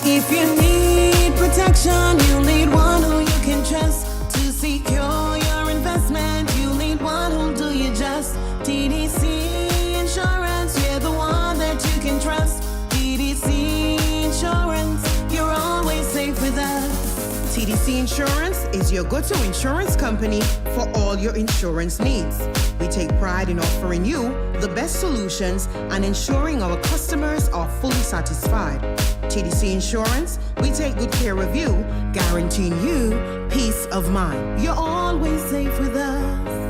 If you need protection, you need one who you can trust to secure your investment. You need one who'll do you just. TDC Insurance, you're the one that you can trust. TDC Insurance, you're always safe with us. TDC Insurance is your go-to insurance company for all your insurance needs. We take pride in offering you the best solutions and ensuring our customers are fully satisfied. TDC Insurance, we take good care of you, guaranteeing you peace of mind. You're always safe with us.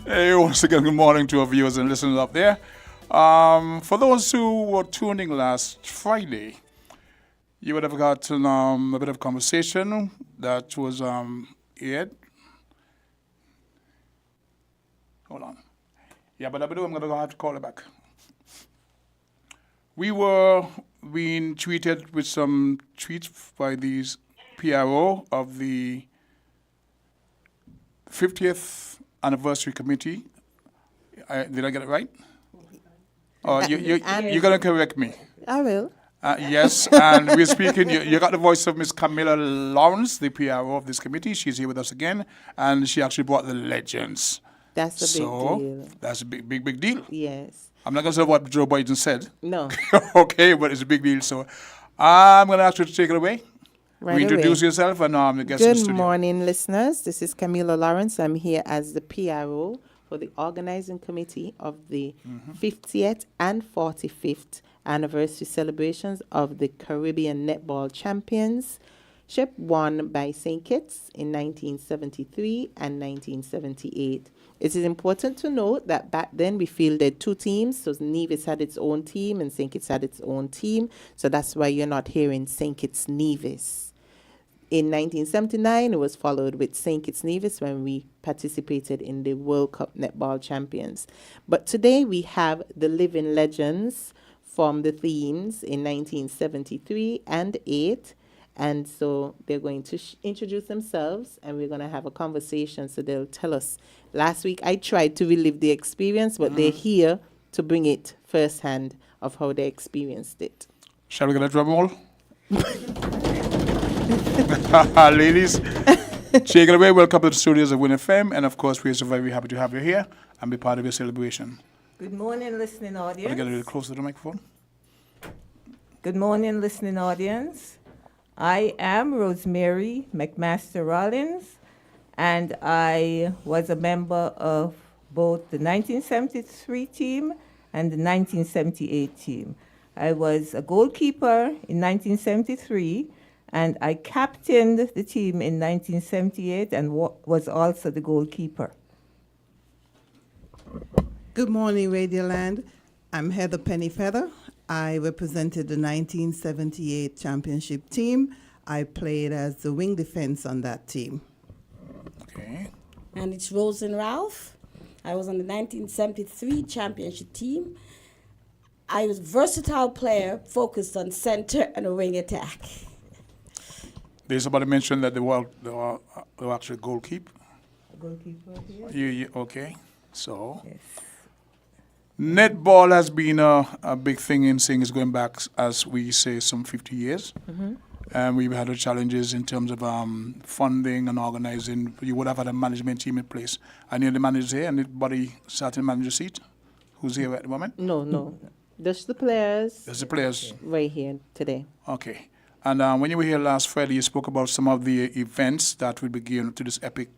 Hey, once again, good morning to our viewers and listeners up there. For those who were tuning last Friday, you would have gotten a bit of conversation that was aired. Hold on. Yeah, but I'm going to have to call it back. We were being treated with some tweets by these PRO of the 50th anniversary committee. Did I get it right? Oh, you're going to correct me. I will. Yes, and we're speaking. You got the voice of Miss Camilla Lawrence, the PRO of this committee. She's here with us again, and she actually brought the legends. That's a big deal. That's a big deal. Yes. I'm not going to say what Joe Biden said. No. Okay, but it's a big deal. So I'm going to ask you to take it away. Right Introduce away. yourself and the guest in the Good studio. morning, listeners. This is Camila Lawrence. I'm here as the PRO for the organizing committee of the 50th and 45th anniversary celebrations of the Caribbean Netball Championship won by St. Kitts in 1973 and 1978. It is important to note that back then we fielded two teams. So Nevis had its own team and St. Kitts had its own team. So that's why you're not hearing St. Kitts Nevis. In 1979, it was followed with St. Kitts Nevis when we participated in the World Cup Netball Champions. But today we have the living legends from the themes in 1973 and 8. And so they're going to introduce themselves and we're going to have a conversation. So they'll tell us. Last week I tried to relive the experience, but they're here to bring it firsthand of how they experienced it. Shall we get a drum roll? Ladies, take it away. Welcome to the studios of Win FM. And of course, we're so very happy to have you here and be part of your celebration. Good morning, listening audience. Want to get a little closer to the microphone? Good morning, listening audience. I am Rosemary McMaster Rollins, and I was a member of both the 1973 team and the 1978 team. I was a goalkeeper in 1973, and I captained the team in 1978 and was also the goalkeeper. Good morning, Radioland. I'm Heather Pennyfeather. I represented the 1978 championship team. I played as the wing defense on that team. Okay. And it's Rose and Ralph. I was on the 1973 championship team. I was a versatile player focused on center and wing attack. There's somebody mentioned that they were actually goalkeeper. Goalkeeper here? Okay. So, Yes. netball has been a big thing in things going back, as we say, some 50 years. And we've had challenges in terms of funding and organizing. You would have had a management team in place. Any of the managers here? Anybody sat in manager seat? Who's here at the moment? No. Just the players There's the players. right here today. Okay. And when you were here last Friday, you spoke about some of the events that will begin to this epic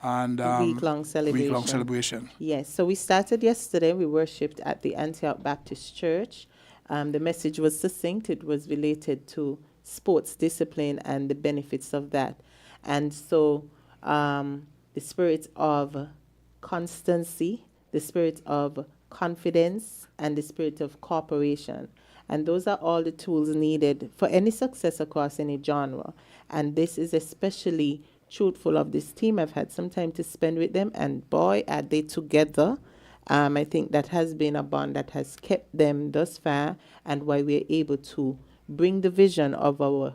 and Week-long celebration. Yes, so we started yesterday. We worshipped at the Antioch Baptist Church. The message was succinct. It was related to sports discipline and the benefits of that. And so the spirit of constancy, the spirit of confidence, and the spirit of cooperation. And those are all the tools needed for any success across any genre. And this is especially truthful of this team. I've had some time to spend with them, and boy, are they together. I think that has been a bond that has kept them thus far, and why we're able to bring the vision of our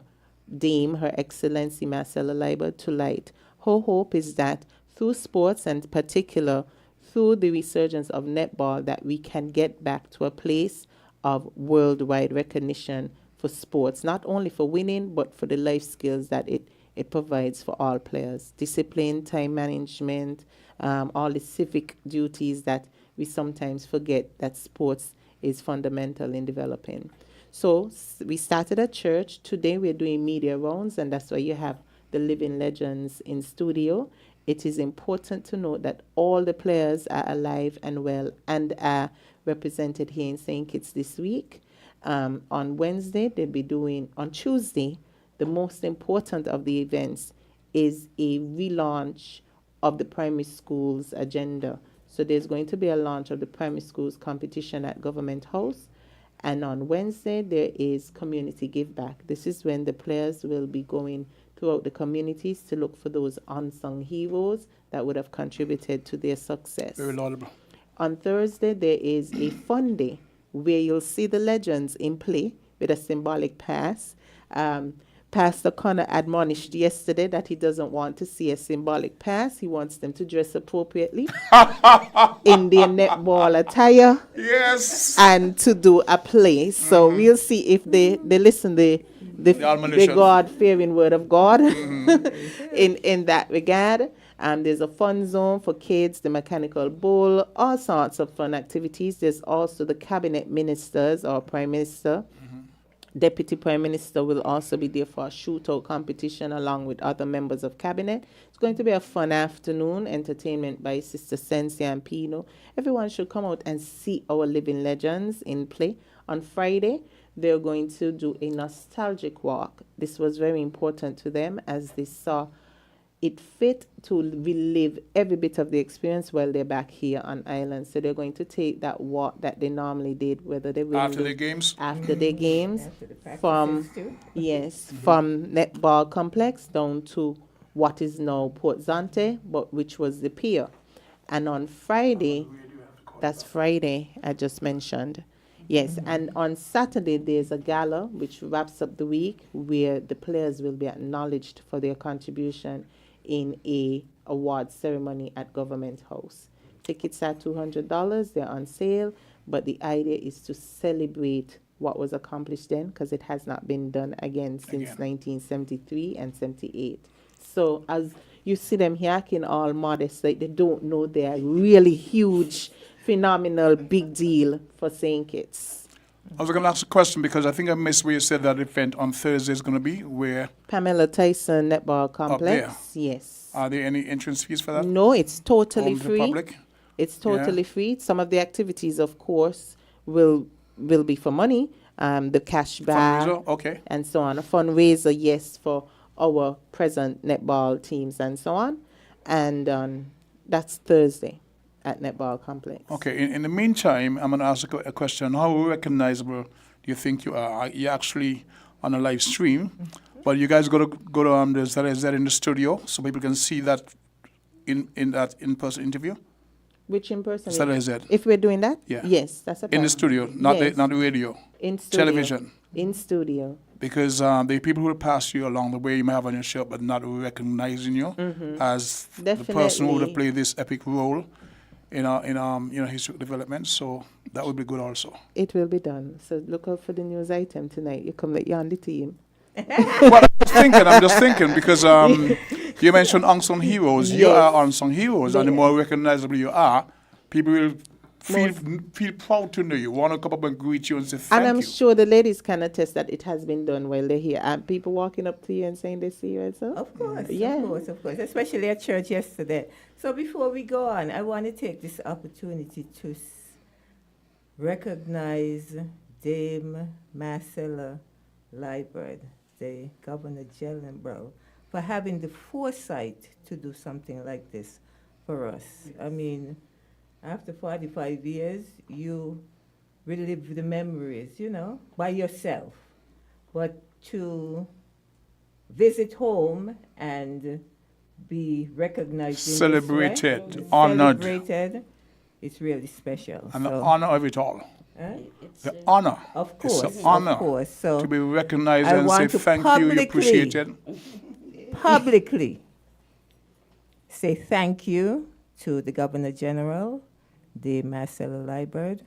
Dame, Her Excellency Marcella Leiber, to light. Her hope is that through sports, and particular through the resurgence of netball, that we can get back to a place of worldwide recognition for sports, not only for winning, but for the life skills that it provides for all players. Discipline, time management, all the civic duties that we sometimes forget that sports is fundamental in developing. So we started at church. Today we're doing media rounds, and that's why you have the living legends in studio. It is important to note that all the players are alive and well and are represented here in St. Kitts this week. On Wednesday, they'll be doing, on Tuesday, the most important of the events is a relaunch of the primary schools agenda. So there's going to be a launch of the primary schools competition at Government House. And on Wednesday, there is community give back. This is when the players will be going throughout the communities to look for those unsung heroes that would have contributed to their success. Very laudable. On Thursday, there is a fun day where you'll see the legends in play with a symbolic pass. Pastor Connor admonished yesterday that he doesn't want to see a symbolic pass. He wants them to dress appropriately in their netball attire. Yes. And to do a play. So we'll see if they listen the God-fearing word of God in that regard. There's a fun zone for kids, the mechanical bull, all sorts of fun activities. There's also the cabinet ministers or prime minister. Deputy Prime Minister will also be there for a shootout competition along with other members of cabinet. It's going to be a fun afternoon, entertainment by Sister Sensia and Pino. Everyone should come out and see our living legends in play. On Friday, they're going to do a nostalgic walk. This was very important to them as they saw it fit to relive every bit of the experience while they're back here on island. So they're going to take that walk that they normally did, whether they will After the games? After their games, After the practices from too. from Netball Complex down to what is now Port Zante, but which was the pier. And on Friday, that's Friday I just mentioned. Yes, and on Saturday there's a gala which wraps up the week where the players will be acknowledged for their contribution in a award ceremony at Government House. Tickets are $200. They're on sale, but the idea is to celebrate what was accomplished then, because it has not been done again since 1973 and 78. So as you see them here acting all modest, like they don't know they're really huge, phenomenal, big deal for St. Kitts. I was going to ask a question because I think I missed where you said that event on Thursday is going to be. Where? Pamela Tyson Netball Complex. Yes. Are there any entrance fees for that? No, it's totally Open to free. public? It's totally free. Some of the activities, of course, will be for money. The cash bar, Fundraiser? Okay. and so on. A fundraiser, yes, for our present netball teams and so on. And that's Thursday at Netball Complex. Okay. In the meantime, I'm going to ask a question. How recognizable do you think you are? You're actually on a live stream, but you guys go to is that in the studio so people can see that in that in-person interview? Which in person? Is that is it? If we're doing that? Yeah. Yes, that's a In the studio, not Yes. the radio. In studio. Television. In studio. Because the people who will pass you along the way you may have on your shirt, but not recognizing you as the person who would have Definitely. played this epic role in history development. So that would be good also. It will be done. So look out for the news item tonight. You come like you're on the team. Well, I'm just thinking because you mentioned unsung heroes. You Yes. are unsung heroes, and the more recognizable you are, people will feel proud to know you, want to come up and greet you and say thank And I'm you. sure the ladies can attest that it has been done while they're here. And people walking up to you and saying they see you and so. Of course, Yeah. of course, especially at church yesterday. So before we go on, I want to take this opportunity to recognize Dame Marcella Liebert, the Governor General, for having the foresight to do something like this for us. I mean, after 45 years, you relive the memories, by yourself. But to visit home and be recognized, Celebrated, honored. celebrated, it's really special. And the So, honor of it all. It's, The honor. of course, It's an honor of course. So to be recognized I and say want to thank you, you appreciate it. publicly say thank you to the Governor General, the Marcelo Liebert.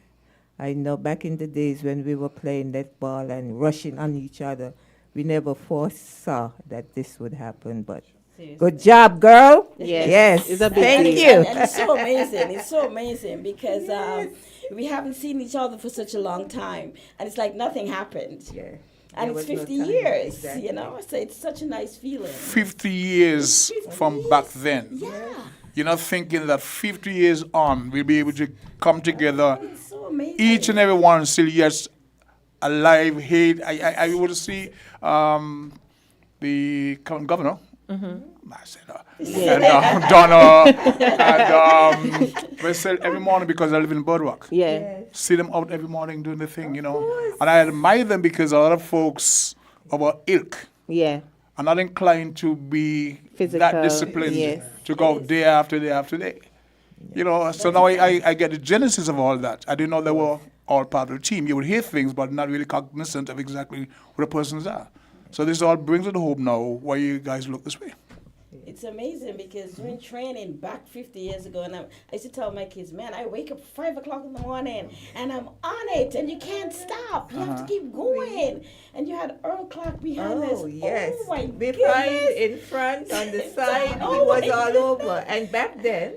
I know back in the days when we were playing netball and rushing on each other, we never foresaw that this would happen, but good job, girl. Yes, it's a big thank deal. you. and it's so amazing. It's so amazing because we haven't seen each other for such a long time, and it's like nothing happened. Yeah. And There it's was no 50 time. years, Exactly. So it's such a nice feeling. 50 years from back then. Yeah, You're not thinking that 50 years on, we'll be able to come together, it's so amazing. each and every one still yes, alive, hate. I would see the current governor, Marcelo, and Donna, and we sell every morning because I live in Boardwalk. Yeah. See them out every morning doing the thing, And I admire them because a lot of folks of our ilk Yeah. are not inclined to be Physical, that disciplined yes. to go day after day after day. So now I get the genesis of all that. I didn't know they were all part of the team. You would hear things, but not really cognizant of exactly who the persons are. So this all brings it home now why you guys look this way. It's amazing because during training back 50 years ago, and I used to tell my kids, man, I wake up 5 o'clock in the morning and I'm on it, and you can't stop. You have to keep going. And you had Earl Clark behind us. Oh, yes. Oh, my Behind, goodness. in front, on the It's side, all it was over. all over. And back then,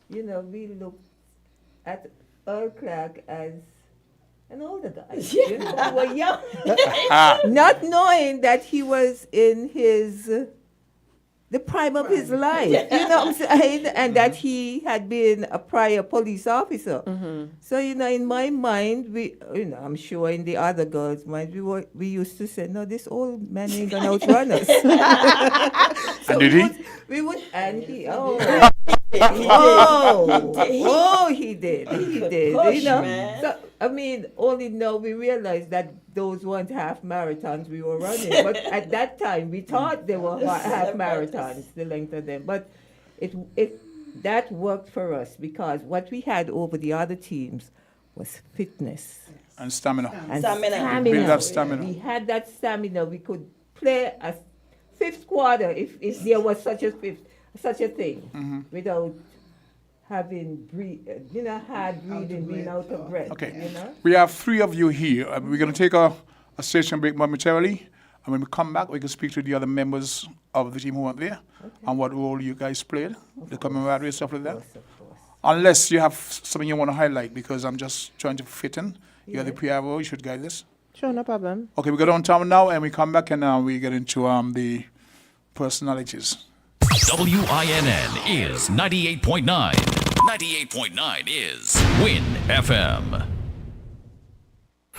we looked at Earl Clark as an older guy. We were young. Not knowing that he was in the prime of his life, you know what I'm saying? And that he had been a prior police officer. So, in my mind, I'm sure in the other girls' mind, we used to say, no, this old man ain't gonna outrun us. And did he? We would, and he, he did. Push, man. So, only now we realized that those weren't half marathons we were running. But at that time, we thought they were half marathons, the length of them. But that worked for us because what we had over the other teams was fitness. And stamina. And Stamina. Build that stamina. We had that stamina. We could play a fifth quarter if there was such a thing without having hard breathing, being out of breath. Okay. We have 3 of you here. We're going to take a station break momentarily. And when we come back, we can speak to the other members of the team who weren't there and what role you guys played, the camaraderie, stuff like that. Of course. Unless you have something you want to highlight, because I'm just trying to fit in. You're the PRO, you should guide this. Sure, no problem. Okay, we go downtown now, and we come back, and we get into the personalities. WINN is 98.9. 98.9 is Win FM.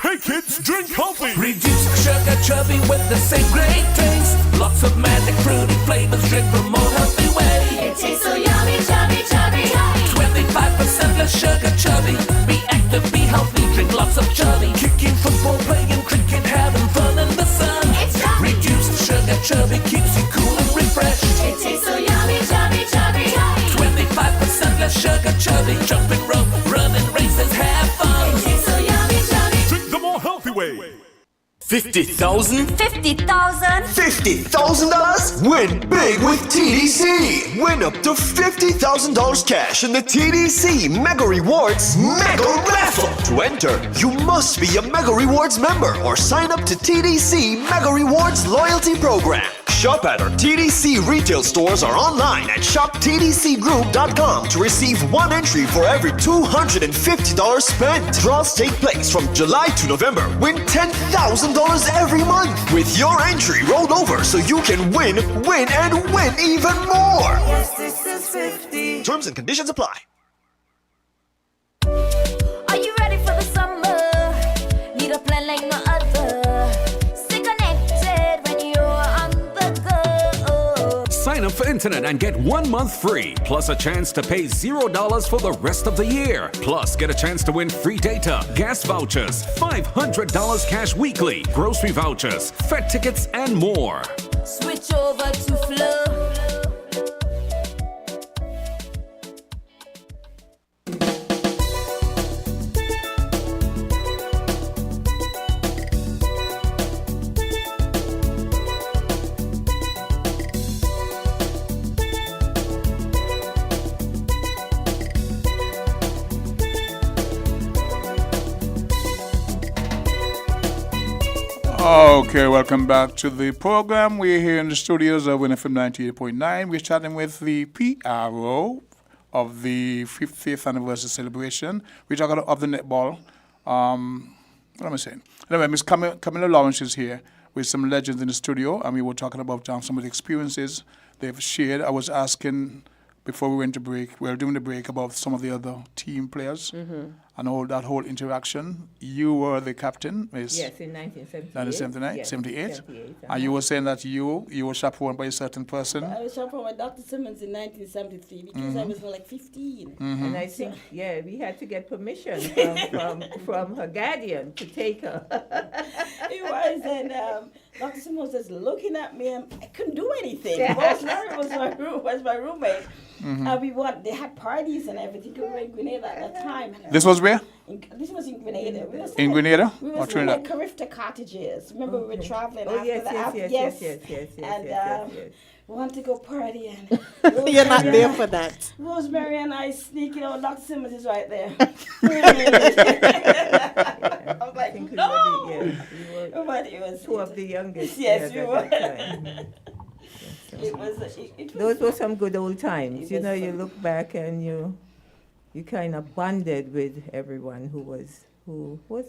Hey kids, drink healthy! Reduce sugar chubby with the same great taste. Lots of magic fruity flavors, drink the more healthy way. It tastes so yummy, chubby, chubby, yummy. 25% less sugar chubby. Be active, be healthy, drink lots of chubby. Kicking, football, playing cricket, having fun in the sun. It's chubby. Reduced sugar chubby keeps you cool and refreshed. It tastes so yummy, chubby, chubby, yummy. 25% less sugar chubby. Jumping rope, running races, have fun. It tastes so yummy, chubby. Drink the more healthy way! 50,000? 50,000. $50,000? Win big with TDC! Win up to $50,000 cash in the TDC Mega Rewards Mega Raffle! To enter, you must be a Mega Rewards member or sign up to TDC Mega Rewards Loyalty Program. Shop at our TDC retail stores or online at shoptdcgroup.com to receive 1 entry for every $250 spent. Draws take place from July to November. Win $10,000 every month with your entry rolled over so you can win even more. Yes, this is 50. Terms and conditions apply. Are you ready for the summer? Need a plan like no other. Stay connected when you're on the go. Sign up premium for internet and get 1 month free, plus a chance to pay $0 for the rest of the year. Plus, get a chance to win free data, gas vouchers, $500 cash weekly, grocery vouchers, Fed tickets, and more. Switch over to Flow. Okay, welcome back to the program. We're here in the studios of WINNFM 98.9. We're chatting with the PRO of the 50th anniversary celebration. We're talking of the netball. What am I saying? Anyway, Miss Camilla Lawrence is here with some legends in the studio, and we were talking about some of the experiences they've shared. I was asking before we went to break, we were doing the break, about some of the other team players and all that whole interaction. You were the captain, Miss? Yes, in 1978. 1979, Yes, 78. 78, And you were saying that you were chaperoned by a certain person. I was chaperoned by Dr. Simmons in 1973 because I was like 15. And I think, we had to get permission from her guardian to take her. It was, and Dr. Simmons was just looking at me, and I couldn't do anything. Boss Larry was my roommate. They had parties and everything. We were in Grenada at that time. This was where? This was in Grenada. In Grenada? We Or were Trinidad? like Carifta cottages. Remember we were traveling after yes, the yes, yes, and yes. we wanted to go party, and You're not there for that. Rosemary and I sneaking out. Dr. Simmons is right there. I'm like, no. But it was Two of the youngest. Yes, there we at were. that time. It was. Those were some good old times. You know, you look back and you kind of bonded with everyone who was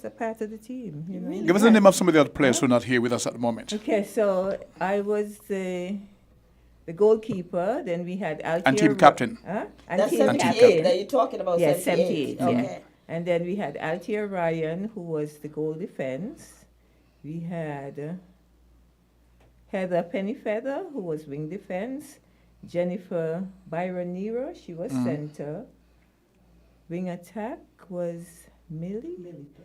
a part of the team. You know? Give us the name of some of the other players who are not here with us at the moment. Okay, so I was the goalkeeper. Then we had Altier. And team captain. And That's team 78 captain. that you're talking about. Yes, 78. 78. Okay. Yeah. And then we had Altier Ryan, who was the goal defense. We had Heather Pennyfeather, who was wing defense. Jennifer Byron Nero, she was center. Wing attack was Mildred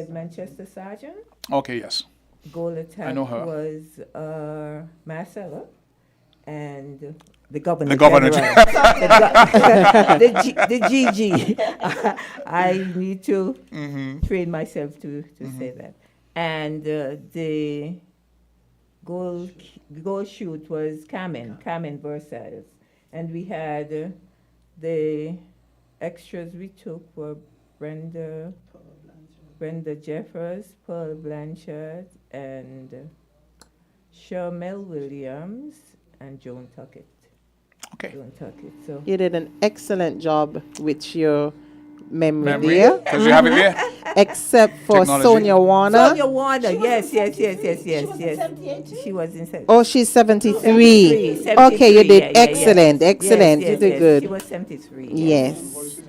Manchester Sargent. Okay, yes. Goal attack I know her. was Marcella and the governor. The governor. The GG. I need to train myself to say that. And the goal shoot was Carmen Versailles. And we had the extras we took were Brenda Jeffers, Pearl Blanchard, and Shermel Williams, and Joan Tuckett. Okay. Joan Tuckett. So You did an excellent job with your memory Memory? there. Because you have it there? Except for Technology. Sonia Warner. Sonia Warner, yes. She was in 78 too? She was in 78. Oh, she's 73. 73, Okay, you did yeah. excellent. Excellent. Yes, You did yes. good. She was 73. Yes.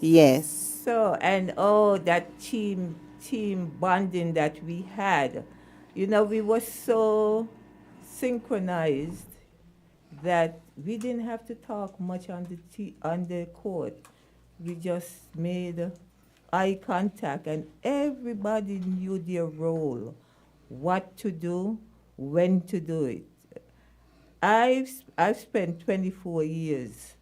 Yes. So, and that team bonding that we had, you know, we were so synchronized that we didn't have to talk much on the court. We just made eye contact, and everybody knew their role, what to do, when to do it. I've spent 24 years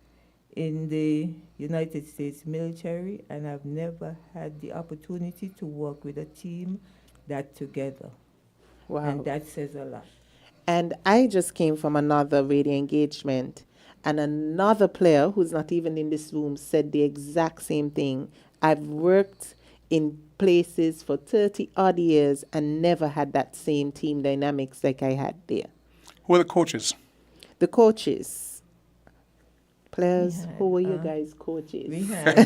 in the United States military, and I've never had the opportunity to work with a team that together. Wow. And that says a lot. And I just came from another radio engagement, and another player who's not even in this room said the exact same thing. I've worked in places for 30 odd years and never had that same team dynamics like I had there. Who are the coaches? The coaches. Players, who were you guys' coaches? We had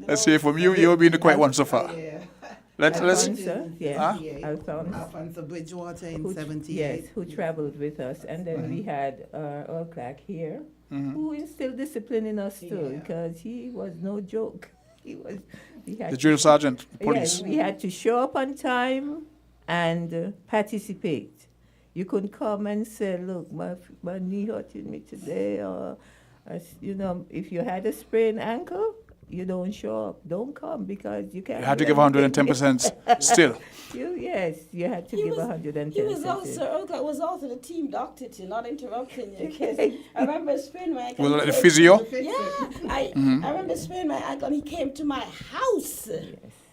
Let's see, from you've been the quiet one so far. Let's Alfonso, Alfonso Bridgewater in who 78. Yes, who traveled with us. And then we had Earl Clark here, who instilled discipline in us too, because he was no joke. We had the drill sergeant, police. Yes, we had to show up on time and participate. You couldn't come and say, look, my knee hurting me today, or, if you had a sprained ankle, you don't show up. Don't come because you can't. You had to do give anything. 110% still. You had to give 110%. He was also the team doctor, too, not interrupting you. Because I remember spraining my ankle. Was it like the physio? Yeah, I remember spraining my ankle, and he came to my house.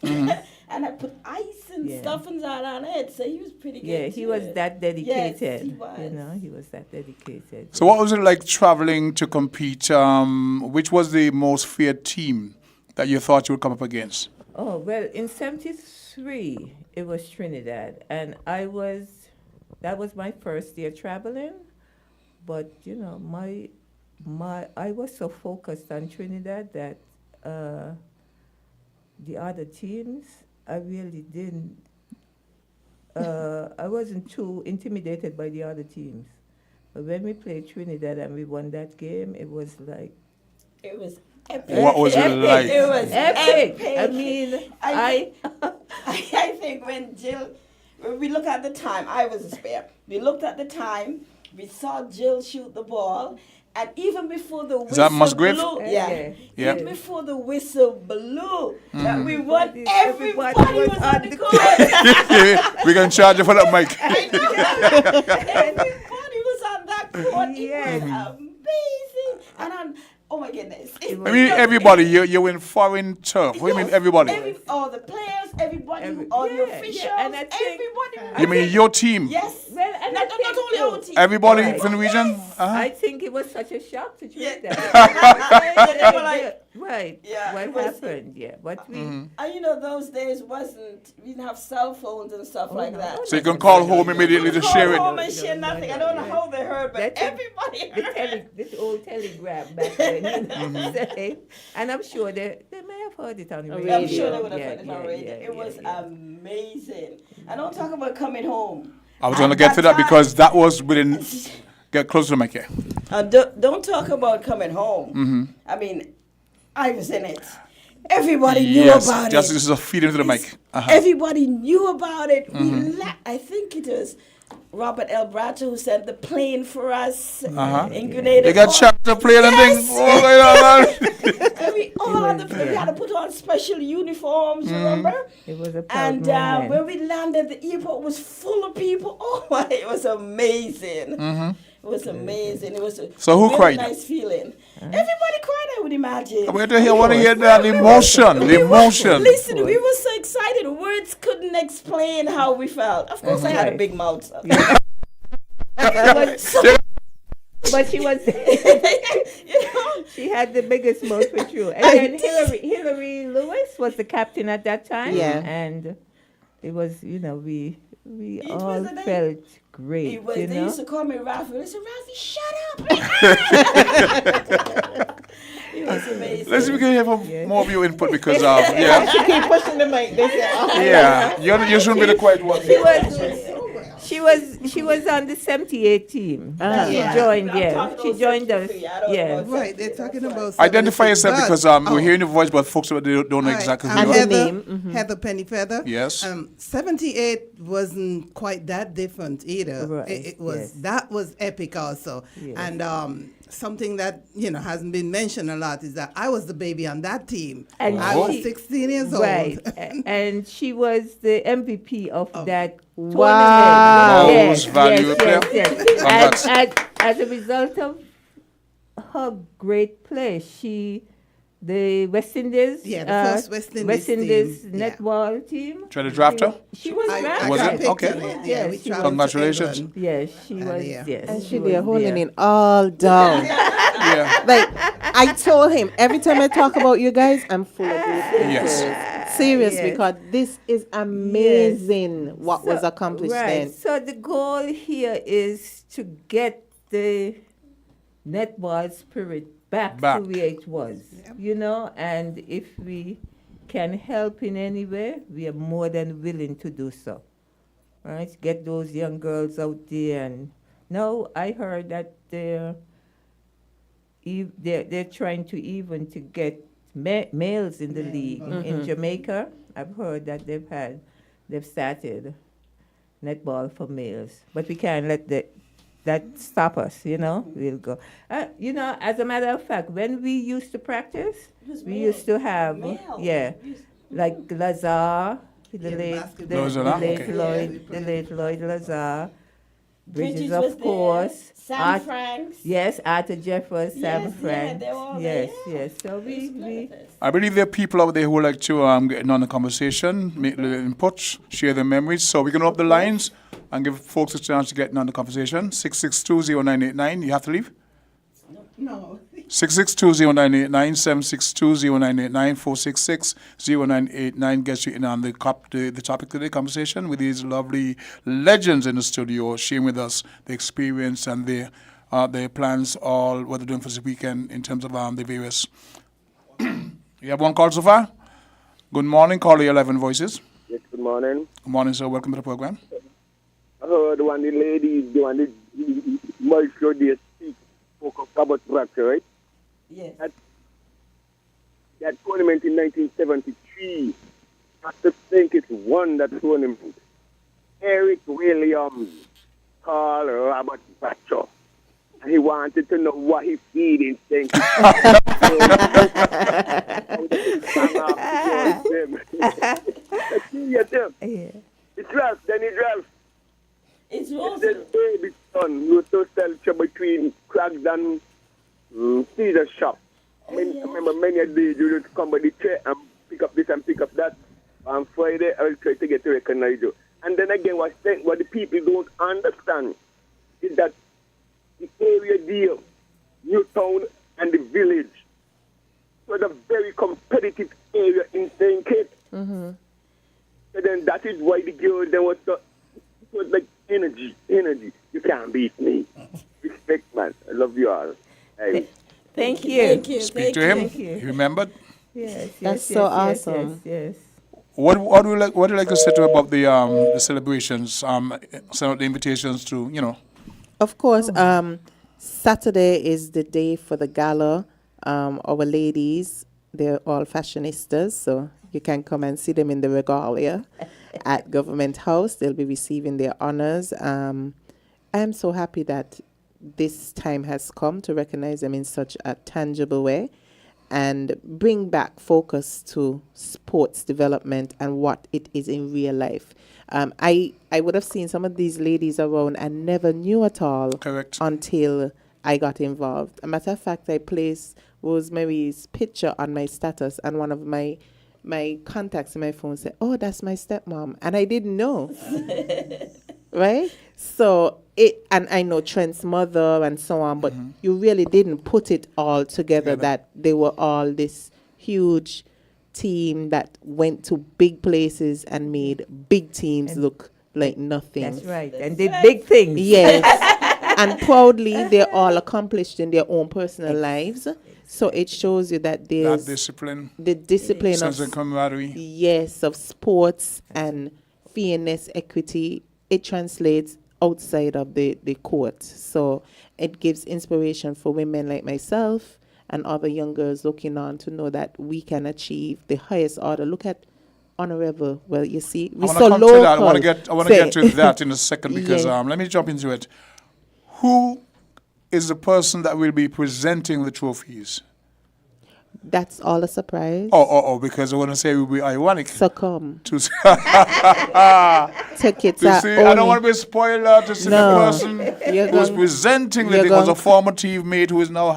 Yes. And I put ice and stuff and that on it, so he was pretty good. Yeah, he was that dedicated. Yes, he was. He was that dedicated. So what was it like traveling to compete? Which was the most feared team that you thought you would come up against? Oh, well, in 73, it was Trinidad. And that was my first year traveling. But, I was so focused on Trinidad that the other teams, I really didn't. I wasn't too intimidated by the other teams. But when we played Trinidad and we won that game, it was like. It was epic. What was it like? It was epic. I mean, I think when we look at the time, I was a spare. We looked at the time, we saw Jill shoot the ball, and even before the whistle that Musgrave? blew, Yeah. even before the whistle blew, that we won, everybody Everybody was on the court. We're going to charge you for that, Mike. Everybody was on that court. It was amazing. And oh my goodness. I mean, everybody, you're in foreign turf. What do you mean, everybody? All the players, everybody, all the officials, and I think, everybody. You mean your team? Yes. Well, and not only our team. Everybody Right. from the region? Uh-huh. I think it was such a shock to Trinidad. They were like, Right. Yeah, What it was- happened? Yeah. But we. and those days we didn't have cell phones and stuff like no. that. So you can call home immediately to Call share it. home and share nothing. I don't know how they heard, but That's everybody heard. This old telegram back then, and I'm sure they may have heard it on the radio. I'm sure they would have heard it already. Yeah, It was yeah. amazing. And don't talk about coming home. I was going to get to that because that was within. Get closer to my care. Don't talk about coming home. I mean, I was in it. Everybody knew about This it. is a feed into the mic. Uh-huh. Everybody knew about it. I think it was Robert L. Bratter who sent the plane for us in Grenada. They got chapter plane and things. Oh, And we all had we had to put on special uniforms, remember? It was a proud And moment. when we landed, the airport was full of people. Oh my, it was amazing. It was amazing. It was a So who really cried? nice feeling. Everybody cried, I would imagine. I want to hear that emotion. The emotion. Listen, we were so excited. Words couldn't explain how we felt. Of course, I had a big mouth. So. But she was, she had the biggest mouth for true. And then Hillary Lewis was the captain at that time. Yeah. And it was, we It all was a nice- felt great. It was, you they know? used to call me Rafi. They said, Rafi, shut up. It was amazing. Let's see if we can have more of your input because yeah. She keep pushing the mic. They say, oh. Yeah, you shouldn't be the quiet one. She was on the 78 team. She joined, She joined us. Yeah. Right, they're talking about. Identify yourself 76, because but- we're hearing your voice, but folks don't know exactly who I'm you are. Heather, Heather Pennyfeather. Yes. 78 wasn't quite that different either. Right, It was yes. that was epic also. Yes. And something that hasn't been mentioned a lot is that I was the baby on that team. And I was 16 years old. Right. And she was the MVP of that Wow. tournament. Most valuable player. Congrats. And as a result of her great play, the West Indies, Yeah, the first West Indies team. netball team. Try to draft her? She was drafted. Was got it? picked Okay. on it. Yeah, we she traveled to Congratulations. England. Yes, she was. yeah. Yes, And she was there holding there. it all down. Yeah. Like, I told him, every time I talk about you guys, I'm full of goosebumps. Yes. Serious, Yes. because this is amazing what was accomplished Right. then. So the goal here is to get the netball spirit back Back. to where it was, and if we can help in any way, we are more than willing to do so. Right? Get those young girls out there. And now I heard that they're trying to get males in the league in Jamaica. I've heard that they've started. netball for males. But we can't let that stop us, We'll go. As a matter of fact, when we used to practice, we used to have, like Lazar, the late Lloyd Lazar, Bridges, of course. Sam Franks. Yes, Arthur Jeffers, Sam Franks. They were all yes, there. yes. So we I believe there are people out there who would like to get in on the conversation, make little inputs, share their memories. So we can open up the lines and give folks a chance to get in on the conversation. 6620989. You have to leave? No. 6620989, 7620989, 4660989 gets you in on the topic of the conversation with these lovely legends in the studio, sharing with us the experience and their plans, all what they're doing for this weekend in terms of the various. You have one call so far? Good morning, caller 11 Voices. Yes, good morning. Good morning, sir. Welcome to the program. I heard the lady, the multi day speak, spoke about fracture, right? Yes. That tournament in 1973, Dr. Stinkis won that tournament. Eric Williams called Robert Fracture. He wanted to know what he feeding Stinkis. It's Ralph, Danny Ralph. It's Ralph. It's baby son who used to sell between Crags and Caesar shop. I remember many a days you used to come by the chair and pick up this and pick up that. On Friday, I will try to get to recognize you. And then again, what the people don't understand is that the area deal, Newtown and the village, was a very competitive area in St. Kitts. Mm-hmm. So then that is why the girls, there was like energy. You can't beat me. Respect, man. I love you all. Hey. Thank you. Speak to him. He remembered. Yes, That's so awesome. Yes. What do you like to say to about the celebrations? Some of the invitations to Of course, Saturday is the day for the gala. Our ladies, they're all fashionistas, so you can come and see them in the regalia at Government House. They'll be receiving their honors. I'm so happy that this time has come to recognize them in such a tangible way and bring back focus to sports development and what it is in real life. I would have seen some of these ladies around and never knew at all. Correct. Until I got involved. A matter of fact, I placed Rosemary's picture on my status, and one of my contacts in my phone said, "Oh, that's my stepmom," and I didn't know. Right? So and I know Trent's mother and so on, but you really didn't put it all together that they were all this huge team that went to big places and made big teams look like nothing. That's right. And did big things. Yes. And proudly, they're all accomplished in their own personal lives. So it shows you that there's that discipline, the discipline sense of of camaraderie. Yes, of sports and fairness, equity. It translates outside of the court. So it gives inspiration for women like myself and other young girls looking on to know that we can achieve the highest order. Look at honorable. Well, you see, we're so local. To that. I want to get to that in a second because let me jump into it. Who is the person that will be presenting the trophies? That's all a surprise. Because I want to say it will be ironic. Succumb. Tickets are see, I don't want to be a spoiler to see the person who's presenting the thing was a former teammate who is now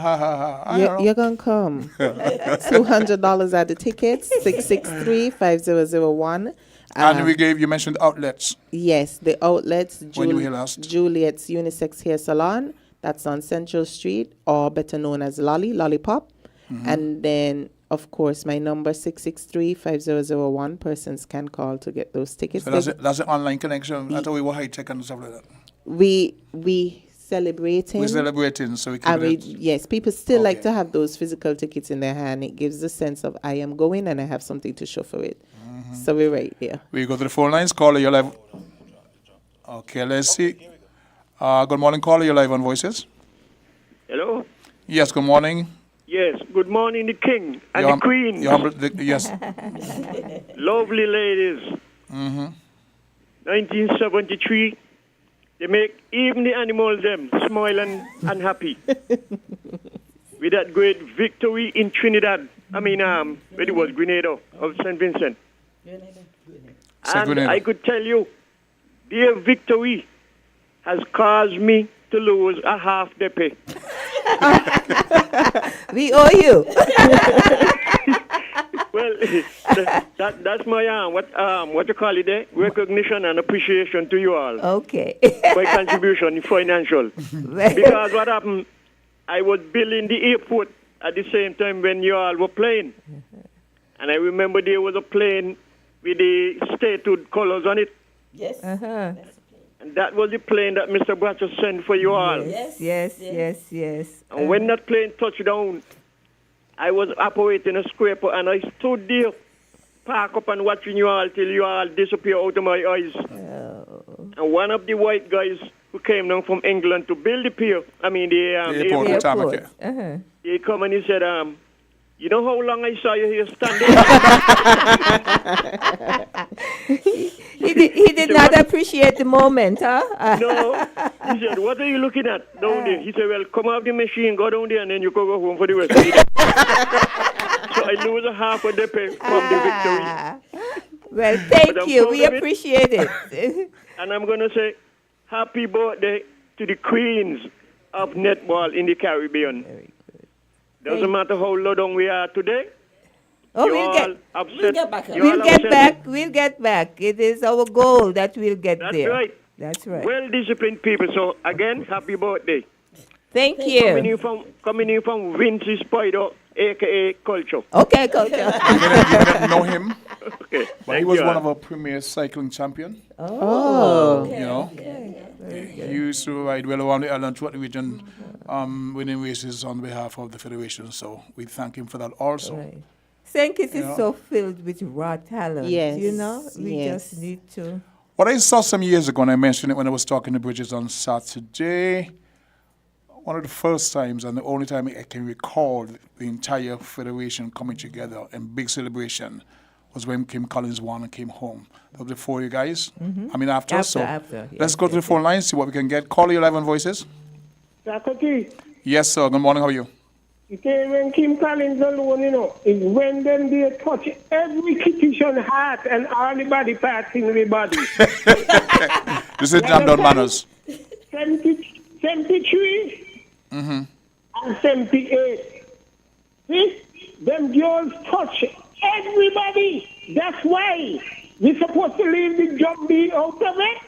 You're going to come. $200 at the tickets, 663-5001. And you mentioned outlets. Yes, the outlets. When you were here last. Juliet's Unisex Hair Salon. That's on Central Street, or better known as Lollipop. Mm-hmm. And then, of course, my number 663-5001. Persons can call to get those tickets. So that's an online connection. I thought we were high tech and stuff like that. We celebrating. We're celebrating, so we can. Yes, people still like to have those physical tickets in their hand. It gives the sense of I am going and I have something to show for it. Mm-hmm. So we're right here. We go to the phone lines. Caller, you're live. Okay, let's see. Good morning, caller. You're live on Voices. Hello. Yes. Good morning. Yes, good morning, the king and the queen. Yes. Lovely ladies. Mm-hmm. 1973, they make even the animals them smile and happy. With that great victory in Trinidad. Where it was Grenada of St. Vincent. And I could tell you, their victory has caused me to lose a half the pay. We owe you. Well, that's my what you call it there? Recognition and appreciation to you all. Okay. My contribution financial. Because what happened, I was building the airport at the same time when you all were playing. And I remember there was a plane with the statehood colors on it. Yes. And that was the plane that Mr. Bratcher sent for you all. Yes. And when that plane touched down, I was operating a scraper and I stood there, park up and watching you all till you all disappear out of my eyes. And one of the white guys who came down from England to build the pier, the airport. He come and he said, you know how long I saw you here standing? He did not appreciate the moment, huh? No. He said, what are you looking at down there? He said, well, come off the machine, go down there, and then you can go home for the rest of the day. So I lose a half of the pay from the victory. Well, thank you. We appreciate it. And I'm going to say, happy birthday to the queens of netball in the Caribbean. Very good. Doesn't matter how low down we are today. Oh, we'll get back. We'll get back. It is our goal that we'll get there. That's right. Well-disciplined people. So, again, happy birthday. Thank you. Coming in from Vince's Spider, a.k.a. Culture. Okay, Culture. You didn't know him. Okay. But he was one of our premier cycling champion. Oh. You know. He used to ride well around the island throughout the region, winning races on behalf of the federation. So we thank him for that also. Right. St. Kitts is so filled with raw talent. Yes. You know, we just need to. What I saw some years ago, and I mentioned it when I was talking to Bridges on Saturday, one of the first times and the only time I can recall the entire federation coming together in big celebration was when Kim Collins won and came home. That was before you guys. After. Let's go to the phone line, see what we can get. Call your 11 voices. Socrates. Yes, sir. Good morning. How are you? When Kim Collins alone, is when them they touch every Kittitian heart and all the body parts in the body. This is damn done manners. 73 and 78. See? Them girls touch everybody. That's why we're supposed to leave the job be out of it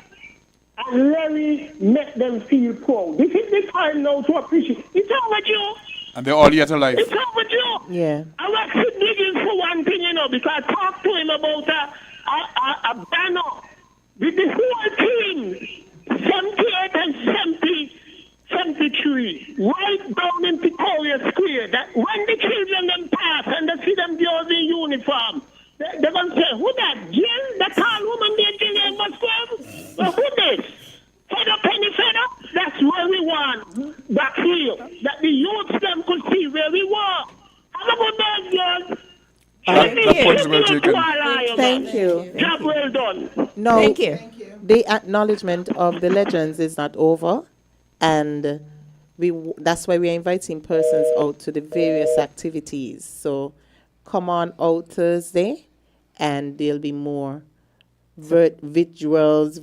and Larry make them feel proud. This is the time now to appreciate. It's overdue. And they're all yet alive. It's overdue. Yeah. I was digging for one thing, because I talked to him about a banner with the whole team, 78 and 73, right down in Victoria Square, that when the children them pass and they see them girls in uniform, they're going to say, who that? Jill? That tall woman there, Jill in Musgrave? Well, who this? Feather, penny feather? That's where we want back here. That the youths them could see where we were. Have a good day, girls. Thank you. Job well done. No, Thank you. The acknowledgement of the legends is not over, and that's why we are inviting persons out to the various activities. So come on out Thursday, and there'll be more visuals,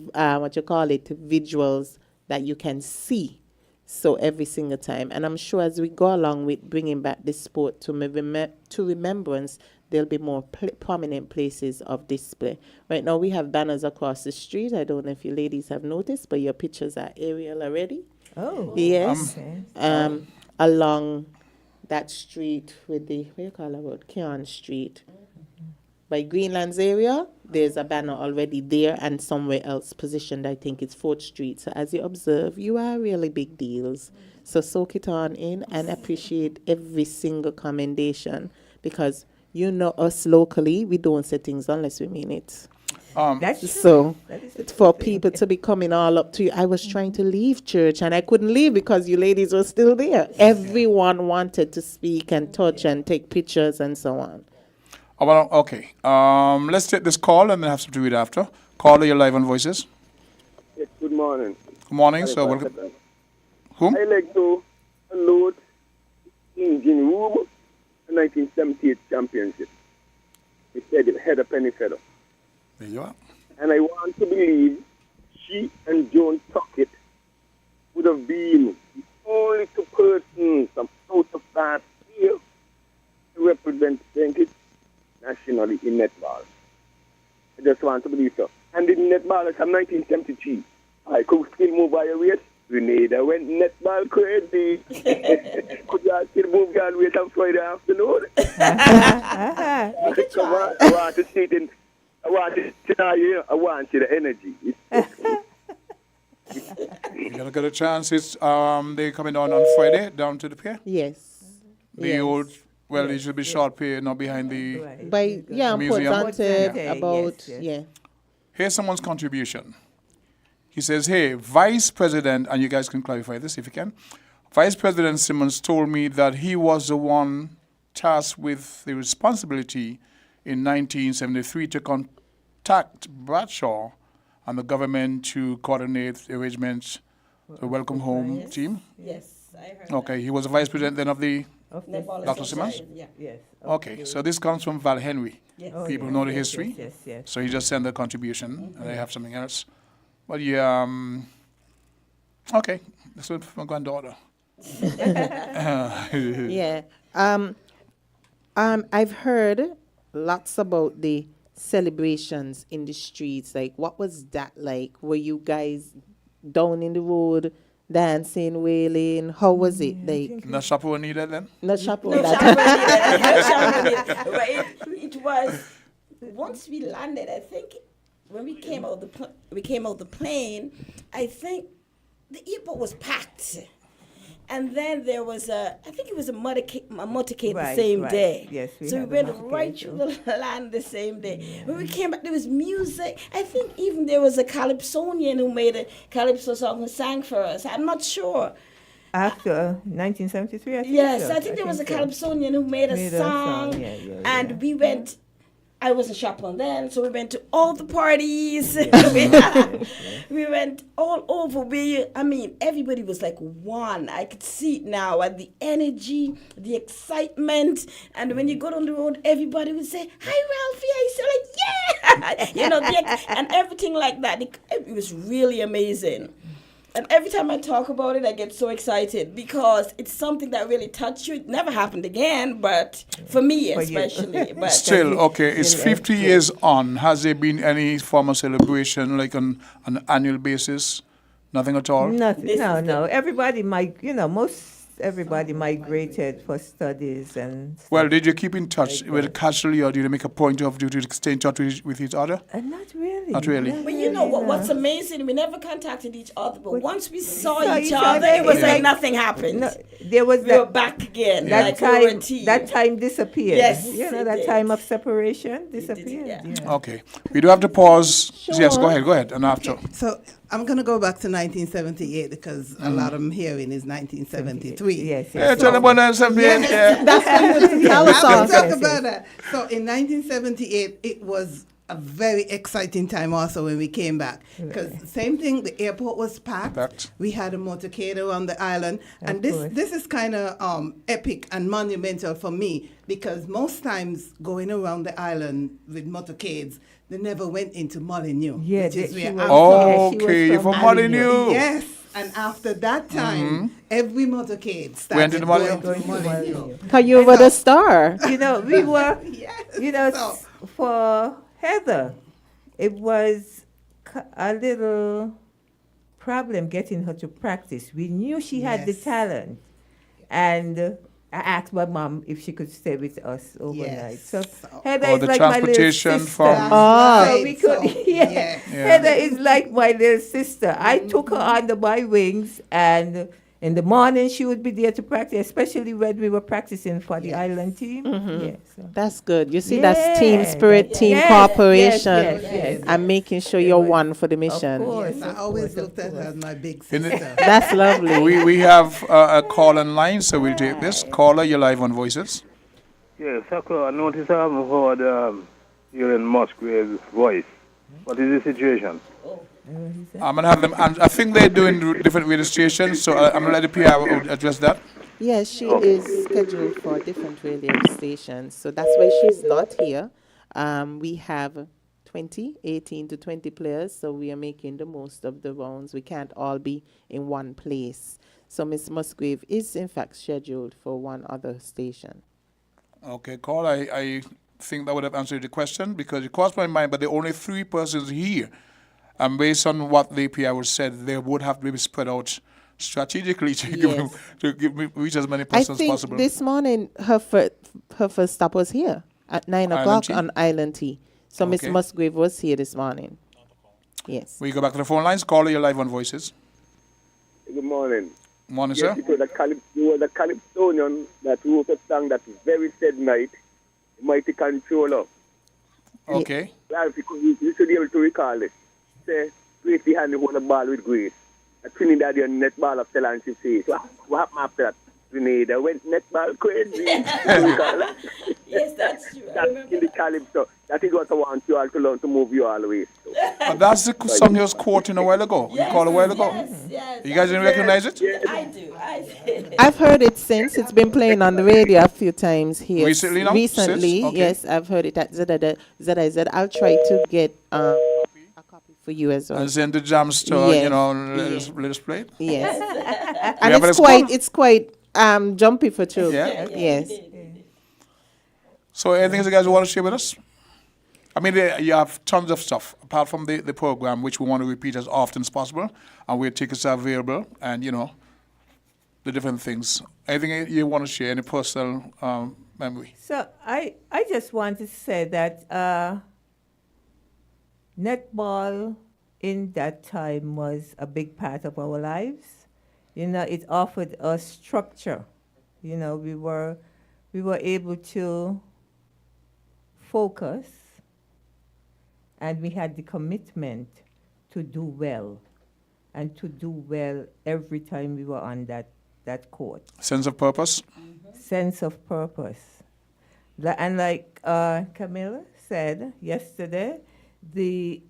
visuals that you can see. So every single time. And I'm sure as we go along with bringing back this sport to remembrance, there'll be more prominent places of display. Right now we have banners across the street. I don't know if you ladies have noticed, but your pictures are aerial already. Oh. Yes. Along that street with the, what do you call it, Keon Street. By Greenlands area, there's a banner already there, and somewhere else positioned, I think it's 4th Street. So as you observe, you are really big deals. So soak it on in and appreciate every single commendation, because you know us locally, we don't say things unless we mean it. That's so it's for people to be coming all up to you. I was trying to leave church and I couldn't leave because you ladies were still there. Everyone wanted to speak and touch and take pictures and so on. Oh, well, okay. Let's take this call and then have some to read after. Caller, you're live on Voices. Yes, good morning. Good morning, sir. Welcome. Whom? I like to salute Engine Room, the 1978 championship. He said it had a penny feather. There you are. And I want to believe she and Joan Tuckett would have been the only two persons from out of that field to represent St. nationally in netball. I just want to believe so. And in netball from 1973, I could still move by a race. Grenada went netball crazy. Could you still move your weight on Friday afternoon? Come on, I want to see it. I want to tell you, I want you the energy. You're going to get a chance. It's, they're coming on Friday down to the pier? Yes. The old, well, it should be short pier, not behind the By, yeah, museum. important about, yeah. Here's someone's contribution. He says, hey, Vice President, and you guys can clarify this if you can. Vice President Simmons told me that he was the one tasked with the responsibility in 1973 to contact Bradshaw and the government to coordinate the arrangements, the Welcome Home team. Yes, I heard Okay, he was the Vice President then of the Netball Dr. Simmons? Association, yeah. Yes. Okay, so this comes from Val Henry. Yes. People know the history. Yes. So he just sent the contribution, and I have something else. But yeah, okay, this is my granddaughter. Yeah. I've heard lots about the celebrations in the streets. Like, what was that like? Were you guys down in the road, dancing, wailing? How was it? Like, No chaperone needed then? no chaperone. No chaperone. No chaperone. But it was, once we landed, I think, when we came out the plane, I think the airport was packed. And then there was I think it was a motorcade the same day. Yes, so we went right through the land the same day. When we came back, there was music. I think even there was a calypsonian who made a calypso song who sang for us. I'm not sure. After 1973, I think. Yes, so. I think there was a calypsonian who made a song. And we went. I was a chaperone then, so we went to all the parties. We went all over. Everybody was like one. I could see it now, and the energy, the excitement. And when you go down the road, everybody would say, "Hi, Ralphie." I say, like, yeah, and everything like that. It was really amazing. And every time I talk about it, I get so excited because it's something that really touched you. It never happened again, but for me especially. But Still, okay, it's 50 years on. Has there been any form of celebration, like on an annual basis? Nothing at all? Nothing. No. Everybody everybody migrated for studies and stuff. Well, did you keep in touch with it casually, or did you make a point of to stay in touch with each other? Not really. Not really. But you know what's amazing? We never contacted each other, but once we saw each other, it was like nothing happened. No, we were back again. That like we were a team. That time disappeared. Yes, that time of separation disappeared. Yeah. Okay, we do have to pause. Sure. Yes, go ahead, and after. So I'm going to go back to 1978 because a lot I'm hearing is 1973. Yes. Tell them about 1978. That's what you tell us. I'll talk about that. So in 1978, it was a very exciting time also when we came back. Because same thing, the airport was packed. We had a motorcade around the island. And this is kind of epic and monumental for me because most times going around the island with motorcades, they never went into Molyneux. Yeah, which is where okay, from Molyneux. Yes. And after that time, every motorcade started going to Molyneux. Because you were the star. We were, for Heather, it was a little problem getting her to practice. We knew she had the talent. And I asked my mom if she could stay with us overnight. So Heather is like my little sister. So we could, Heather is like my little sister. I took her under my wings, and in the morning she would be there to practice, especially when we were practicing for the island team. That's good. You see, that's team spirit, team cooperation, and making sure you're one for the mission. Of course, I always looked at her as my big sister. That's lovely. We have a call in line, so we'll take this. Caller, you're live on Voices. Yes, I noticed I haven't heard hearing Musgrave's voice What is the situation? I'm going to have them, and I think they're doing different radio stations, so I'm going to let the PR address that. Yes, she is scheduled for different radio stations, so that's why she's not here. We have 18 to 20 players, so we are making the most of the rounds. We can't all be in one place. So Miss Musgrave is in fact scheduled for one other station. Okay, Carl, I think that would have answered the question because it crossed my mind, but there are only 3 persons here. And based on what the PR said, they would have to be spread out strategically to reach as many persons as possible. I think this morning her first stop was here at 9 o'clock on Island T. So Miss Musgrave was here this morning. Yes. We go back to the phone lines. Caller, you're live on Voices. Good morning. Morning, yes, sir. It was the Calypsonian that wrote a song that very said night, Mighty Controller. Okay. You should be able to recall it. Say, Grace behind the whole ball with Grace. A Trinidadian net ball of Stella and she says, what happened after that? Grenada went net ball crazy. Yes, that's true. That's in the Calypso. That is what I want you all to learn to move you all the way. So. But that's the song you was quoting a while ago. Yes, you called a while ago. Yes. You guys didn't recognize it? Yes. I do. I've heard it since. It's been playing on the radio a few times here. Recently, no? Recently, Okay. yes, I've heard it at ZIZ. I'll try to get a copy for you as well. As in the jam store, Yes. you know, let us play it. Yes. And it's quite jumpy for children. Yeah? Yes. So anything else you guys want to share with us? I mean, you have tons of stuff, apart from the program, which we want to repeat as often as possible, and where tickets are available, and, you know, the different things. Anything you want to share, any personal memory? So I just want to say that netball in that time was a big part of our lives. You know, it offered us structure. You know, we were able to focus, and we had the commitment to do well, and to do well every time we were on that court. Sense of purpose? Sense of purpose. And like Camilla said yesterday, the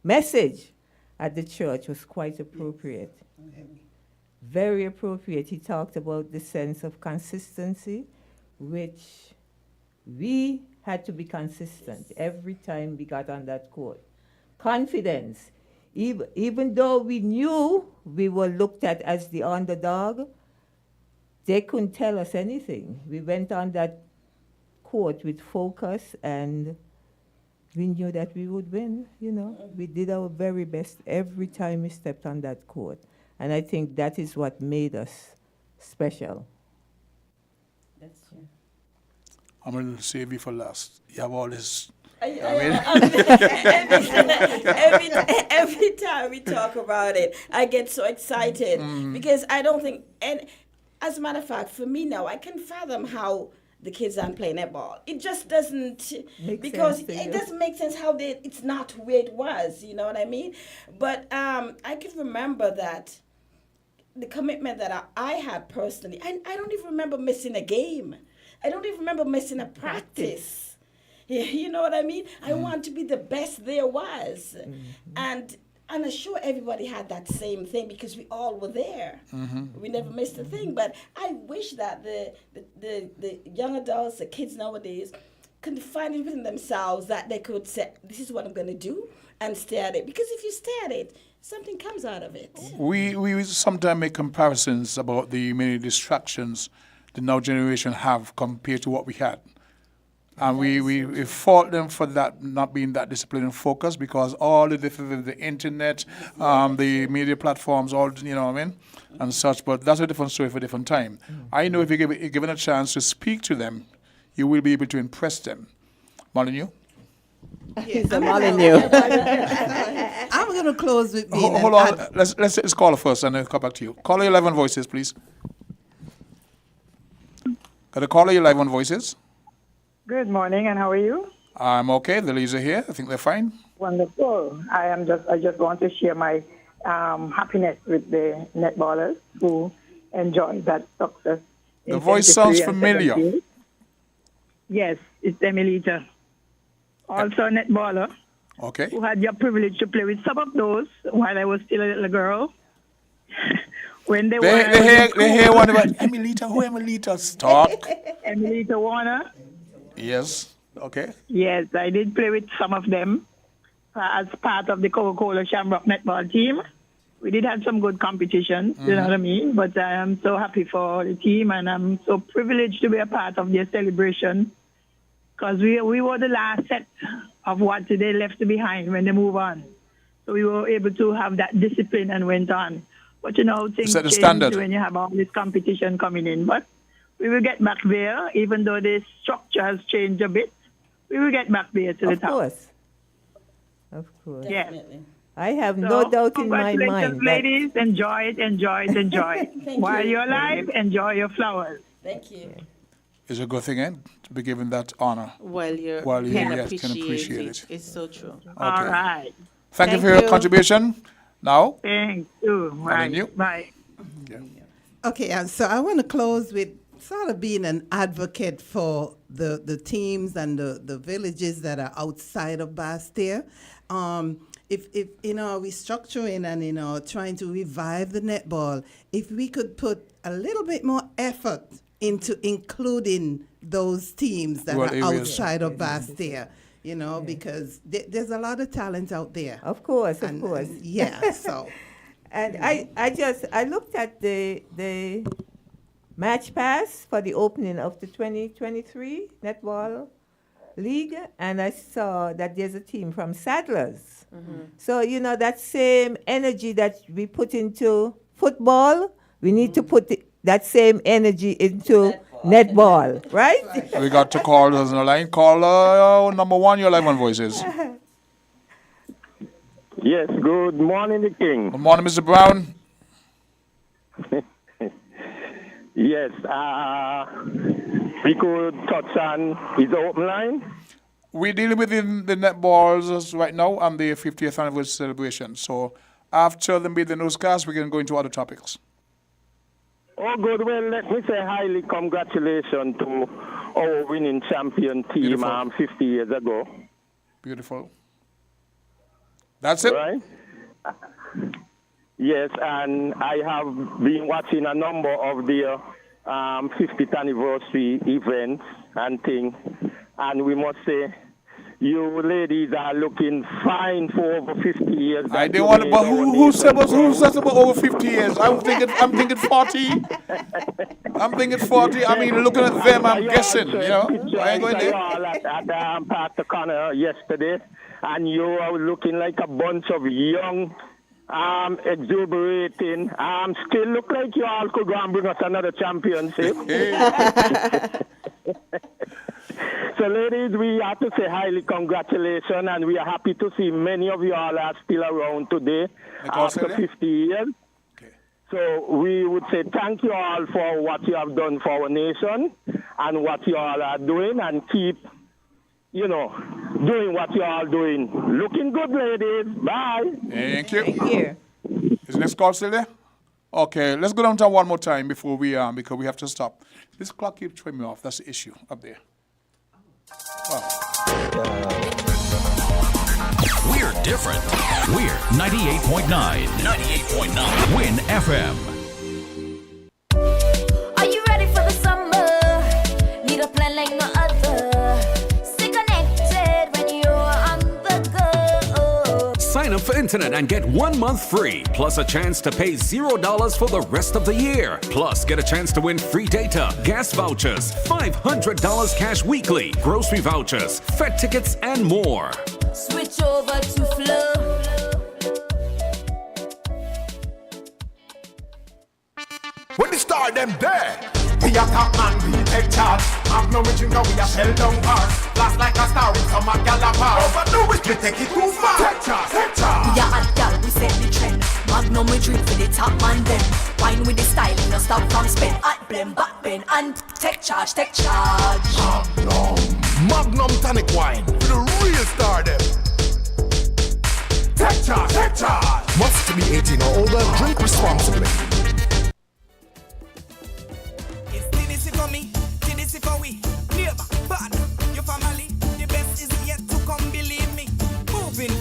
message at the church was quite appropriate. Very appropriate. He talked about the sense of consistency, which we had to be consistent every time we got on that court. Confidence. Even though we knew we were looked at as the underdog, they couldn't tell us anything. We went on that court with focus, and we knew that we would win, you know. We did our very best every time we stepped on that court. And I think that is what made us special. That's true. I'm going to save you for last. You have all this. Every time we talk about it, I get so excited because I don't think, and as a matter of fact, for me now, I can fathom how the kids aren't playing netball. It just doesn't, because it doesn't make sense how it's not where it was, you know what I mean? But I can remember that the commitment that I had personally, I don't even remember missing a game. I don't even remember missing a practice. You know what I mean? I want to be the best there was. And I'm sure everybody had that same thing because we all were there. We never missed a thing. But I wish that the young adults, the kids nowadays, could find it within themselves that they could say, this is what I'm going to do, and stay at it. Because if you stay at it, something comes out of it. We sometimes make comparisons about the many distractions the now generation have compared to what we had. And we fault them for that not being that disciplined and focused because all the different, the internet, the media platforms, all, you know what I mean, and such. But that's a different story for a different time. I know if you're given a chance to speak to them, you will be able to impress them. Molyneux? He's a Molyneux. I'm going to close with me. Hold on. Let's call her first and then come back to you. Caller, your live on Voices, please. Got a caller, your live on Voices. Good morning, and how are you? I'm okay. The ladies are here. I think they're fine. Wonderful. I just want to share my happiness with the netballers who enjoyed that success. The voice sounds familiar. Yes, it's Emilita. Also netballer. Okay. who had the privilege to play with some of those while I was still a little girl. When they hear one about Emilita. Who Emilita? Stop. Emilita Warner. Yes. Okay. Yes, I did play with some of them as part of the Coca-Cola Shamrock netball team. We did have some good competitions, you know what I mean? But I am so happy for the team, and I'm so privileged to be a part of their celebration, because we were the last set of what they left behind when they move on. So we were able to have that discipline and went on. But, you know, things change standard when you have all this competition coming in. But we will get back there, even though the structure has changed a bit. We will get back there to the top. Of course. Yeah. I have no doubt in my mind. Congratulations, ladies. Enjoy it, enjoy it, enjoy it. While you're alive, enjoy your flowers. Thank you. It's a good thing, eh? To be given that honor. While you can appreciate appreciate it. It's so true. Okay. All right. Thank you for your contribution. Now. Thank you. Right. Bye. Okay, and so I want to close with sort of being an advocate for the teams and the villages that are outside of Bastia. If you know, we structuring and, you know, trying to revive the netball, if we could put a little bit more effort into including those teams that are outside of Bastia, you know, because there's a lot of talent out there. Of course. Yeah, so. And I looked at the match pass for the opening of the 2023 Netball League, and I saw that there's a team from Sadlers. So, you know, that same energy that we put into football, we need to put that same energy into netball, right? We got two callers on the line. Caller number one, you're live on Voices. Yes, good morning, the King. Good morning, Mr. Brown. Yes, we could touch on his open line. We're dealing with the netballs right now and the 50th anniversary celebration. So after the mid newscast, we can go into other topics. Oh, good. Well, let me say highly congratulations to our winning champion team 50 years ago. Beautiful. That's it? Right? Yes, and I have been watching a number of the 50th anniversary events and things, and we must say, you ladies are looking fine for over 50 years. I didn't want to, but who said about over 50 years? I'm thinking 40. I'm thinking 40. I mean, looking at them, I'm guessing, you know. I ain't going there. At Pastor Connor yesterday, and you are looking like a bunch of young, exuberating, still look like you all could go and bring us another championship. So, ladies, we have to say highly congratulations, and we are happy to see many of you all are still around today after 50 years. Okay. So we would say thank you all for what you have done for our nation and what you all are doing, and keep, you know, doing what you all doing. Looking good, ladies. Bye. Thank you. Thank you. Is the next call still there? Okay, let's go down to one more time before we because we have to stop. This clock keeps throwing me off. That's the issue up there. We're different. We're 98.9. 98.9. Win FM. Are you ready for the summer? Need a plan like no other. Stay connected when you're on the go. Sign up for internet and get 1 month free, plus a chance to pay $0 for the rest of the year. Plus, get a chance to win free data, gas vouchers, $500 cash weekly, grocery vouchers, Fed tickets, and more. Switch over to Flow. When they start them there, we are top man, we take charge. Magnum we drink and we are shell down hard. Blast like a star with some gallopar. Overdo it, we take it too far. Take charge, take charge. We are hot gal, we set the trend. Magnum we drink for the top man then. Wine with the style, no stop from spend. At blem, back bend, and take charge, take charge. Magnum tonic wine, for the real star them. Take charge, take charge. Must be 18 or older, drink responsibly. For me, this is for we. Neighbor, partner, your family. The best is yet to come, believe me. Moving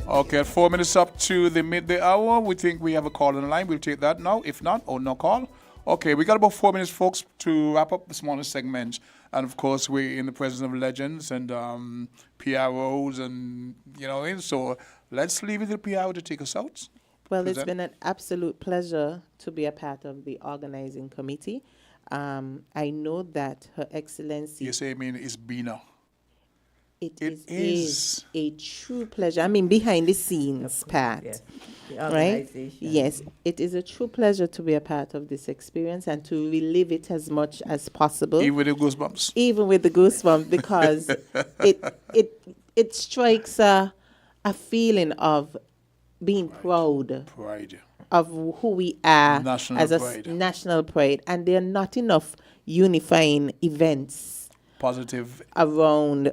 Okay, 4 minutes up to the midday hour. We think we have a call on the line. We'll take that now. If not, no call. Okay, we got about 4 minutes, folks, to wrap up this morning's segment. And of course, we're in the presence of legends and PROs, and so let's leave it to the PRO to take us out. Well, it's been an absolute pleasure to be a part of the organizing committee. I know that Her Excellency. You say, it's Bina. It is a true pleasure. I mean, behind the scenes part, yes. The right? organization. Yes, it is a true pleasure to be a part of this experience and to relive it as much as possible. Even with the goosebumps. Even with the goosebumps, because it strikes a feeling of being proud. Pride. Of who we are national pride, and there are not enough unifying events positive around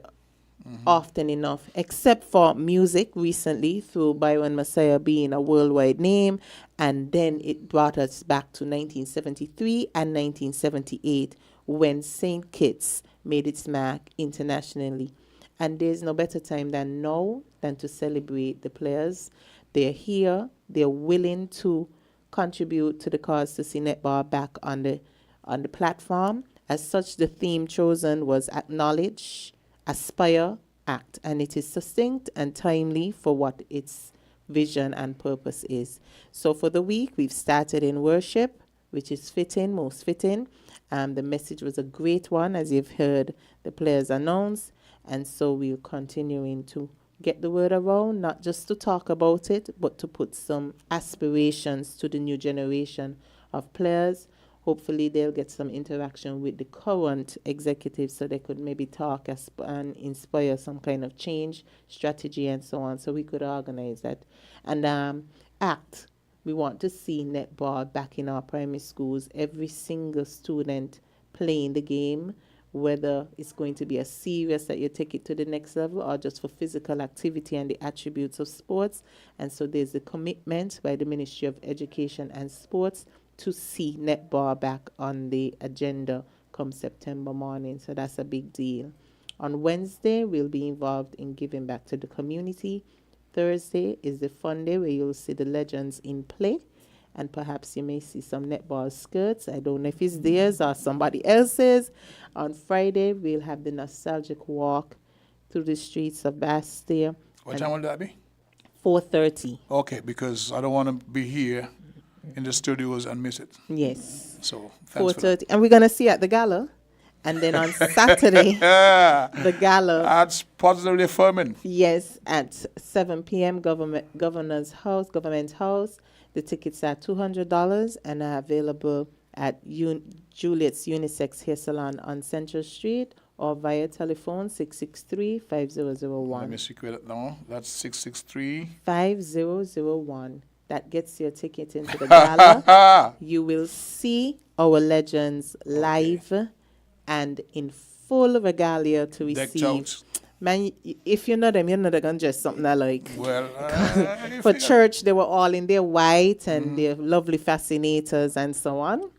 often enough, except for music recently through Byron Messiah being a worldwide name, and then it brought us back to 1973 and 1978 when St. Kitts made its mark internationally. And there's no better time than now than to celebrate the players. They're here. They're willing to contribute to the cause to see netball back on the platform. As such, the theme chosen was Acknowledge, Aspire, Act, and it is succinct and timely for what its vision and purpose is. So for the week, we've started in worship, which is fitting, most fitting. The message was a great one, as you've heard the players announce, and so we're continuing to get the word around, not just to talk about it, but to put some aspirations to the new generation of players. Hopefully they'll get some interaction with the current executives so they could maybe talk and inspire some kind of change, strategy, and so on, so we could organize that. And ACT, we want to see netball back in our primary schools, every single student playing the game, whether it's going to be as serious that you take it to the next level or just for physical activity and the attributes of sports. And so there's a commitment by the Ministry of Education and Sports to see netball back on the agenda come September morning. So that's a big deal. On Wednesday, we'll be involved in giving back to the community. Thursday is the fun day where you'll see the legends in play. And perhaps you may see some netball skirts. I don't know if it's theirs or somebody else's. On Friday, we'll have the nostalgic walk through the streets of Bastille. What time will that be? 4:30. Okay, because I don't want to be here in the studios and miss it. Yes. So 4:30, and we're gonna see at the gala, and then on Saturday, the gala. That's positively affirming. Yes, at 7 p.m. Government House. The tickets are $200 and are available at Juliet's Unisex Hair Salon on Central Street or via telephone 663-5001. Let me secure it now. That's 663-5001. That gets your ticket into the gala. You will see our legends live and in full regalia to receive. Man, if you know them, you know they're going to dress something I like. Well, for church, they were all in their white and their lovely fascinators and so on.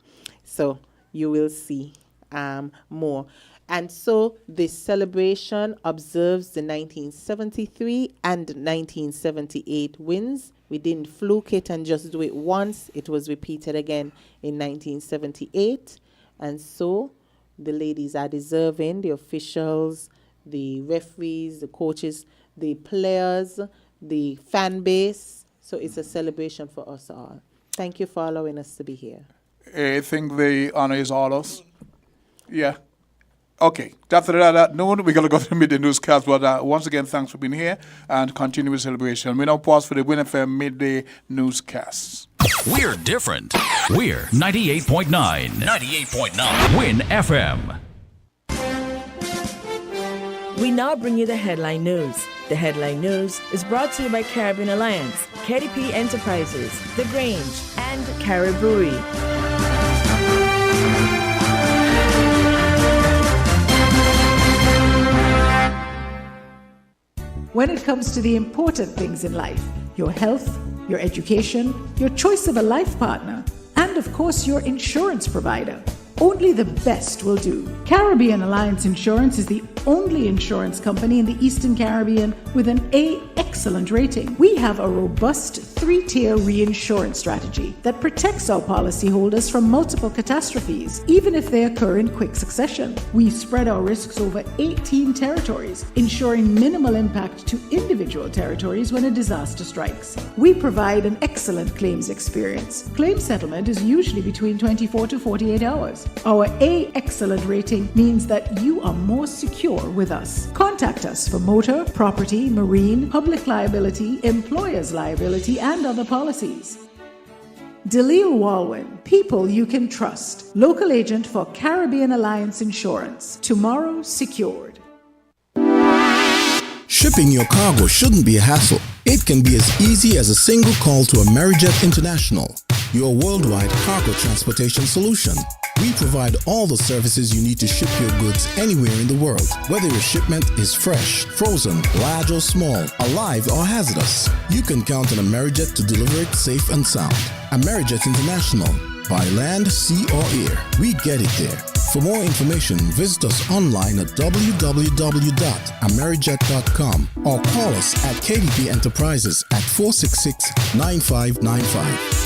So you will see more. And so this celebration observes the 1973 and 1978 wins. We didn't fluke it and just do it once. It was repeated again in 1978. And so the ladies are deserving, the officials, the referees, the coaches, the players, the fan base. So it's a celebration for us all. Thank you for allowing us to be here. I think the honor is all us. Yeah. Okay. After that noon, we're going to go to the midday newscast. But once again, thanks for being here and continue with celebration. We now pause for the Win FM midday newscast. We're different. We're 98.9. 98.9. Win FM. We now bring you the headline news. The headline news is brought to you by Caribbean Alliance, KDP Enterprises, The Grange, and Carib Brewery. When it comes to the important things in life, your health, your education, your choice of a life partner, and of course your insurance provider, only the best will do. Caribbean Alliance Insurance is the only insurance company in the Eastern Caribbean with an A excellent rating. We have a robust 3-tier reinsurance strategy that protects our policyholders from multiple catastrophes, even if they occur in quick succession. We spread our risks over 18 territories, ensuring minimal impact to individual territories when a disaster strikes. We provide an excellent claims experience. Claim settlement is usually between 24 to 48 hours. Our A excellent rating means that you are more secure with us. Contact us for motor, property, marine, public liability, employer's liability, and other policies. Dalil Walwyn, people you can trust. Local agent for Caribbean Alliance Insurance. Tomorrow secured. Shipping your cargo shouldn't be a hassle. It can be as easy as a single call to Amerijet International, your worldwide cargo transportation solution. We provide all the services you need to ship your goods anywhere in the world, whether your shipment is fresh, frozen, large or small, alive or hazardous. You can count on Amerijet to deliver it safe and sound. Amerijet International, by land, sea or air, we get it there. For more information, visit us online at www.amerijet.com or call us at KDP Enterprises at 466-9595.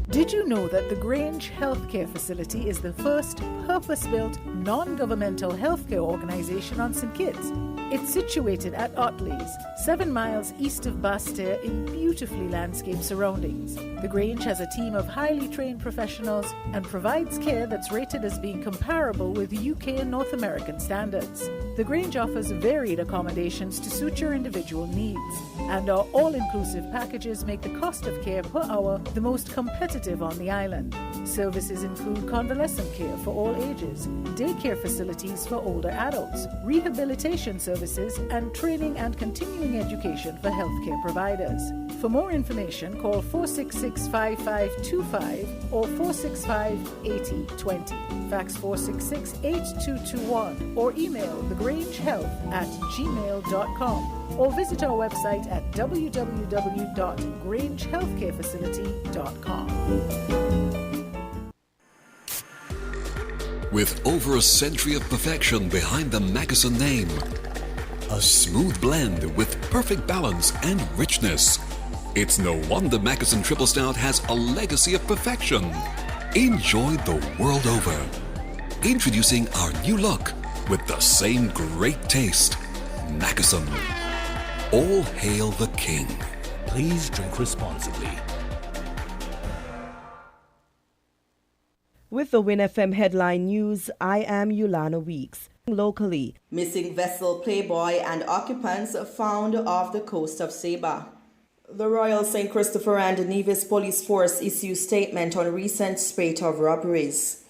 Did you know that the Grange Healthcare Facility is the first purpose-built, non-governmental healthcare organization on St. Kitts? It's situated at Otley's, 7 miles east of Basseterre in beautifully landscaped surroundings. The Grange has a team of highly trained professionals and provides care that's rated as being comparable with UK and North American standards. The Grange offers varied accommodations to suit your individual needs, and our all-inclusive packages make the cost of care per hour the most competitive on the island. Services include convalescent care for all ages, daycare facilities for older adults, rehabilitation services, and training and continuing education for healthcare providers. For more information, call 466-5525 or 465-8020. Fax 466-8221 or email thegrangehealth@gmail.com or visit our website at www.grangehealthcarefacility.com. With over a century of perfection behind the Mackeson name, a smooth blend with perfect balance and richness, it's no wonder Mackeson Triple Stout has a legacy of perfection. Enjoyed the world over. Introducing our new look with the same great taste. Mackeson. All hail the king. Please drink responsibly. With the Win FM headline news, I am Yulana Weeks. Locally, missing vessel Playboy and occupants found off the coast of Saba. The Royal St. Christopher and Nevis Police Force issued statement on recent spate of robberies.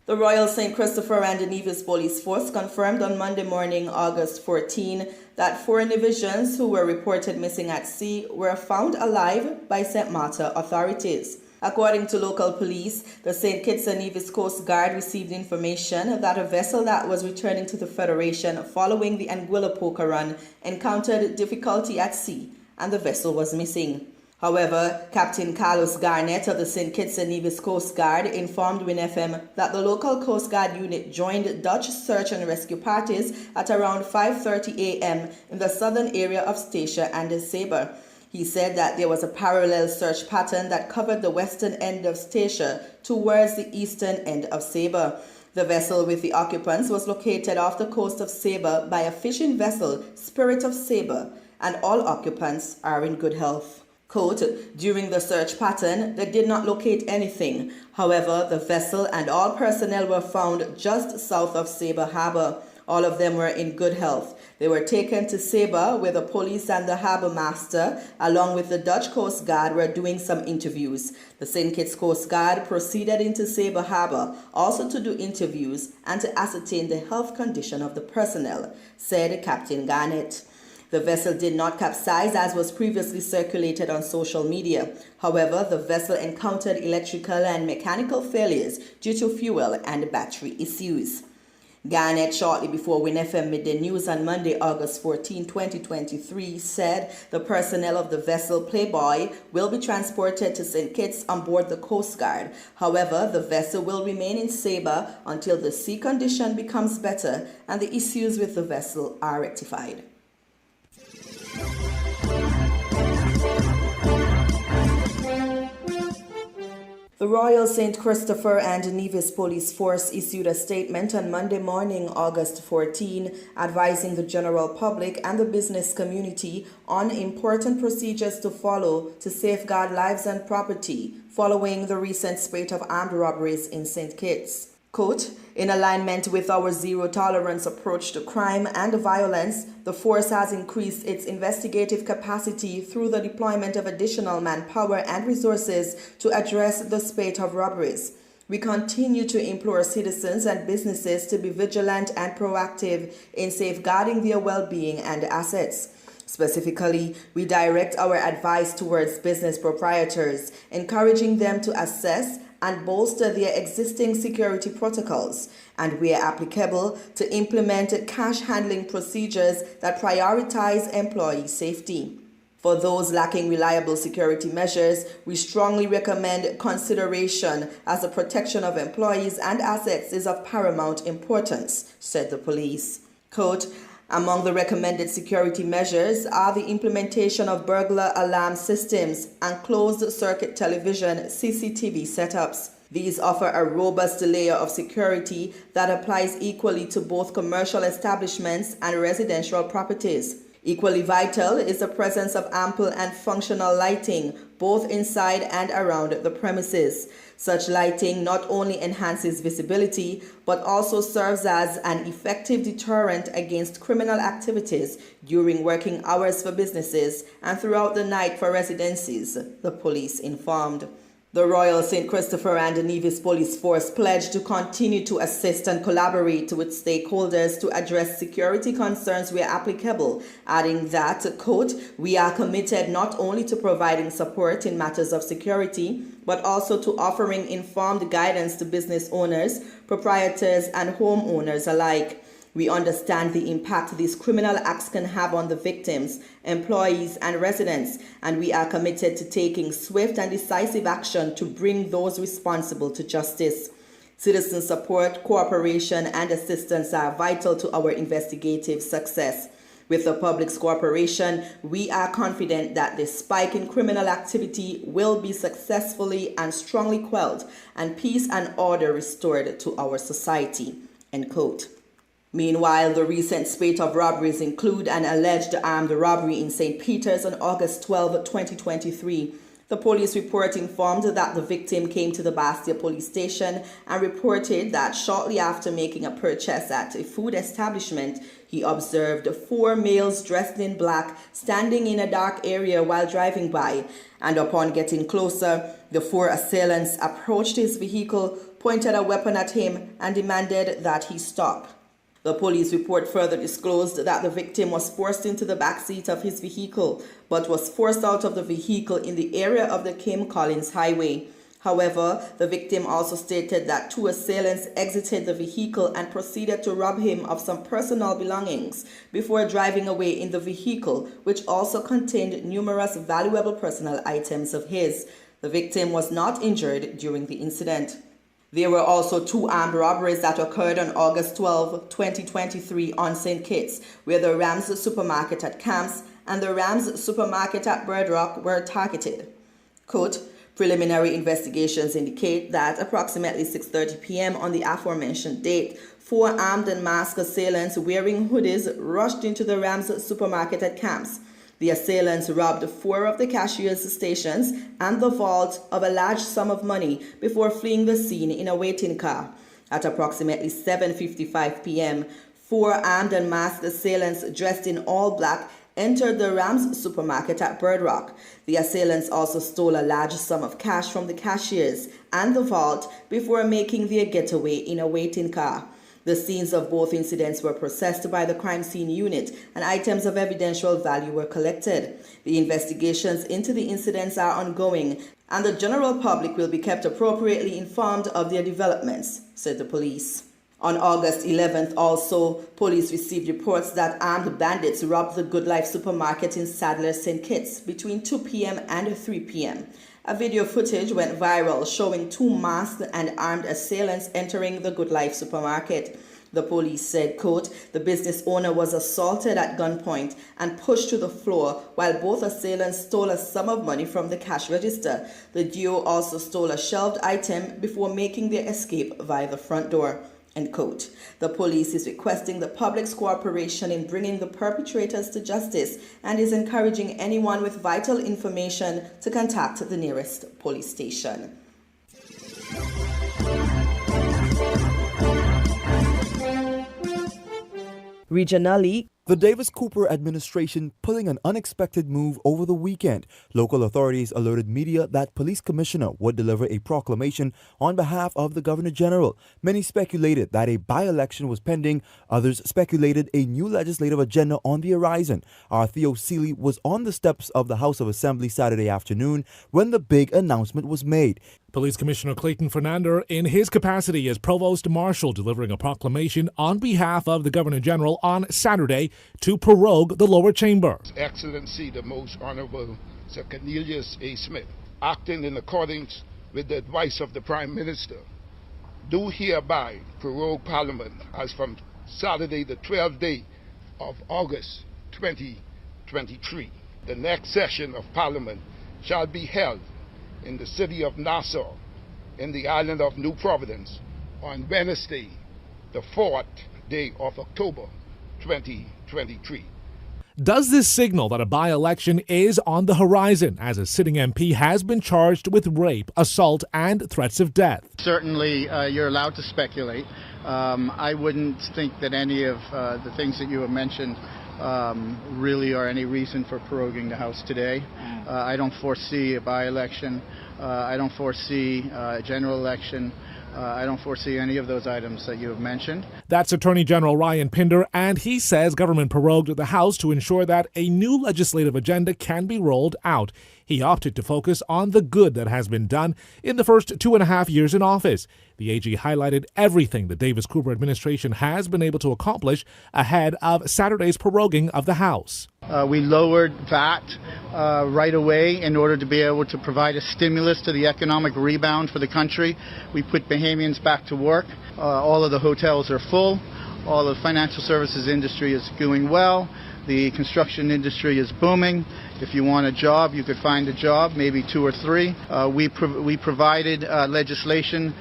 The Royal St. Christopher and Nevis Police Force confirmed on Monday morning, August 14, that 4 Nevisians who were reported missing at sea were found alive by St. Martha authorities. According to local police, the St. Kitts and Nevis Coast Guard received information that a vessel that was returning to the Federation following the Anguilla Poker Run encountered difficulty at sea and the vessel was missing. However, Captain Carlos Garnett of the St. Kitts and Nevis Coast Guard informed WINNFM that the local Coast Guard unit joined Dutch search and rescue parties at around 5:30 a.m. in the southern area of Statia and Saba. He said that there was a parallel search pattern that covered the western end of Statia towards the eastern end of Saba. The vessel with the occupants was located off the coast of Saba by a fishing vessel, Spirit of Saba, and all occupants are in good health. Quote, during the search pattern, they did not locate anything. However, the vessel and all personnel were found just south of Saba Harbor. All of them were in good health. They were taken to Saba, where the police and the harbor master, along with the Dutch Coast Guard, were doing some interviews. The St. Kitts Coast Guard proceeded into Saba Harbor, also to do interviews and to ascertain the health condition of the personnel, said Captain Garnett. The vessel did not capsize as was previously circulated on social media. However, the vessel encountered electrical and mechanical failures due to fuel and battery issues. Garnett, shortly before WINNFM Midday News on Monday, August 14, 2023, said the personnel of the vessel Playboy will be transported to St. Kitts on board the Coast Guard. However, the vessel will remain in Saba until the sea condition becomes better and the issues with the vessel are rectified. The Royal St. Christopher and Nevis Police Force issued a statement on Monday morning, August 14, advising the general public and the business community on important procedures to follow to safeguard lives and property following the recent spate of armed robberies in St. Kitts. Quote, in alignment with our zero-tolerance approach to crime and violence, the force has increased its investigative capacity through the deployment of additional manpower and resources to address the spate of robberies. We continue to implore citizens and businesses to be vigilant and proactive in safeguarding their well-being and assets. Specifically, we direct our advice towards business proprietors, encouraging them to assess and bolster their existing security protocols, and where applicable, to implement cash handling procedures that prioritize employee safety. For those lacking reliable security measures, we strongly recommend consideration as the protection of employees and assets is of paramount importance, said the police. Quote, among the recommended security measures are the implementation of burglar alarm systems and closed-circuit television (CCTV) setups. These offer a robust layer of security that applies equally to both commercial establishments and residential properties. Equally vital is the presence of ample and functional lighting, both inside and around the premises. Such lighting not only enhances visibility, but also serves as an effective deterrent against criminal activities during working hours for businesses and throughout the night for residences, the police informed. The Royal St. Christopher and Nevis Police Force pledged to continue to assist and collaborate with stakeholders to address security concerns where applicable, adding that, quote, we are committed not only to providing support in matters of security, but also to offering informed guidance to business owners, proprietors, and homeowners alike. We understand the impact these criminal acts can have on the victims, employees, and residents, and we are committed to taking swift and decisive action to bring those responsible to justice. Citizen support, cooperation, and assistance are vital to our investigative success. With the public's cooperation, we are confident that this spike in criminal activity will be successfully and strongly quelled, and peace and order restored to our society. End quote. Meanwhile, the recent spate of robberies include an alleged armed robbery in St. Peter's on August 12, 2023. The police report informed that the victim came to the Bastia police station and reported that shortly after making a purchase at a food establishment, he observed 4 males dressed in black standing in a dark area while driving by, and upon getting closer, the 4 assailants approached his vehicle, pointed a weapon at him, and demanded that he stop. The police report further disclosed that the victim was forced into the back seat of his vehicle, but was forced out of the vehicle in the area of the Kim Collins Highway. However, the victim also stated that 2 assailants exited the vehicle and proceeded to rob him of some personal belongings before driving away in the vehicle, which also contained numerous valuable personal items of his. The victim was not injured during the incident. There were also 2 armed robberies that occurred on August 12, 2023 on St. Kitts, where the Rams supermarket at Camps and the Rams supermarket at Bird Rock were targeted. Quote, preliminary investigations indicate that approximately 6:30 p.m. on the aforementioned date, 4 armed and masked assailants wearing hoodies rushed into the Rams supermarket at Camps. The assailants robbed 4 of the cashier's stations and the vault of a large sum of money before fleeing the scene in a waiting car. At approximately 7:55 p.m., 4 armed and masked assailants dressed in all black entered the Rams supermarket at Bird Rock. The assailants also stole a large sum of cash from the cashiers and the vault before making their getaway in a waiting car. The scenes of both incidents were processed by the crime scene unit and items of evidential value were collected. The investigations into the incidents are ongoing and the general public will be kept appropriately informed of their developments, said the police. On August 11th, also, police received reports that armed bandits robbed the Good Life supermarket in Sadler, St. Kitts between 2 p.m. and 3 p.m. A video footage went viral showing two masked and armed assailants entering the Good Life supermarket. The police said, quote, the business owner was assaulted at gunpoint and pushed to the floor while both assailants stole a sum of money from the cash register. The duo also stole a shelved item before making their escape via the front door. End quote. The police is requesting the public's cooperation in bringing the perpetrators to justice and is encouraging anyone with vital information to contact the nearest police station. Regionally, the Davis Cooper administration pulling an unexpected move over the weekend. Local authorities alerted media that Police Commissioner would deliver a proclamation on behalf of the Governor General. Many speculated that a by-election was pending. Others speculated a new legislative agenda on the horizon. Our Theo Seeley was on the steps of the House of Assembly Saturday afternoon when the big announcement was made. Police Commissioner Clayton Fernander, in his capacity as Provost Marshal, delivering a proclamation on behalf of the Governor General on Saturday to prorogue the lower chamber. His Excellency, the Most Honorable Sir Cornelius A. Smith, acting in accordance with the advice of the Prime Minister, do hereby prorogue Parliament as from Saturday, the 12th day of August 2023. The next session of Parliament shall be held in the city of Nassau, in the island of New Providence, on Wednesday, the 4th day of October 2023. Does this signal that a by-election is on the horizon, as a sitting MP has been charged with rape, assault, and threats of death? Certainly, you're allowed to speculate. I wouldn't think that any of the things that you have mentioned really are any reason for proroguing the House today. I don't foresee a by-election. I don't foresee a general election. I don't foresee any of those items that you have mentioned. That's Attorney General Ryan Pinder, and he says government prorogued the House to ensure that a new legislative agenda can be rolled out. He opted to focus on the good that has been done in the first 2.5 years in office. The AG highlighted everything the Davis Cooper administration has been able to accomplish ahead of Saturday's proroguing of the House. We lowered VAT right away in order to be able to provide a stimulus to the economic rebound for the country. We put Bahamians back to work. All of the hotels are full. All of the financial services industry is doing well. The construction industry is booming. If you want a job, you could find a job, maybe 2 or 3. We provided legislation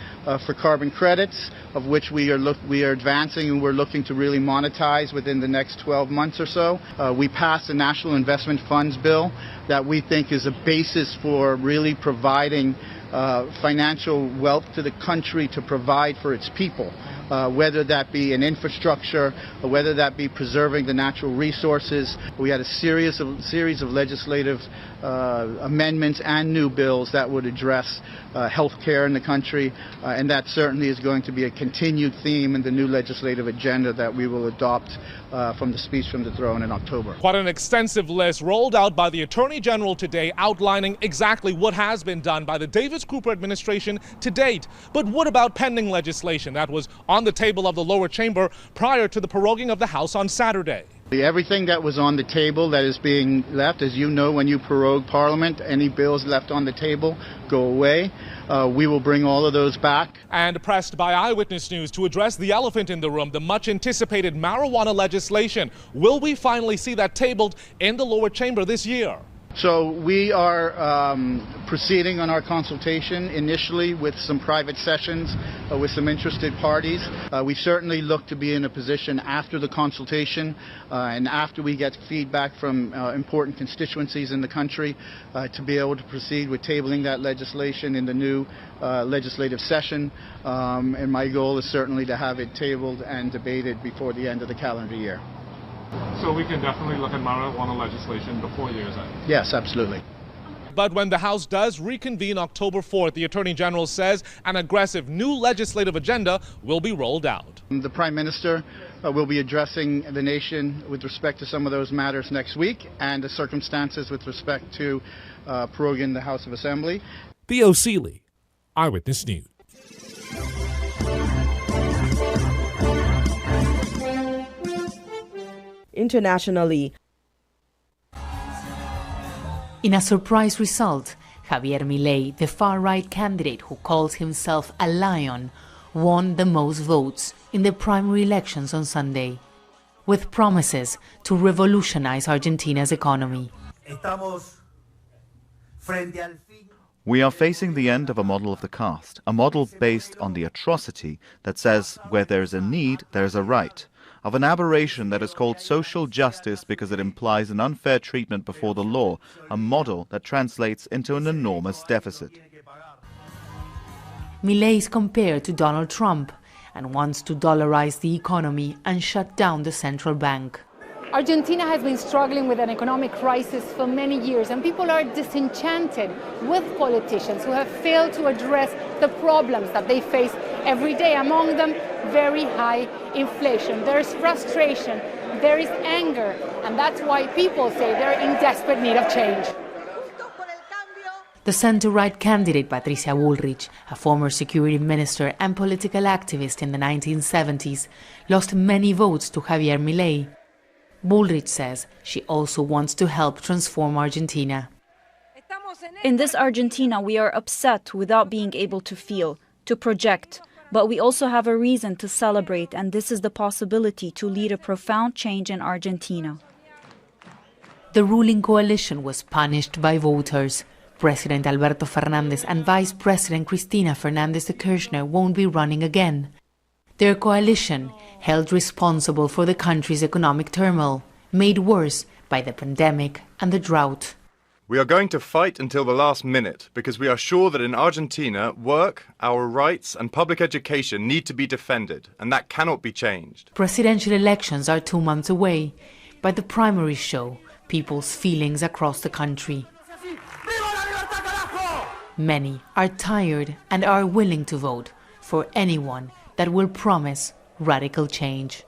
for carbon credits, of which we are advancing and we're looking to really monetize within the next 12 months or so. We passed the National Investment Funds bill that we think is a basis for really providing financial wealth to the country to provide for its people. Whether that be in infrastructure, or whether that be preserving the natural resources. We had a series of legislative amendments and new bills that would address health care in the country, and that certainly is going to be a continued theme in the new legislative agenda that we will adopt from the speech from the throne in October. Quite an extensive list rolled out by the Attorney General today, outlining exactly what has been done by the Davis Cooper administration to date. But what about pending legislation that was on the table of the lower chamber prior to the proroguing of the House on Saturday? Everything that was on the table that is being left, as you know, when you prorogue Parliament, any bills left on the table go away. We will bring all of those back. And pressed by Eyewitness News to address the elephant in the room, the much-anticipated marijuana legislation. Will we finally see that tabled in the lower chamber this year? So we are proceeding on our consultation initially with some private sessions with some interested parties. We certainly look to be in a position after the consultation and after we get feedback from important constituencies in the country to be able to proceed with tabling that legislation in the new legislative session. And my goal is certainly to have it tabled and debated before the end of the calendar year. So we can definitely look at marijuana legislation before year's end? Yes, absolutely. But when the House does reconvene October 4th, the Attorney General says an aggressive new legislative agenda will be rolled out. The Prime Minister will be addressing the nation with respect to some of those matters next week and the circumstances with respect to proroguing the House of Assembly. Theo Seeley, Eyewitness News. Internationally, in a surprise result, Javier Milei, the far-right candidate who calls himself a lion, won the most votes in the primary elections on Sunday, with promises to revolutionize Argentina's economy. We are facing the end of a model of the caste, a model based on the atrocity that says where there is a need, there is a right, of an aberration that is called social justice because it implies an unfair treatment before the law, a model that translates into an enormous deficit. Milei is compared to Donald Trump and wants to dollarize the economy and shut down the central bank. Argentina has been struggling with an economic crisis for many years, and people are disenchanted with politicians who have failed to address the problems that they face every day, among them very high inflation. There is frustration, there is anger, and that's why people say they're in desperate need of change. The center-right candidate Patricia Bullrich, a former security minister and political activist in the 1970s, lost many votes to Javier Milei. Bullrich says she also wants to help transform Argentina. In this Argentina, we are upset without being able to feel, to project, but we also have a reason to celebrate, and this is the possibility to lead a profound change in Argentina. The ruling coalition was punished by voters. President Alberto Fernández and Vice President Cristina Fernández de Kirchner won't be running again. Their coalition, held responsible for the country's economic turmoil, made worse by the pandemic and the drought. We are going to fight until the last minute because we are sure that in Argentina, work, our rights and public education need to be defended, and that cannot be changed. Presidential elections are 2 months away, but the primaries show people's feelings across the country. Many are tired and are willing to vote for anyone that will promise radical change.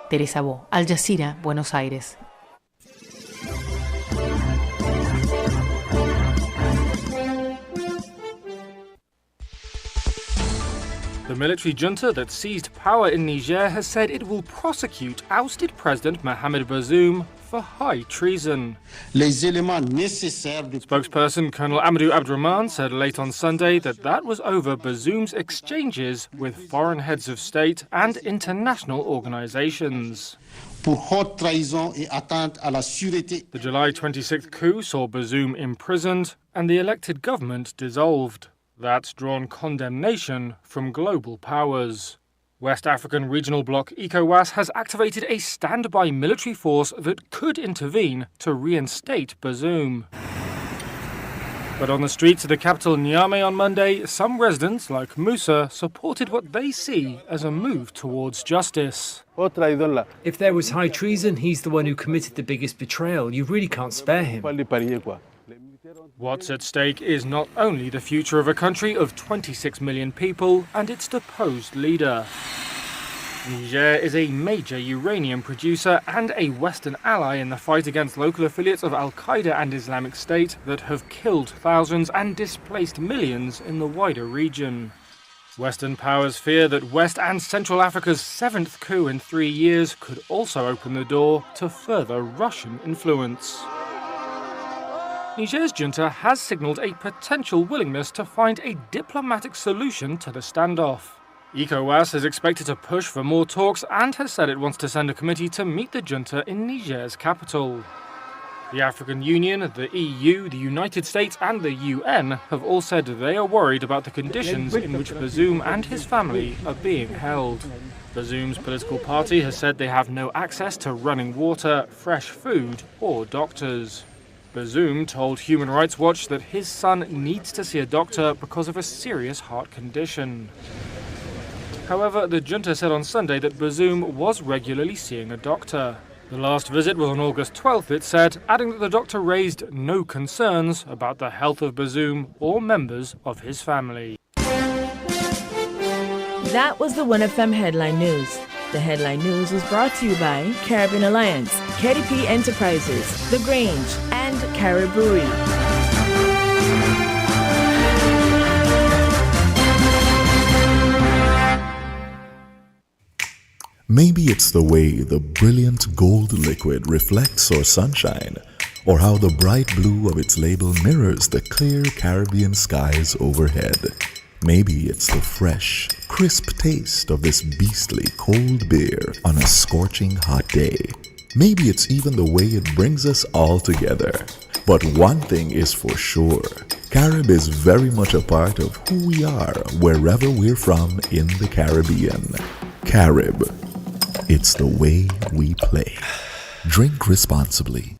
Teresa Bo, Al Jazeera, Buenos Aires. The military junta that seized power in Niger has said it will prosecute ousted President Mohamed Bazoum for high treason. Spokesperson Colonel Amadou Abdourahmane said late on Sunday that was over Bazoum's exchanges with foreign heads of state and international organizations. The July 26th coup saw Bazoum imprisoned and the elected government dissolved. That's drawn condemnation from global powers. West African regional bloc ECOWAS has activated a standby military force that could intervene to reinstate Bazoum. But on the streets of the capital Niamey on Monday, some residents, like Musa, supported what they see as a move towards justice. If there was high treason, he's the one who committed the biggest betrayal. You really can't spare him. What's at stake is not only the future of a country of 26 million people and its deposed leader. Niger is a major uranium producer and a Western ally in the fight against local affiliates of Al-Qaeda and Islamic State that have killed thousands and displaced millions in the wider region. Western powers fear that West and Central Africa's 7th coup in 3 years could also open the door to further Russian influence. Niger's junta has signalled a potential willingness to find a diplomatic solution to the standoff. ECOWAS is expected to push for more talks and has said it wants to send a committee to meet the junta in Niger's capital. The African Union, the EU, the United States and the UN have all said they are worried about the conditions in which Bazoum and his family are being held. Bazoum's political party has said they have no access to running water, fresh food or doctors. Bazoum told Human Rights Watch that his son needs to see a doctor because of a serious heart condition. However, the junta said on Sunday that Bazoum was regularly seeing a doctor. The last visit was on August 12th, it said, adding that the doctor raised no concerns about the health of Bazoum or members of his family. That was the WINNFM Headline News. The headline news was brought to you by Caribbean Alliance, KDP Enterprises, The Grange, and Carib Brewery. Maybe it's the way the brilliant gold liquid reflects our sunshine, or how the bright blue of its label mirrors the clear Caribbean skies overhead. Maybe it's the fresh, crisp taste of this beastly cold beer on a scorching hot day. Maybe it's even the way it brings us all together. But one thing is for sure, Carib is very much a part of who we are wherever we're from in the Caribbean. Carib. It's the way we play. Drink responsibly.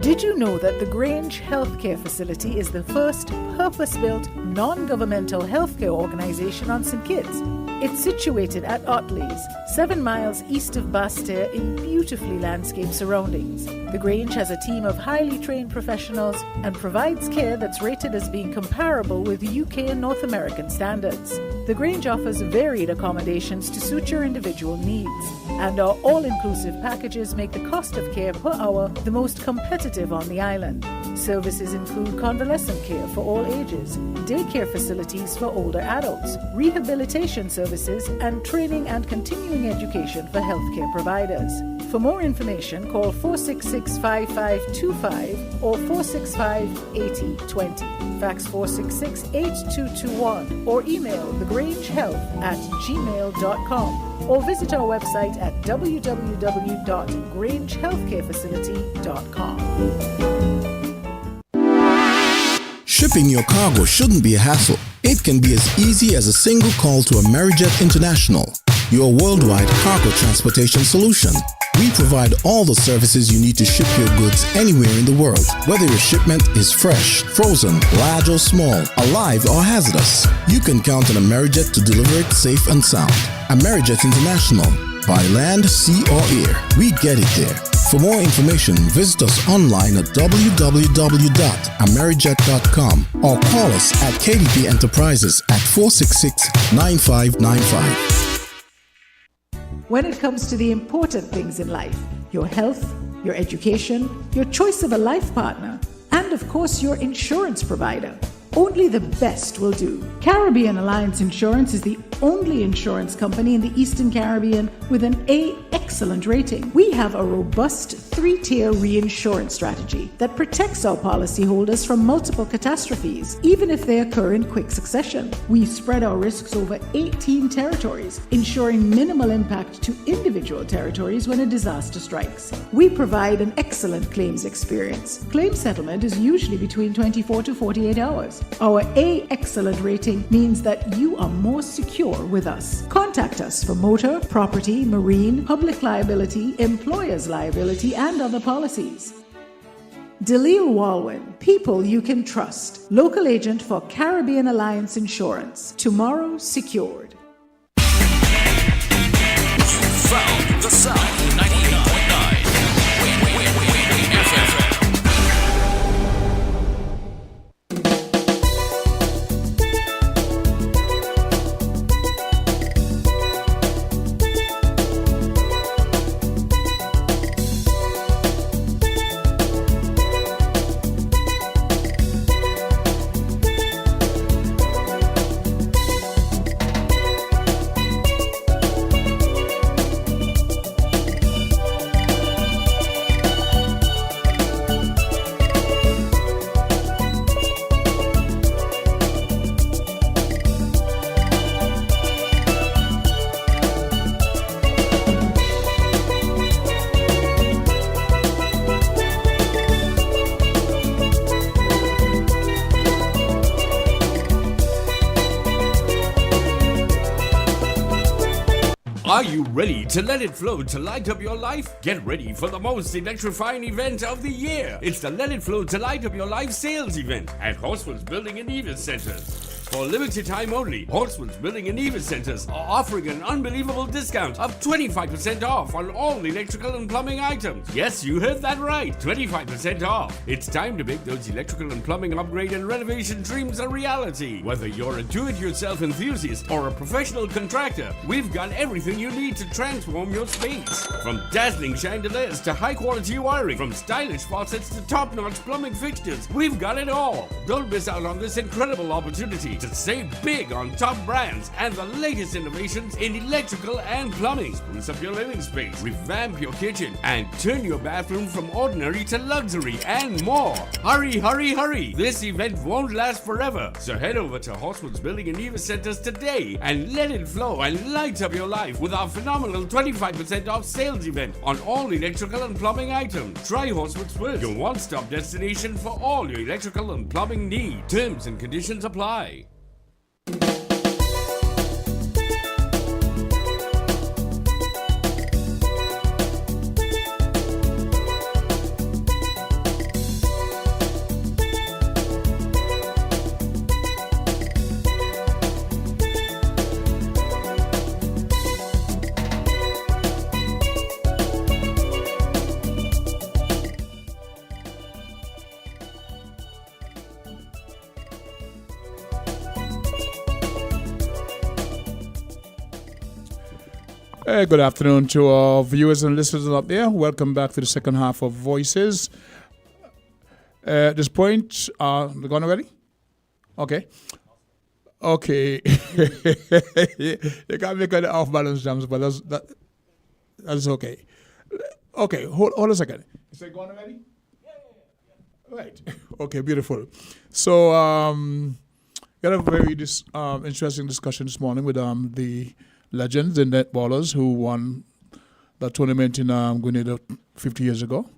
Did you know that the Grange Healthcare Facility is the first purpose-built, non-governmental healthcare organization on St. Kitts? It's situated at Otley's, 7 miles east of Basseterre in beautifully landscaped surroundings. The Grange has a team of highly trained professionals and provides care that's rated as being comparable with UK and North American standards. The Grange offers varied accommodations to suit your individual needs, and our all-inclusive packages make the cost of care per hour the most competitive on the island. Services include convalescent care for all ages, daycare facilities for older adults, rehabilitation services, and training and continuing education for healthcare providers. For more information, call 466-5525 or 465-8020. Fax 466-8221 or email thegrangehealth@gmail.com or visit our website at www.grangehealthcarefacility.com. Shipping your cargo shouldn't be a hassle. It can be as easy as a single call to Amerijet International, your worldwide cargo transportation solution. We provide all the services you need to ship your goods anywhere in the world, whether your shipment is fresh, frozen, large or small, alive or hazardous. You can count on Amerijet to deliver it safe and sound. Amerijet International, by land, sea or air, we get it there. For more information, visit us online at www.amerijet.com or call us at KDP Enterprises at 466-9595. When it comes to the important things in life, your health, your education, your choice of a life partner, and of course your insurance provider, only the best will do. Caribbean Alliance Insurance is the only insurance company in the Eastern Caribbean with an A excellent rating. We have a robust 3-tier reinsurance strategy that protects our policyholders from multiple catastrophes, even if they occur in quick succession. We spread our risks over 18 territories, ensuring minimal impact to individual territories when a disaster strikes. We provide an excellent claims experience. Claim settlement is usually between 24 to 48 hours. Our A excellent rating means that you are more secure with us. Contact us for motor, property, marine, public liability, employer's liability, and other policies. Dalil Walwyn, people you can trust. Local agent for Caribbean Alliance Insurance. Tomorrow secured. Found the sound 98.9 WIN FM. Are you ready to let it flow to light up your life? Get ready for the most electrifying event of the year. It's the Let It Flow to Light Up Your Life sales event at Horsfield's Building and Evis Centers. For limited time only, Horsfield's Building and Evis Centers are offering an unbelievable discount of 25% off on all electrical and plumbing items. Yes, you heard that right, 25% off. It's time to make those electrical and plumbing upgrade and renovation dreams a reality. Whether you're a do-it-yourself enthusiast or a professional contractor, we've got everything you need to transform your space. From dazzling chandeliers to high-quality wiring, from stylish faucets to top-notch plumbing fixtures, we've got it all. Don't miss out on this incredible opportunity to save big on top brands and the latest innovations in electrical and plumbing. Spruce up your living space, revamp your kitchen, and turn your bathroom from ordinary to luxury and more. Hurry, hurry, hurry! This event won't last forever, so head over to Horswood's Building and Eva Centers today and let it flow and light up your life with our phenomenal 25% off sales event on all electrical and plumbing items. Try Horswood's first, your one-stop destination for all your electrical and plumbing needs. Terms and conditions apply. Good afternoon to our viewers and listeners out there. Welcome back to the second half of Voices. At this point, we gone already? Okay. Okay. You can't make any off-balance jumps, but that's okay. Okay, hold a second. Is it gone already? Yeah. Right. Okay, beautiful. So, we had a very interesting discussion this morning with the legends and netballers who won the tournament in Grenada 50 years ago.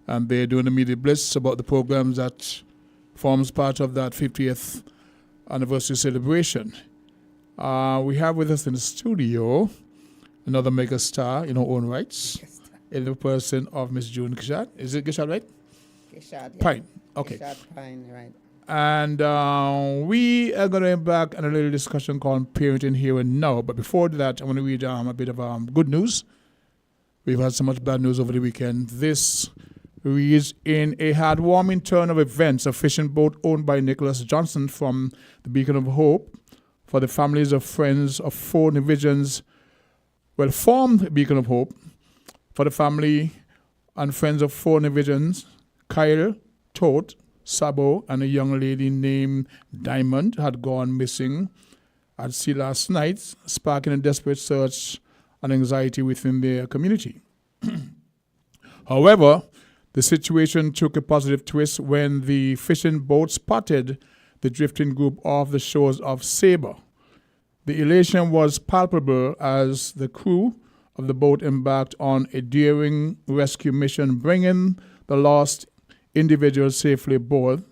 And they're doing a media blitz about the programs that forms part of that 50th anniversary celebration. We have with us in the studio another mega star in her own rights, in the person of Miss June Gishad. Is it Gishad, right? Gishad, yeah. Pine. Okay. Gishad Pine, right. And we are going to embark on a little discussion called Parenting Here and Now. But before that, I want to read a bit of good news. We've had so much bad news over the weekend. This reads, in a heartwarming turn of events, a fishing boat owned by Nicholas Johnson from the Beacon of Hope for the families of friends of four individuals, formed Beacon of Hope for the family and friends of four individuals, Kyle, Todd, Sabo, and a young lady named Diamond had gone missing at sea last night, sparking a desperate search and anxiety within their community. However, the situation took a positive twist when the fishing boat spotted the drifting group off the shores of Sabre. The elation was palpable as the crew of the boat embarked on a daring rescue mission, bringing the lost individuals safely aboard.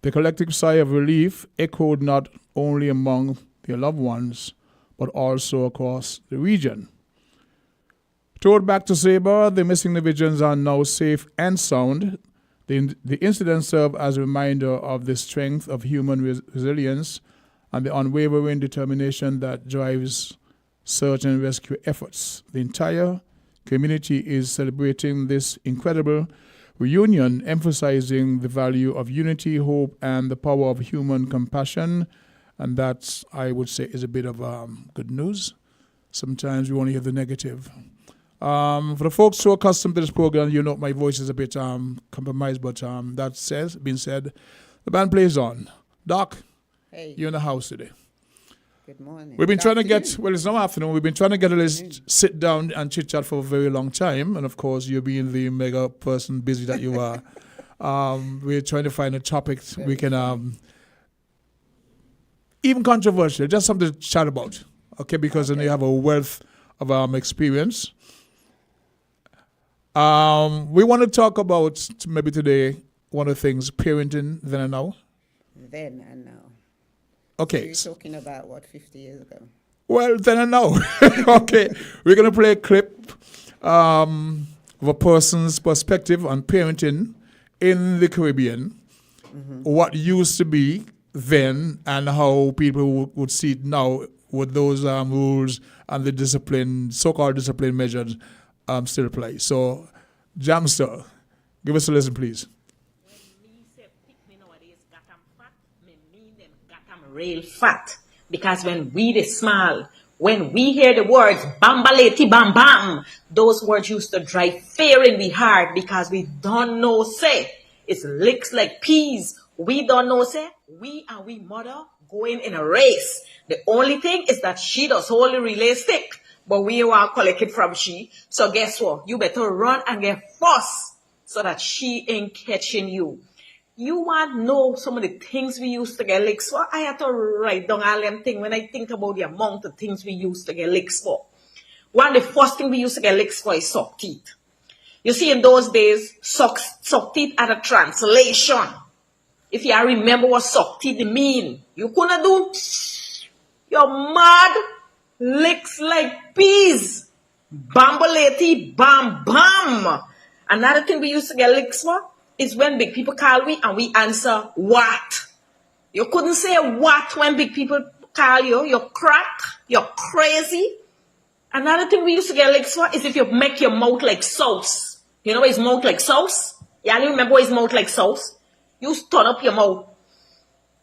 The collective sigh of relief echoed not only among their loved ones, but also across the region. Towed back to Sabre, the missing individuals are now safe and sound. The incident served as a reminder of the strength of human resilience and the unwavering determination that drives search and rescue efforts. The entire community is celebrating this incredible reunion, emphasizing the value of unity, hope, and the power of human compassion. And that, I would say, is a bit of good news. Sometimes we want to hear the negative. For the folks who are accustomed to this program, you know my voice is a bit compromised, but that being said, the band plays on. Doc, hey. You're in the house today. Good morning. We've been trying to get, it's no afternoon, we've been trying to get a list, sit down and chit-chat for a very long time. And of course, you being the mega person busy that you are, we're trying to find a topic we can, even controversial, just something to chat about, okay? Because then you have a wealth of experience. We want to talk about, maybe today, one of the things, parenting then and now. Then and now. Okay. So you're talking about, 50 years ago? Well, then and now. Okay. We're going to play a clip of a person's perspective on parenting in the Caribbean, what used to be then and how people would see it now with those rules and the discipline, so-called discipline measures still apply. So, Jamster, give us a listen, please. Real fat, because when we the small, when we hear the words bambaleti bam bam, those words used to drive fear in the heart because we don't know say it's licks like peas We don't know, say, we and we mother going in a race. The only thing is that she does only relay stick, but we want to collect it from she. So guess what? You better run and get first so that she ain't catching you. You want to know some of the things we used to get licks for? I had to write down all them things when I think about the amount of things we used to get licks for. One of the first things we used to get licks for is suck teeth. You see, in those days, suck teeth had a translation. If you remember what suck teeth mean, you couldn't do your mad licks like peas. Bambaleti, bam, bam. Another thing we used to get licks for is when big people call we and we answer what. You couldn't say what when big people call you. You're crack. You're crazy. Another thing we used to get licks for is if you make your mouth like sauce. You know what is mouth like sauce? Yeah, you remember what is mouth like sauce? You turn up your mouth.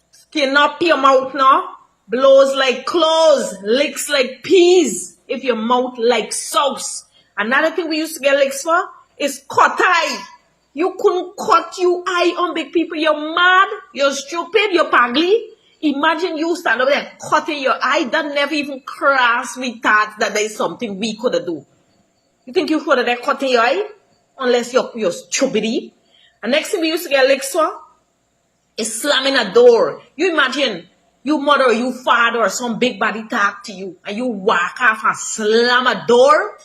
Skin up your mouth now. Blows like clothes. Licks like peas. If your mouth like sauce. Another thing we used to get licks for is cut eye. You couldn't cut your eye on big people. You're mad. You're stupid. You're pagly. Imagine you stand over there cutting your eye. That never even crossed we thought that there is something we could do. You think you could have cutting your eye? Unless you're stupid. And next thing we used to get licks for is slamming a door. You imagine you mother or you father or some big body talk to you and you walk off and slam a door.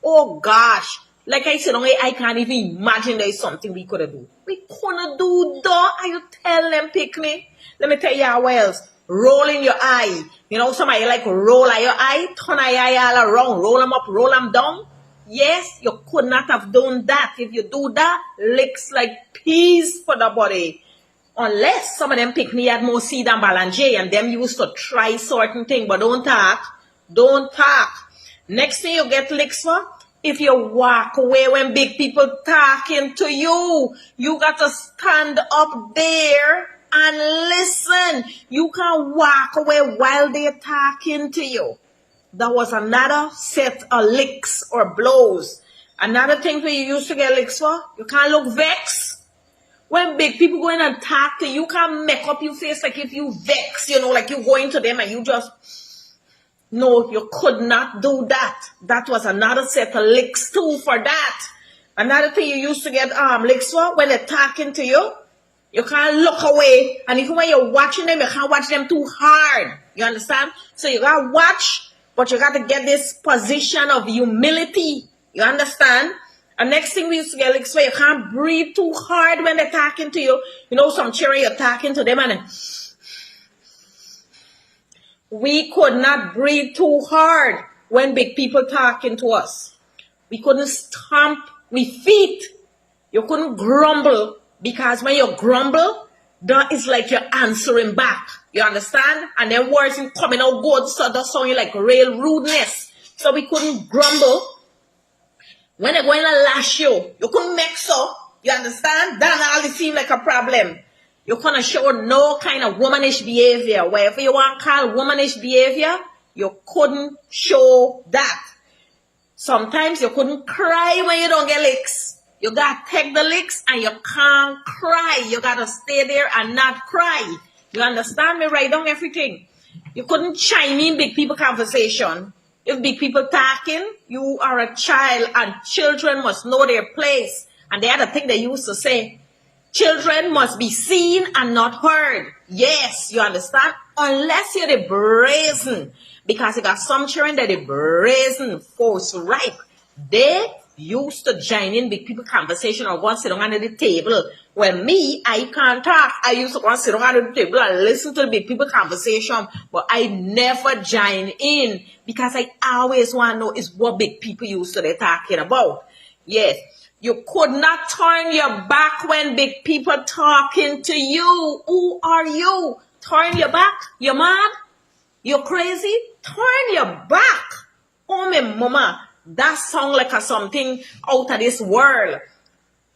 Oh gosh. Like I said, I can't even imagine there is something we could do. We couldn't do that. And you tell them, pick me. Let me tell you how else. Roll in your eye. You know, somebody like roll out your eye, turn your eye all around, roll them up, roll them down. Yes, you could not have done that. If you do that, licks like peas for the body. Unless some of them pick me had more seed than Balanje and them used to try certain things, but don't talk. Don't talk. Next thing you get licks for, if you walk away when big people talking to you, you got to stand up there and listen. You can't walk away while they're talking to you. That was another set of licks or blows. Another thing we used to get licks for, you can't look vexed. When big people go in and talk to you, you can't make up your face like if you vex, you know, like you go into them and you just... No, you could not do that. That was another set of licks too for that. Another thing you used to get licks for when they're talking to you. You can't look away. And even when you're watching them, you can't watch them too hard. You understand? So you got to watch, but you got to get this position of humility. You understand? And next thing we used to get licks for, you can't breathe too hard when they're talking to you. You know, some children, you're talking to them and... We could not breathe too hard when big people talking to us. We couldn't stamp with feet. You couldn't grumble because when you grumble, that is like you're answering back. You understand? And then words ain't coming out good, so that's sounding like real rudeness. So we couldn't grumble. When they're going to lash you, you couldn't make so. You understand? That all seem like a problem. You couldn't show no kind of womanish behavior. Whatever you want to call womanish behavior, you couldn't show that. Sometimes you couldn't cry when you don't get licks. You got to take the licks and you can't cry. You got to stay there and not cry. You understand me? Write down everything. You couldn't chime in big people conversation. If big people talking, you are a child and children must know their place. And the other thing they used to say, children must be seen and not heard. Yes, you understand? Unless you're the brazen. Because you got some children that are brazen, force ripe. They used to join in big people conversation or go and sit down under the table. Well, me, I can't talk. I used to go and sit down under the table and listen to the big people conversation. But I never join in. Because I always want to know is what big people used to be talking about. Yes. You could not turn your back when big people talking to you. Who are you? Turn your back? You mad? You crazy? Turn your back. Oh, my mama. That sound like something out of this world.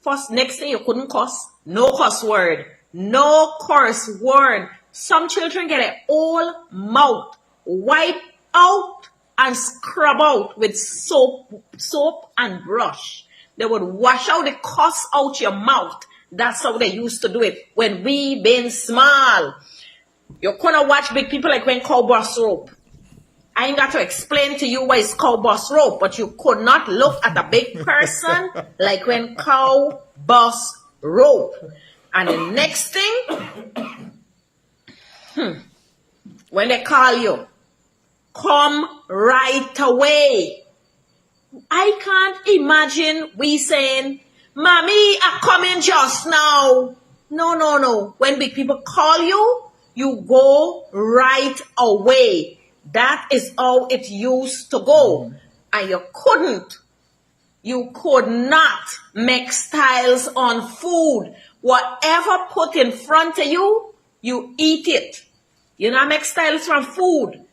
First, next thing you couldn't cuss. No cuss word. No curse word. Some children get an old mouth. Wipe out and scrub out with soap and brush. They would wash out the cuss out your mouth. That's how they used to do it when we been small. You couldn't watch big people like when cow bust rope. I ain't got to explain to you why it's cow bust rope, but you could not look at a big person like when cow bust rope. And the next thing, when they call you, come right away. I can't imagine we saying, Mommy, I'm coming just now. No. When big people call you, you go right away. That is how it used to go. And you could not make styles on food. Whatever put in front of you, you eat it. You not make styles from food.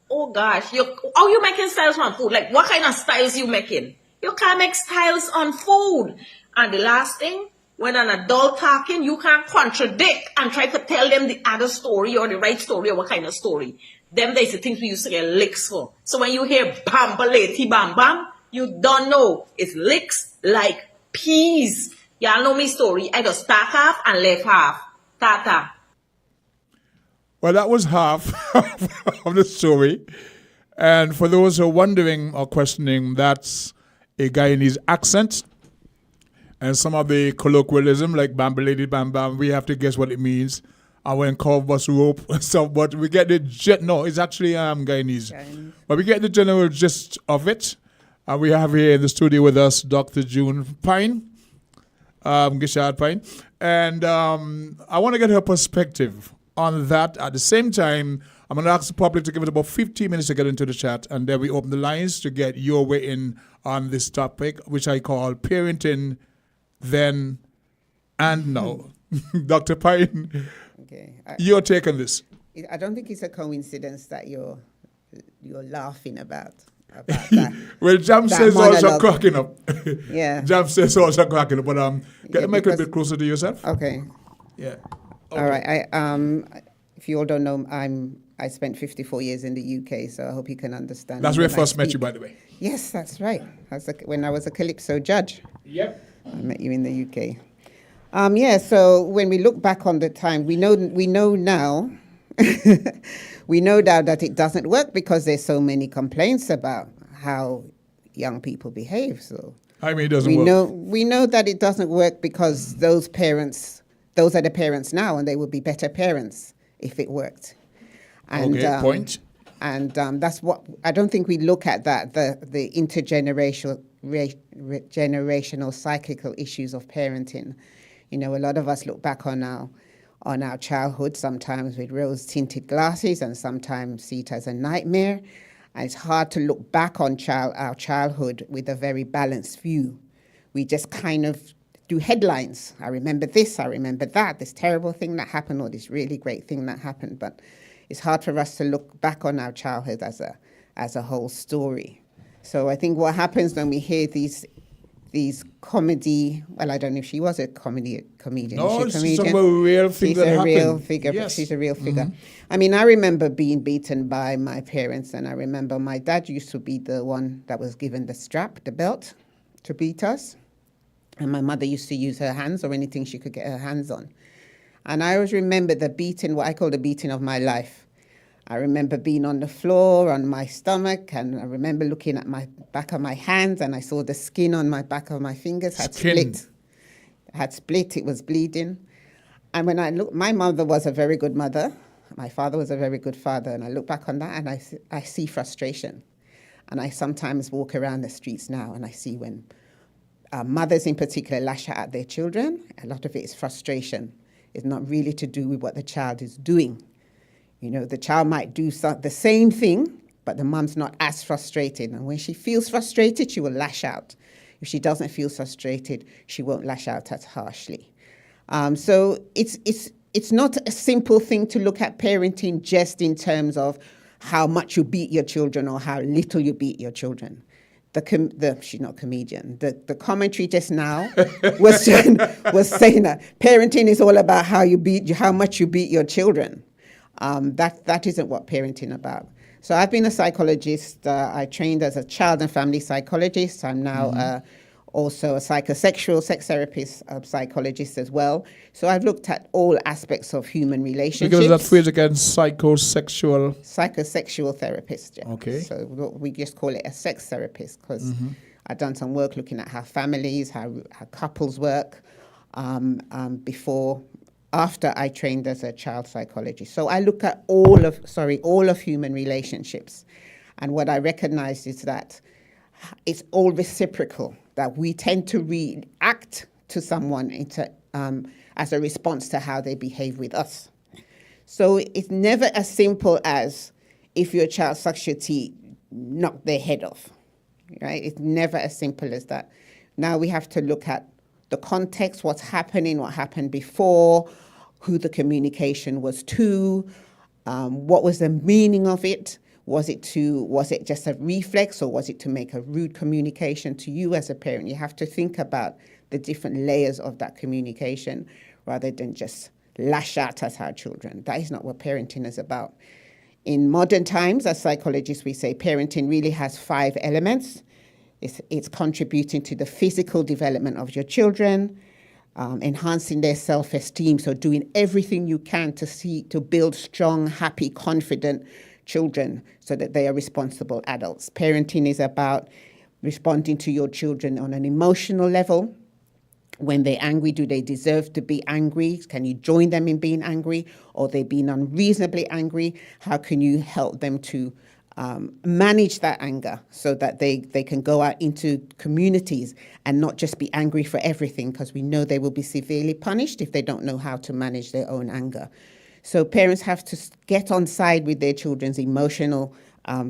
Oh gosh, how you making styles from food? Like what kind of styles you making? You can't make styles on food. And the last thing, when an adult talking, you can't contradict and try to tell them the other story or the right story or what kind of story. Them days the things we used to get licks for. So when you hear bambaleti bam bam, you don't know. It's licks like peas. Y'all know me story. I just start half and left half. Tata. Well, that was half of the story. And for those who are wondering or questioning, that's a Guyanese accent. And some of the colloquialism, like bambalady bam bam, we have to guess what it means. And when cow bust rope, so but we get the no, it's actually Guyanese. But we get the general gist of it. And we have here in the studio with us Dr. June Pine, Gishad Pine. And I want to get her perspective on that. At the same time, I'm going to ask the public to give it about 15 minutes to get into the chat, and then we open the lines to get your way in on this topic, which I call parenting then and now. Dr. Pine, your take on this? I don't think it's a coincidence that you're laughing about that. Well, Jam says also cracking up. Yeah. Jam says also cracking up, but get the mic a bit closer to yourself. Okay. Yeah. Okay. All right. If you all don't know, I spent 54 years in the UK, so I hope you can understand. That's where I first met you, by the way. Yes, that's right. When I was a Calypso judge. Yep. I met you in the UK. So when we look back on the time, we know now, we know now that it doesn't work because there's so many complaints about how young people behave. So I mean, it doesn't work. We know that it doesn't work because those are the parents now, and they would be better parents if it worked. And, point. And that's what I don't think we look at that the intergenerational generational cyclical issues of parenting. You know, a lot of us look back on our childhood sometimes with rose-tinted glasses, and sometimes see it as a nightmare. And it's hard to look back on our childhood with a very balanced view. We just kind of do headlines. I remember this, I remember that, this terrible thing that happened, or this really great thing that happened. But it's hard for us to look back on our childhood as a whole story. So I think what happens when we hear these comedy, well, I don't know if she was a comedian. No, is she a she's comedian? a real thing that happened. Real figure. Yes. She's a real figure. Mm-hmm. I mean, I remember being beaten by my parents, and I remember my dad used to be the one that was given the strap, the belt, to beat us. And my mother used to use her hands or anything she could get her hands on. And I always remember the beating, what I call the beating of my life. I remember being on the floor, on my stomach, and I remember looking at my back of my hands, and I saw the skin on my back of my fingers had split. It was bleeding. And when I look, my mother was a very good mother. My father was a very good father. And I look back on that, and I see frustration. And I sometimes walk around the streets now, and I see when mothers in particular lash out at their children, a lot of it is frustration. It's not really to do with what the child is doing. You know, the child might do the same thing, but the mum's not as frustrated. And when she feels frustrated, she will lash out. If she doesn't feel frustrated, she won't lash out as harshly. So it's not a simple thing to look at parenting just in terms of how much you beat your children or how little you beat your children. She's not a comedian. The commentary just now was saying that parenting is all about how much you beat your children. That isn't what parenting about. So I've been a psychologist. I trained as a child and family psychologist. I'm now also a psychosexual sex therapist, a psychologist as well. So I've looked at all aspects of human relationships. Because that phrase again, psychosexual. Psychosexual therapist. Yeah. Okay. So we just call it a sex therapist because I've done some work looking at how families, how couples work after I trained as a child psychologist. So I look at all of human relationships. And what I recognize is that it's all reciprocal, that we tend to react to someone as a response to how they behave with us. So it's never as simple as if your child sucks your teeth, knock their head off, right? It's never as simple as that. Now we have to look at the context, what's happening, what happened before, who the communication was to, what was the meaning of it. Was it just a reflex, or was it to make a rude communication to you as a parent? You have to think about the different layers of that communication rather than just lash out at our children. That is not what parenting is about. In modern times, as psychologists, we say parenting really has 5 elements. It's contributing to the physical development of your children, enhancing their self-esteem, so doing everything you can to build strong, happy, confident children so that they are responsible adults. Parenting is about responding to your children on an emotional level. When they're angry, do they deserve to be angry? Can you join them in being angry? Or they're being unreasonably angry? How can you help them to manage that anger so that they can go out into communities and not just be angry for everything, because we know they will be severely punished if they don't know how to manage their own anger. So parents have to get on side with their children's emotional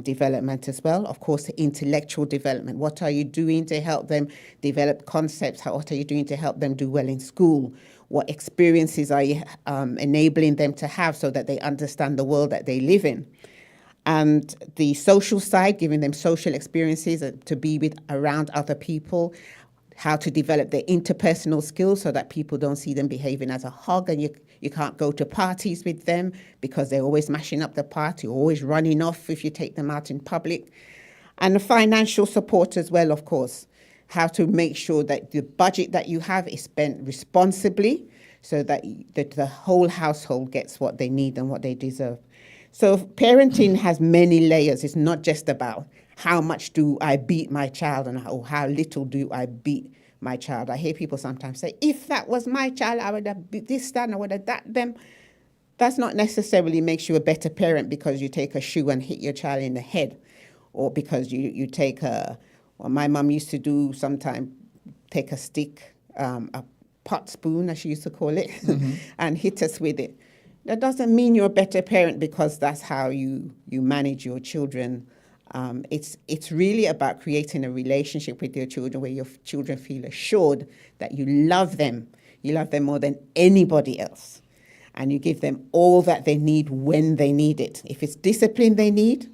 development as well. Of course, the intellectual development. What are you doing to help them develop concepts? What are you doing to help them do well in school? What experiences are you enabling them to have so that they understand the world that they live in? And the social side, giving them social experiences to be with around other people, how to develop their interpersonal skills so that people don't see them behaving as a hog, and you can't go to parties with them because they're always mashing up the party, always running off if you take them out in public. And the financial support as well, of course, how to make sure that the budget that you have is spent responsibly so that the whole household gets what they need and what they deserve. So parenting has many layers. It's not just about how much do I beat my child or how little do I beat my child. I hear people sometimes say, if that was my child, I would have beat this, that, and I would have that, them. That's not necessarily makes you a better parent because you take a shoe and hit your child in the head, or because you take my mum used to do sometimes, take a stick, a pot spoon, as she used to call it, and hit us with it. That doesn't mean you're a better parent because that's how you manage your children. It's really about creating a relationship with your children where your children feel assured that you love them. You love them more than anybody else. And you give them all that they need when they need it. If it's discipline they need,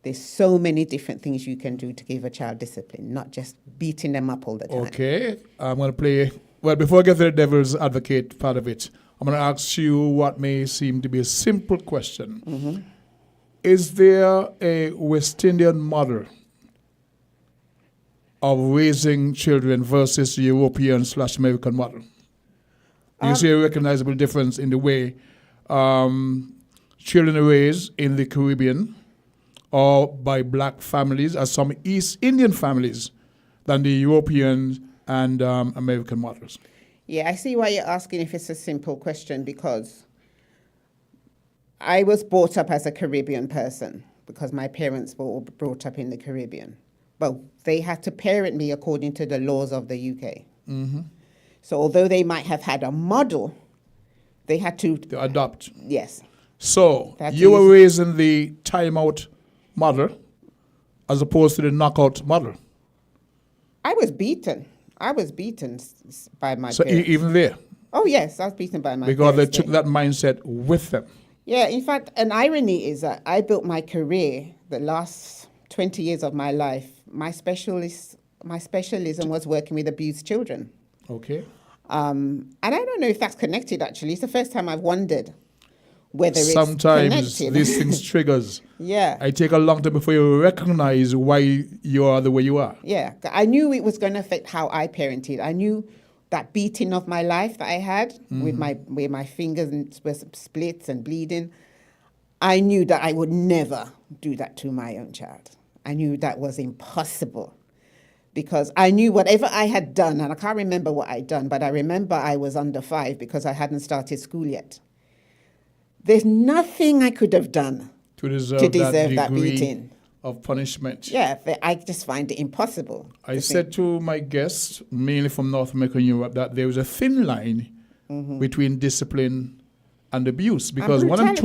there's so many different things you can do to give a child discipline, not just beating them up all the time. Okay, I'm going to play, well, before I get to the devil's advocate part of it, I'm going to ask you what may seem to be a simple question. Is there a West Indian model of raising children versus the European/American model? Do you see a recognizable difference in the way children are raised in the Caribbean or by black families, as some East Indian families, than the European and American models? Yeah, I see why you're asking if it's a simple question, because I was brought up as a Caribbean person because my parents were all brought up in the Caribbean. But they had to parent me according to the laws of the UK. So although they might have had a model, they had to adopt. Yes. So you were raised in the timeout model as opposed to the knockout model. I was beaten. By my so parents. Even there? Oh, yes, I was beaten by my because parents. They took that mindset with them. Yeah, in fact, an irony is that I built my career, the last 20 years of my life, my specialism was working with abused children. Okay. And I don't know if that's connected, actually. It's the first time I've wondered whether it's sometimes connected. these things triggers. Yeah. I take a long time before you recognize why you are the way you are. Yeah, I knew it was going to affect how I parented. I knew that beating of my life that I had with where my fingers were splits and bleeding. I knew that I would never do that to my own child. I knew that was impossible because I knew whatever I had done, and I can't remember what I'd done, but I remember I was under 5 because I hadn't started school yet. There's nothing I could have done to deserve that beating of punishment. Yeah, I just find it impossible. I said to my guests, mainly from North America and Europe, that there was a thin line between discipline and abuse. Because when I'm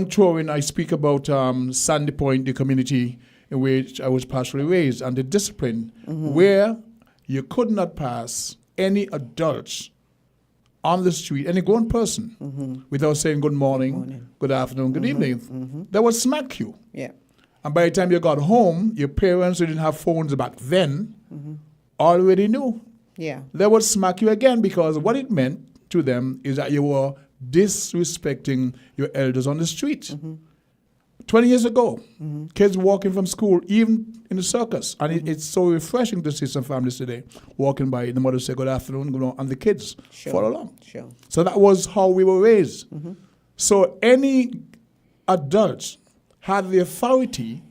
touring, I speak about Sandy Point, the community in which I was partially raised, and the discipline where you could not pass any adults on the street, any grown person, without saying good morning, good afternoon, good evening. They would smack you. Yeah. And by the time you got home, your parents who didn't have phones back then already knew. Yeah. They would smack you again because what it meant to them is that you were disrespecting your elders on the street. 20 years ago, kids walking from school, even in the circus, and it's so refreshing to see some families today walking by, the mother say good afternoon, good morning, and the kids follow along. Sure. So that was how we were raised. So any adult had the authority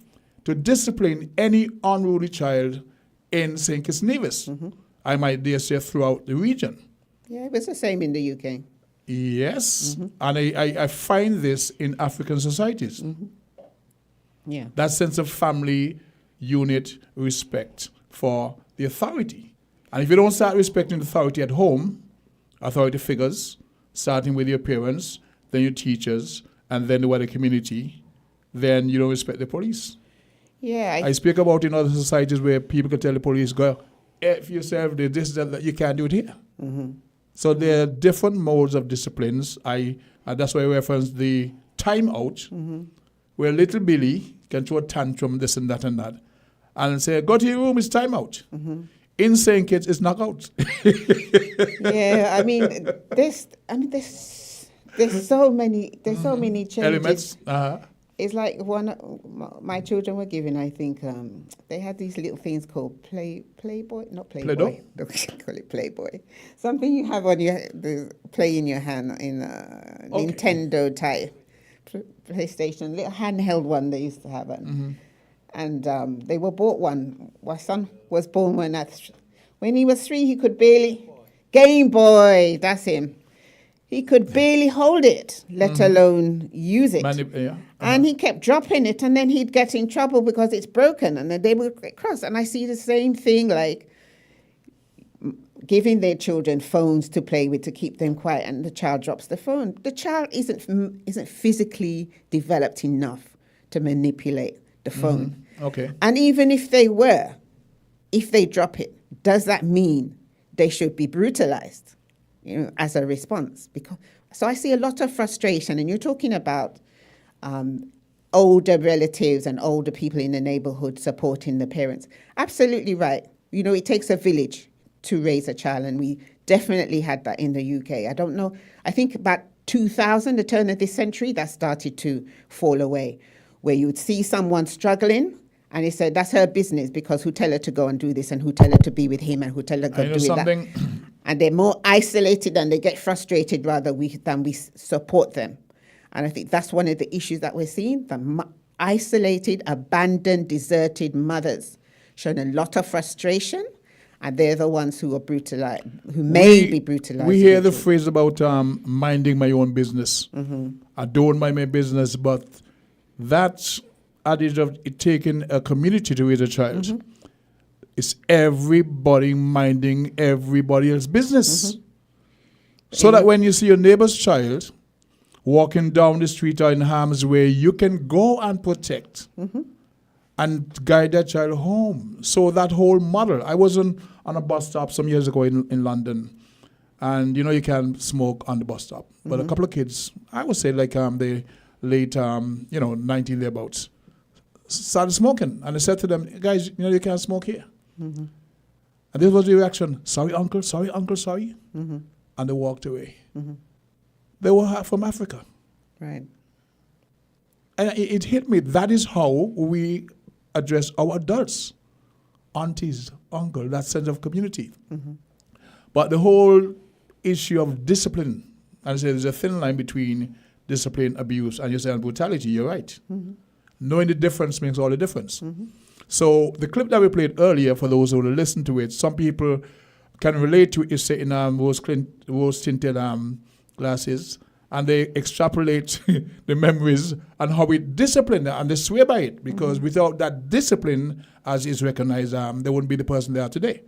to discipline any unruly child in St. Kitts Nevis. I might dare say throughout the region. Yeah, it was the same in the UK. Yes, and I find this in African societies. Yeah. That sense of family, unit, respect for the authority. And if you don't start respecting authority at home, authority figures, starting with your parents, then your teachers, and then the wider community, then you don't respect the police. Yeah. I speak about in other societies where people can tell the police, go, if you serve this, that, you can't do it here. So there are different modes of disciplines. And that's why I reference the timeout, where little Billy can throw a tantrum, this and that, and say, go to your room, it's timeout. In St. Kitts, it's knockout. Yeah, I mean, there's so many changes. Elements. It's like my children were given, I think, they had these little things called Playboy, not Playboy. Play-Doh? Call it Playboy. Something you have on the play in your hand in Nintendo type PlayStation, little handheld one they used to have. And they were bought one. My son was born when he was 3, he could barely, Game Boy, that's him. He could barely hold it, let alone use it. And he kept dropping it, and then he'd get in trouble because it's broken, and then they would get cross. And I see the same thing, like giving their children phones to play with to keep them quiet, and the child drops the phone. The child isn't physically developed enough to manipulate the phone. Okay. And even if they drop it, does that mean they should be brutalized, as a response? So I see a lot of frustration, and you're talking about older relatives and older people in the neighborhood supporting the parents. Absolutely right. It takes a village to raise a child, and we definitely had that in the UK. I don't know. I think about 2000, the turn of this century, that started to fall away, where you would see someone struggling, and he said, that's her business, because who tell her to go and do this, and who tell her to be with him, and who tell her to do that. And they're more isolated, and they get frustrated than we support them. And I think that's one of the issues that we're seeing, the isolated, abandoned, deserted mothers showing a lot of frustration, and they're the ones who are brutalized, who may be brutalized. We hear the phrase about minding my own business. I don't mind my business, but that adage of it taking a community to raise a child, it's everybody minding everybody else's business. So that when you see your neighbor's child walking down the street or in harm's way, you can go and protect and guide that child home. So that whole model. I was on a bus stop some years ago in London, and you can smoke on the bus stop. But a couple of kids, I would say like the late 19 thereabouts, started smoking. And I said to them, guys, you can't smoke here. And this was the reaction, sorry uncle, sorry. And they walked away. They were from Africa. Right. And it hit me. That is how we address our adults, aunties, uncle, that sense of community. Mm-hmm. But the whole issue of discipline, and I say there's a thin line between discipline, abuse, and you say brutality. You're right. Mm-hmm. Knowing the difference makes all the difference. Mm-hmm. So the clip that we played earlier, for those who listen to it, some people can relate to it, say in rose-tinted glasses, and they extrapolate the memories and how we discipline them, and they swear by it, because without that discipline, as is recognized, they wouldn't be the person they are today.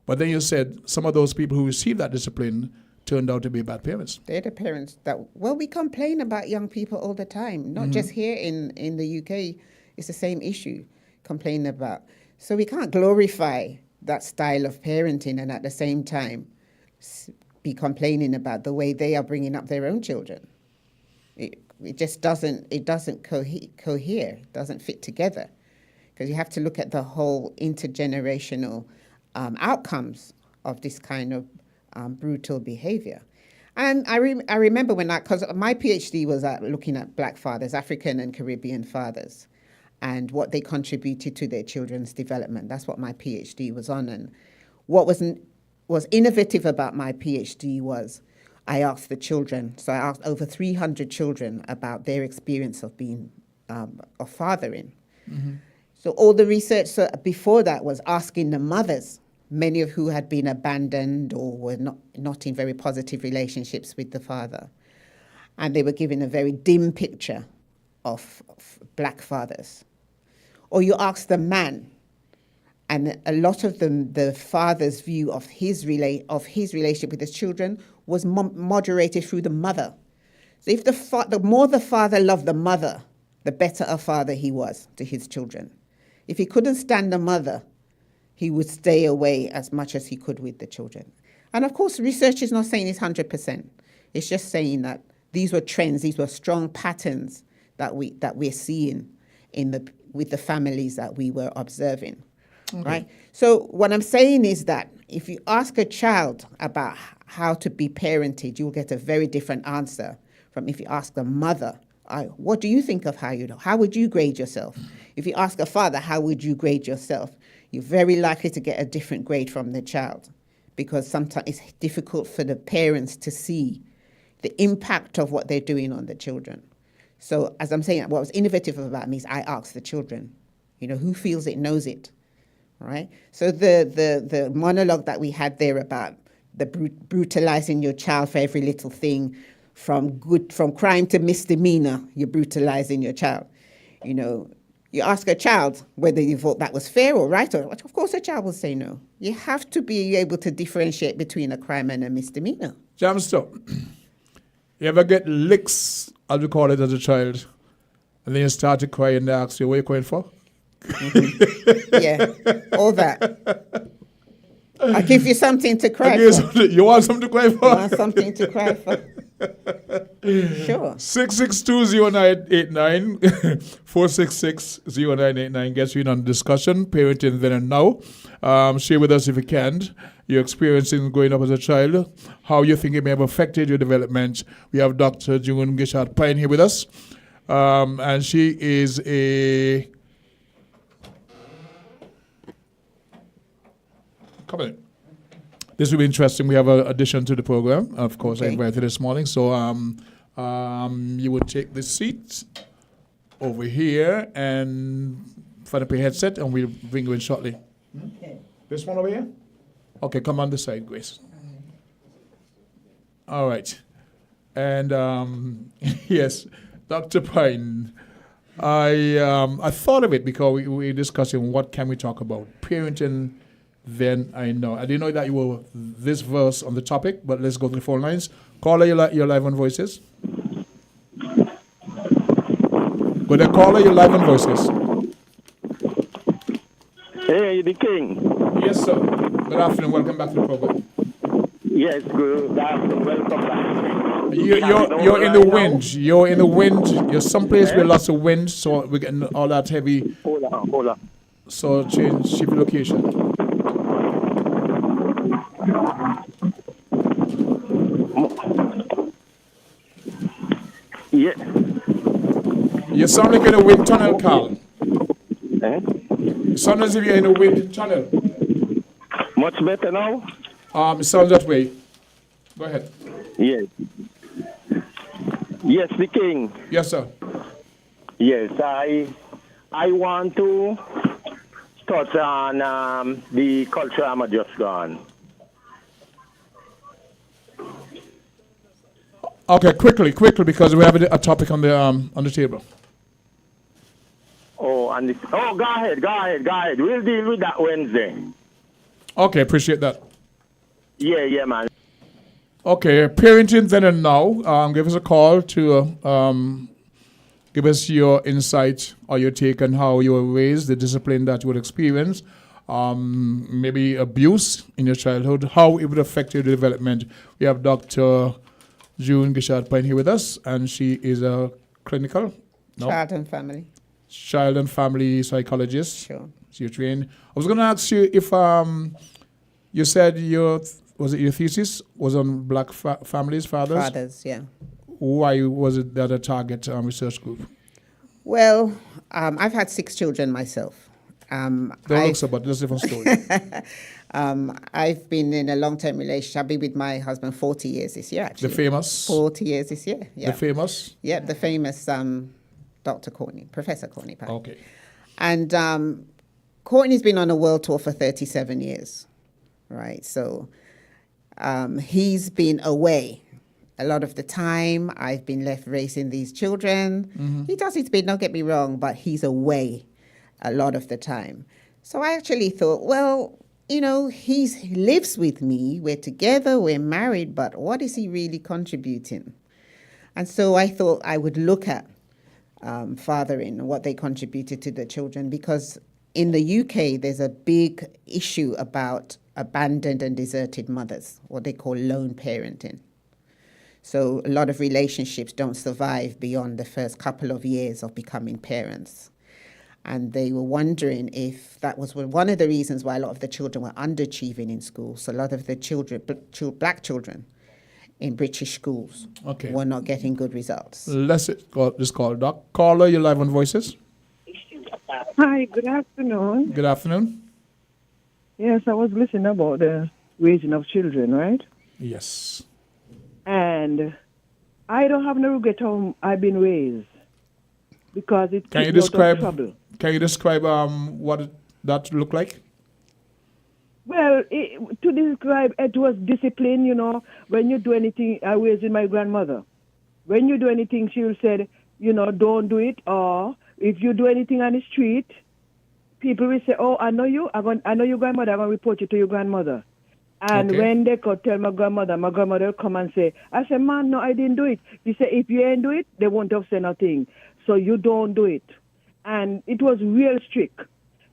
But then you said some of those people who received that discipline turned out to be bad parents. They're the parents that, well, we complain about young people all the time, not just here in the UK. It's the same issue, complain about. So we can't glorify that style of parenting and at the same time be complaining about the way they are bringing up their own children. It just doesn't cohere, doesn't fit together, because you have to look at the whole intergenerational outcomes of this kind of brutal behavior. And I remember because my PhD was looking at black fathers, African and Caribbean fathers, and what they contributed to their children's development. That's what my PhD was on. And what was innovative about my PhD was I asked the children, so I asked over 300 children about their experience of being of fathering. Mm-hmm. So all the research before that was asking the mothers, many of who had been abandoned or were not in very positive relationships with the father. And they were given a very dim picture of black fathers. Or you ask the man, and a lot of them, the father's view of his relationship with his children was moderated through the mother. So if the more the father loved the mother, the better a father he was to his children. If he couldn't stand the mother, he would stay away as much as he could with the children. And of course, research is not saying it's 100%. It's just saying that these were trends, these were strong patterns that we're seeing with the families that we were observing, right? So what I'm saying is that if you ask a child about how to be parented, you'll get a very different answer from if you ask the mother, what do you think of how would you grade yourself? If you ask a father, how would you grade yourself? You're very likely to get a different grade from the child, because sometimes it's difficult for the parents to see the impact of what they're doing on the children. So as I'm saying, what was innovative about me is I asked the children, who feels it knows it, right? So the monologue that we had there about the brutalizing your child for every little thing, from crime to misdemeanor, you're brutalizing your child. You ask a child whether you thought that was fair or right, or of course a child will say no. You have to be able to differentiate between a crime and a misdemeanor. Jamster, you ever get licks, as we call it, as a child, and then you start to cry and they ask you, what are you crying for? Mm-hmm. Yeah, all that. I'll give you something to cry for. You want something to cry for? I want something to cry for. Sure. 6620989 4660989 gets you in on the discussion, parenting then and now. Share with us if you can your experience in growing up as a child, how you think it may have affected your development. We have Dr. June Gishad Pine here with us, and she is a... Come in. This will be interesting. We have an addition to the program. Of course, I invited this morning. So you would take the seat over here and find up your headset, and we'll bring you in shortly. Okay. This one over here? Okay, come on this side, Grace. All right. And yes, Dr. Pine, I thought of it because we were discussing what can we talk about. Parenting. Then I know. I didn't know that you were this verse on the topic, but let's go to the phone lines. Caller, you're live on Voices. Go there, caller, you're live on Voices. Hey, the king. Yes, sir. Good afternoon. Welcome back to the program. Yes, good afternoon. Welcome back. You're in the wind. You're in the wind. You're someplace with lots of wind, so we're getting all that heavy. Hold on. So shift your location. Yeah. You sound like you're in a wind tunnel, Carl. Eh? You sound as if you're in a wind tunnel. Much better now? It sounds that way. Go ahead. Yes. Yes, the king. Yes, sir. Yes, I want to touch on the culture I'm just gone. Okay, quickly, because we have a topic on the table. Go ahead. We'll deal with that Wednesday. Okay, appreciate that. Yeah, man. Okay, parenting then and now. Give us a call to give us your insight or your take on how you were raised, the discipline that you would experience, maybe abuse in your childhood, how it would affect your development. We have Dr. June Gishard-Pine here with us, and she is a clinical Child and family. Child and family psychologist. Sure. So you're trained. I was going to ask you if you said your thesis was on black families, fathers? Fathers, yeah. Why was it that a target research group? Well, I've had 6 children myself. Don't look so, but that's a different story. I've been in a long-term relationship. I've been with my husband 40 years this year, actually. The famous? 40 years this year, yeah. The famous? Yeah, the famous Dr. Courtney, Professor Courtney Pine. Okay. And Courtney's been on a world tour for 37 years, right? So he's been away a lot of the time. I've been left raising these children. Mm-hmm. He does his bit, don't get me wrong, but he's away a lot of the time. So I actually thought, well, you know, he lives with me. We're together, we're married, but what is he really contributing? And so I thought I would look at fathering and what they contributed to the children, because in the UK, there's a big issue about abandoned and deserted mothers, what they call lone parenting. So a lot of relationships don't survive beyond the first couple of years of becoming parents. And they were wondering if that was one of the reasons why a lot of the children were underachieving in school. So a lot of the children, black children in British schools were not getting good results. Let's just call Doc. Caller, you're live on Voices. Hi, good afternoon. Good afternoon. Yes, I was listening about the raising of children, right? Yes. And I don't have no regret how I've been raised, because it took me out of trouble. Can you describe what that looked like? Well, to describe, it was discipline, you know. When you do anything, I was with my grandmother. When you do anything, she will say, you know, don't do it. Or if you do anything on the street, people will say, oh, I know you. I know your grandmother. I'm going to report you to your grandmother. And when they could tell my grandmother will come and say, I said, man, no, I didn't do it. She said, if you ain't do it, they won't have said nothing. So you don't do it. And it was real strict.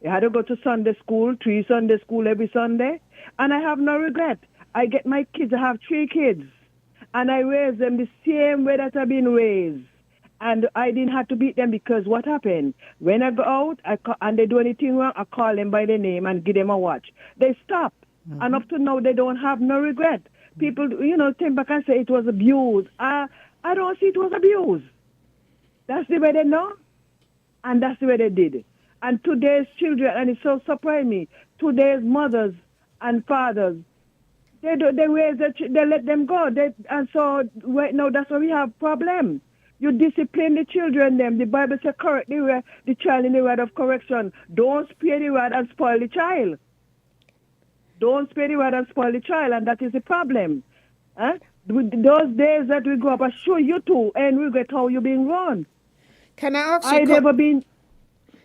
I had to go to Sunday school, 3 Sunday school every Sunday. And I have no regret. I get my kids, I have 3 kids. And I raise them the same way that I've been raised. And I didn't have to beat them, because what happened? When I go out and they do anything wrong, I call them by their name and give them a watch. They stop. Mm-hmm. And up to now, they don't have no regret. People, you know, think back and say it was abuse. I don't see it was abuse. That's the way they know. And that's the way they did it. And today's children, and it so surprised me, today's mothers and fathers, they raise they let them go. And so right now, that's why we have problem. You discipline the children them. The Bible says correct the child in the rod of correction. Don't spare the rod and spoil the child. Don't spare the rod and spoil the child, and that is the problem. Huh? Those days that we grew up, I show you too, and regret how you're being run. Can I ask you? never been.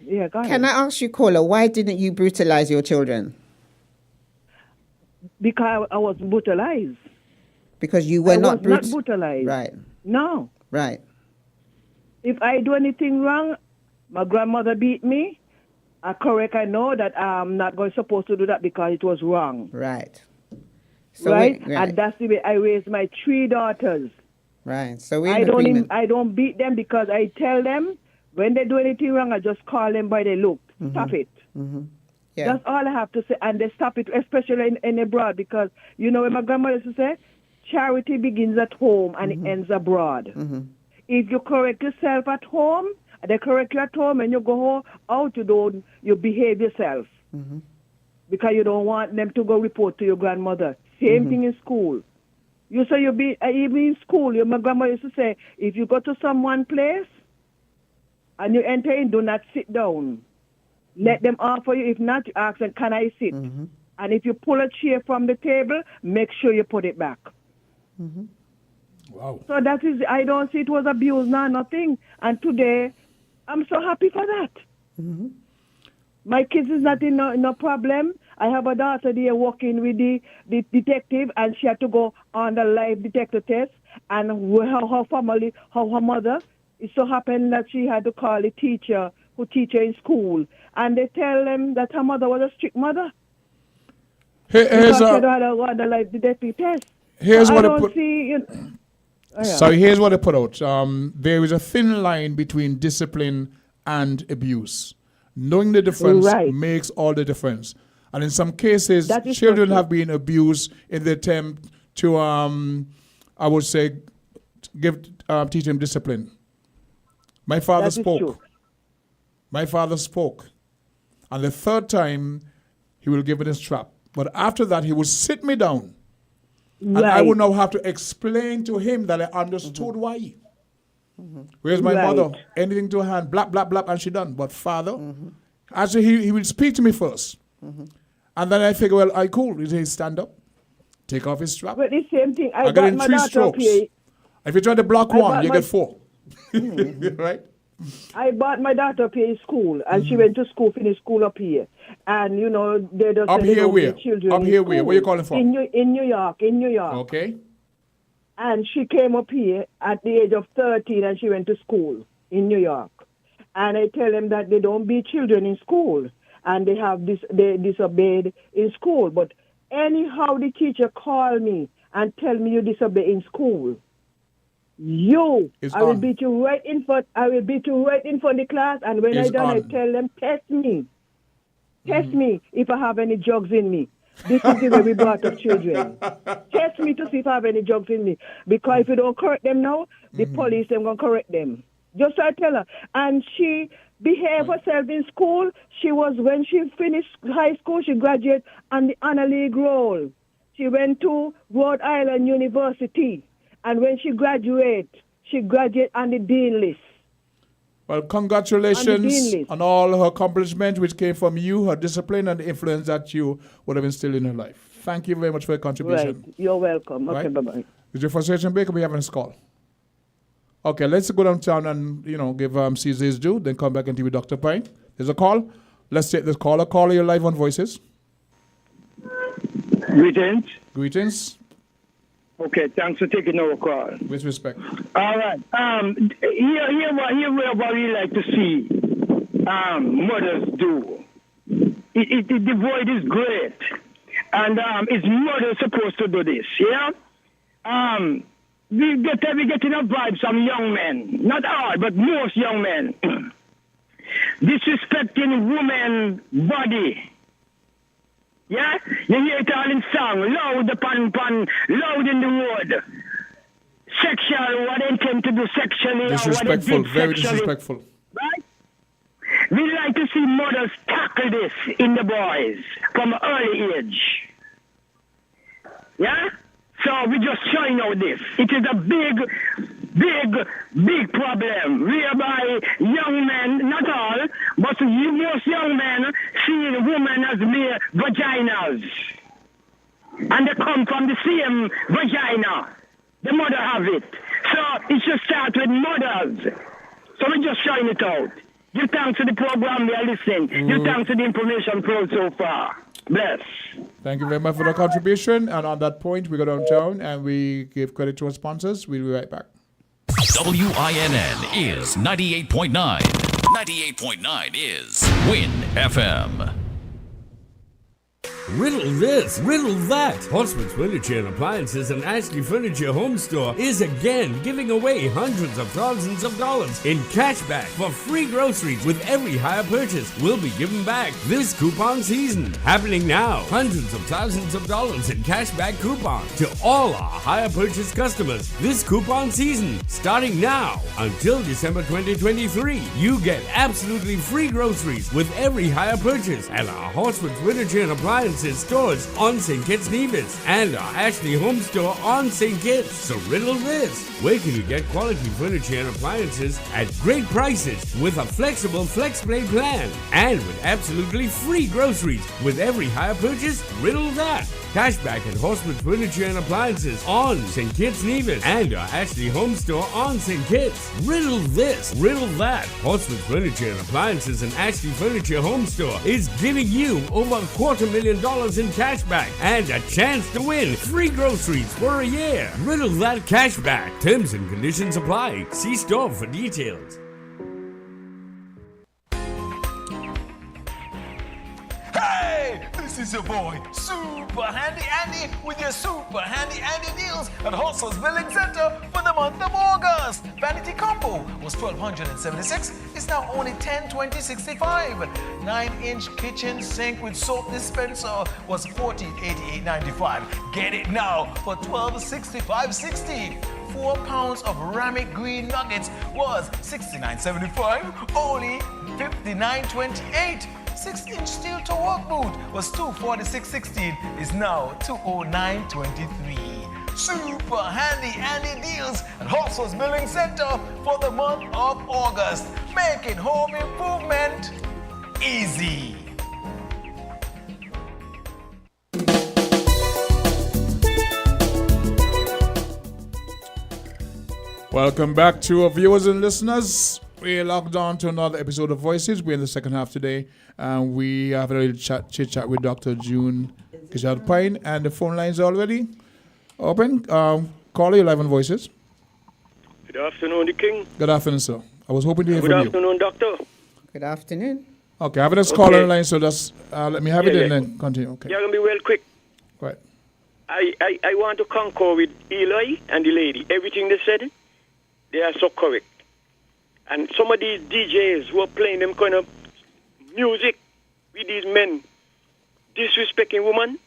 Yeah, go ahead. Can I ask you, caller, why didn't you brutalize your children? Because I was brutalized. Because you were not brutalized. Right. No. Right. If I do anything wrong, my grandmother beat me. I know that I'm not supposed to do that because it was wrong. Right. So right? And that's the way I raised my 3 daughters. Right. So I don't beat them, because I tell them when they do anything wrong, I just call them by their look. Mm-hmm. Stop it. Mm-hmm. Yeah. That's all I have to say. And they stop it, especially in abroad, because, you know, when my grandmother used to say, charity begins at home and it ends abroad. Mm-hmm. if you correct yourself at home, they correct you at home, and you go out, you behave yourself. Because you don't want them to go report to your grandmother. Same thing in school. You say even in school, my grandma used to say, if you go to someone's place and you enter in, do not sit down. Let them offer you. If not, you ask them, can I sit? And if you pull a chair from the table, make sure you put it back. Wow. So that is, I don't see it was abuse, nothing. And today, I'm so happy for that. My kids is not in no problem. I have a daughter there working with the detective, and she had to go on the live detector test. And her family, her mother, it so happened that she had to call a teacher who teach her in school. And they tell them that her mother was a strict mother. Because she had to go on the live detector test. Here's so what I I don't put. see. So here's what I put out. There is a thin line between discipline and abuse. Knowing the difference makes all the difference. And in some cases, children have been abused in the attempt to, I would say, teach them discipline. My father spoke. My father spoke. And the third time, he will give it a strap. But after that, he would sit me down. And I would now have to explain to him that I understood why. Where's my mother? Anything to her hand, blap, blap, blap, and she done. But father, actually, he will speak to me first. And then I figure, well, I cool. He says, stand up, take off his strap. But the same thing. I get in my 3 daughter strokes. If you try to block one, you get 4. Right? I bought my daughter up here in school, and she went to school, finished school up here. And, they don't up here where? Children Up here where? Where you calling from? In New York. Okay. And she came up here at the age of 13, and she went to school in New York. And I tell them that they don't beat children in school, and they disobeyed in school. But anyhow, the teacher called me and tell me you disobey in school. I will beat you right in front. I will beat you right in front of the class. And when I tell them, test me. Test me if I have any drugs in me. This is the way we brought up children. Test me to see if I have any drugs in me. Because if you don't correct them now, the police them gonna correct them. Just so I tell her. And she behaved herself in school. When she finished high school, she graduated on the honor league roll. She went to Rhode Island University. And when she graduated on the dean list. Well, congratulations on all her accomplishments, which came from you, her discipline, and the influence that you would have instilled in her life. Thank you very much for your contribution. Right. You're welcome. Okay, bye-bye. Is your frustration break or we having this call? Okay, let's go downtown and, give Caesar his due, then come back and deal with Dr. Pine. There's a call. Let's take this caller. Caller, you're live on Voices. Greetings. Greetings. Okay, thanks for taking our call. With respect. All right. Here what we like to see mothers do. The void is great. And is mother supposed to do this, yeah? We getting a vibe from young men. Not all, but most young men. Disrespecting woman body. Yeah? You hear it all in song. Loud upon loud in the word. Sexual, what they intend to do sexually. Disrespectful, or what they did very sexually. disrespectful. Right? We like to see mothers tackle this in the boys from an early age. Yeah? So we're just showing out this. It is a big problem whereby young men, not all, but most young men see women as mere vaginas. And they come from the same vagina. The mother have it. So it should start with mothers. So we're just showing it out. Give thanks to the program we are listening. Give thanks to the information flow so far. Bless. Thank you very much for the contribution. And on that point, we go downtown and we give credit to our sponsors. We'll be right back. WINN is 98.9. 98.9 is WIN FM. Riddle this, riddle that. Horseman's Furniture and Appliances and Ashley Furniture Home Store is again giving away hundreds of thousands of dollars in cash back for free groceries with every hire purchase will be given back this coupon season. Happening now. Hundreds of thousands of dollars in cash back coupons to all our hire purchase customers this coupon season. Starting now until December 2023, you get absolutely free groceries with every hire purchase at our Horseman's Furniture and Appliances stores on St. Kitts Nevis and our Ashley Home Store on St. Kitts. So riddle this. Where can you get quality furniture and appliances at great prices with a flexible FlexPlay plan and with absolutely free groceries with every hire purchase? Riddle that. Cashback at Horseman's Furniture and Appliances on St. Kitts Nevis and our Ashley Home Store on St. Kitts. Riddle this, riddle that. Horseman's Furniture and Appliances and Ashley Furniture Home Store is giving you over $250,000 in cashback and a chance to win free groceries for a year. Riddle that cashback. Terms and conditions apply. See store for details. Hey, this is your boy, Super Handy Andy, with your Super Handy Andy deals at Hustle's Building Center for the month of August. Vanity combo was $1,276. It's now only $10,2065. 9-inch kitchen sink with soap dispenser was $1488.95. Get it now for $1265.60. 4 pounds of Ramic green nuggets was $69.75, only $59.28. 6-inch steel toe work boot was $246.16, is now $209.23. Super handy Andy deals at Hustle's Building Center for the month of August, making home improvement easy. Welcome back to our viewers and listeners. We're logged on to another episode of Voices. We're in the second half today, and we have a little chit chat with Dr. June Kishad Pine, and the phone lines are already open. Caller, you're live on Voices. Good afternoon, the King. Good afternoon, sir. I was hoping to hear Good from you. afternoon, Doctor. Good afternoon. Okay, having this caller on the line, so just let me have it and then continue. Okay. Yeah, I'm going to be well quick. Right. I want to concur with Eli and the lady. Everything they said, they are so correct. And some of these DJs who are playing them kind of music with these men disrespecting women,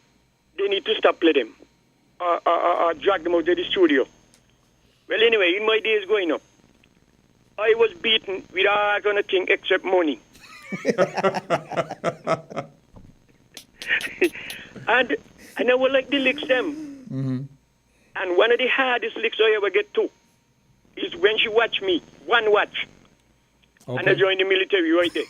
they need to stop playing them or drag them out of the studio. Well, anyway, in my days growing up, I was beaten with all kind of thing except money. And I never like the licks them. Mm-hmm. And one of the hardest licks I ever get to is when she watch me, one watch. Okay. And I joined the military right there.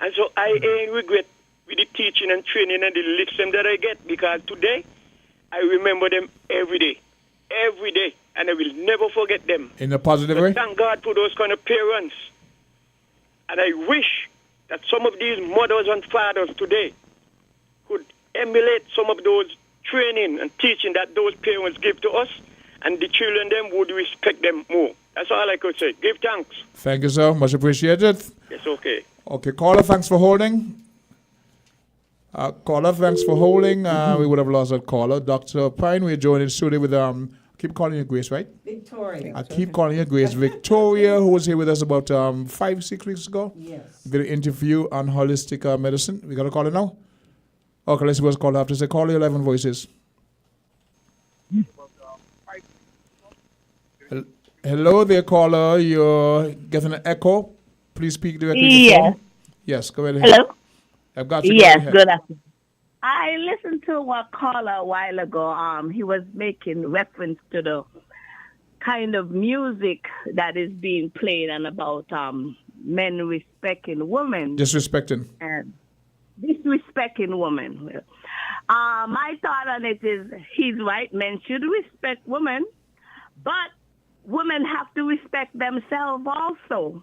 And so I ain't regret with the teaching and training and the licks them that I get, because today I remember them every day, and I will never forget them. In a positive way? Thank God for those kind of parents. And I wish that some of these mothers and fathers today could emulate some of those training and teaching that those parents give to us, and the children them would respect them more. That's all I could say. Give thanks. Thank you, sir. Much appreciated. Yes, okay. Okay, caller, thanks for holding. Caller, thanks for holding. We would have lost that caller. Dr. Pine, we're joined in studio with, keep calling you Grace, right? Victoria. I keep calling you Grace. Victoria, who was here with us about 5-6 weeks ago. Yes. Did an interview on holistic medicine. We got to call it now? Okay, let's see what's called after. Say, call your 11 voices. Hello there, caller. You're getting an echo. Please speak directly to the phone. Yes, go ahead. Hello? I've got you. Yes, good afternoon. I listened to a caller a while ago. He was making reference to the kind of music that is being played and about men respecting women. Disrespecting. And disrespecting women. My thought on it is he's right. Men should respect women, but women have to respect themselves also.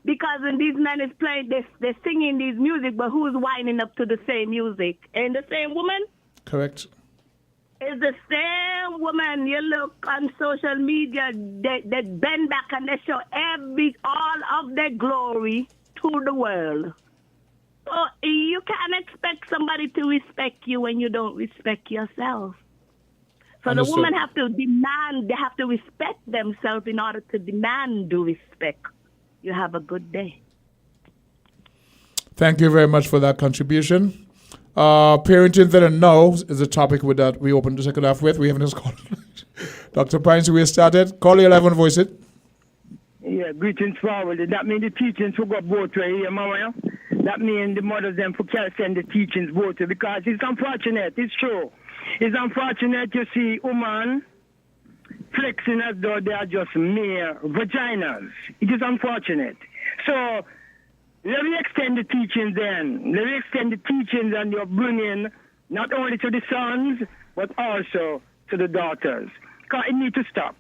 Because when these men is playing, they're singing these music, but who's winding up to the same music? Ain't the same woman? Correct. It's the same woman. You look on social media, they bend back and they show all of their glory to the world. Oh, you can't expect somebody to respect you when you don't respect yourself. So Understood. the women have to demand, they have to respect themselves in order to demand due respect. You have a good day. Thank you very much for that contribution. Parenting then and now is a topic with that we opened the second half with. We haven't just called Dr. Pines, we started. Call your 11 voice it. Yeah, greetings forward. That means the teachings will go both ways here, Mama. That means the mothers them can send the teachings both ways because it's unfortunate. It's true. It's unfortunate you see women flexing as though they are just mere vaginas. It is unfortunate. So let me extend the teachings then. Let me extend the teachings and you're bringing not only to the sons, but also to the daughters. Because it needs to stop.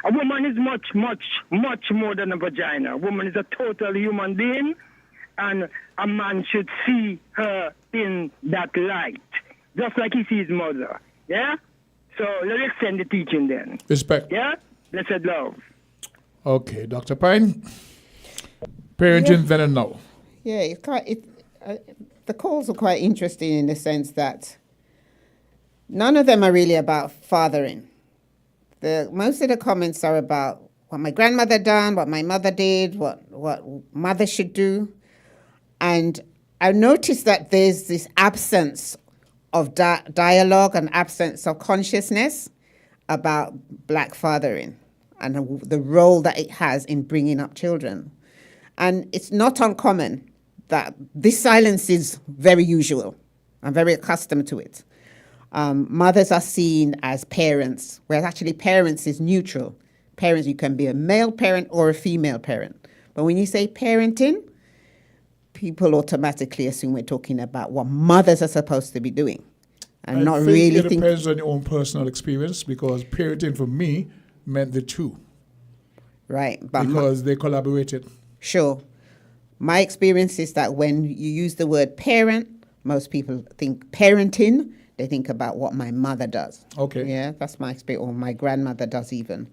A woman is much, much, much more than a vagina. A woman is a total human being, and a man should see her in that light, just like he sees mother. Yeah? So let's extend the teaching then. Respect. Yeah? Blessed love. Okay, Dr. Pine. Parenting then and now. Yeah, the calls are quite interesting in the sense that none of them are really about fathering. Most of the comments are about what my grandmother done, what my mother did, what mother should do. And I noticed that there's this absence of dialogue and absence of consciousness about black fathering and the role that it has in bringing up children. And it's not uncommon that this silence is very usual. I'm very accustomed to it. Mothers are seen as parents, whereas actually parents is neutral. Parents, you can be a male parent or a female parent. But when you say parenting, people automatically assume we're talking about what mothers are supposed to be doing. And not really it depends on your own personal experience because parenting for me meant the two. Right. But because they collaborated. Sure. My experience is that when you use the word parent, most people think parenting. They think about what my mother does. Okay. Yeah, that's my experience, or my grandmother does even.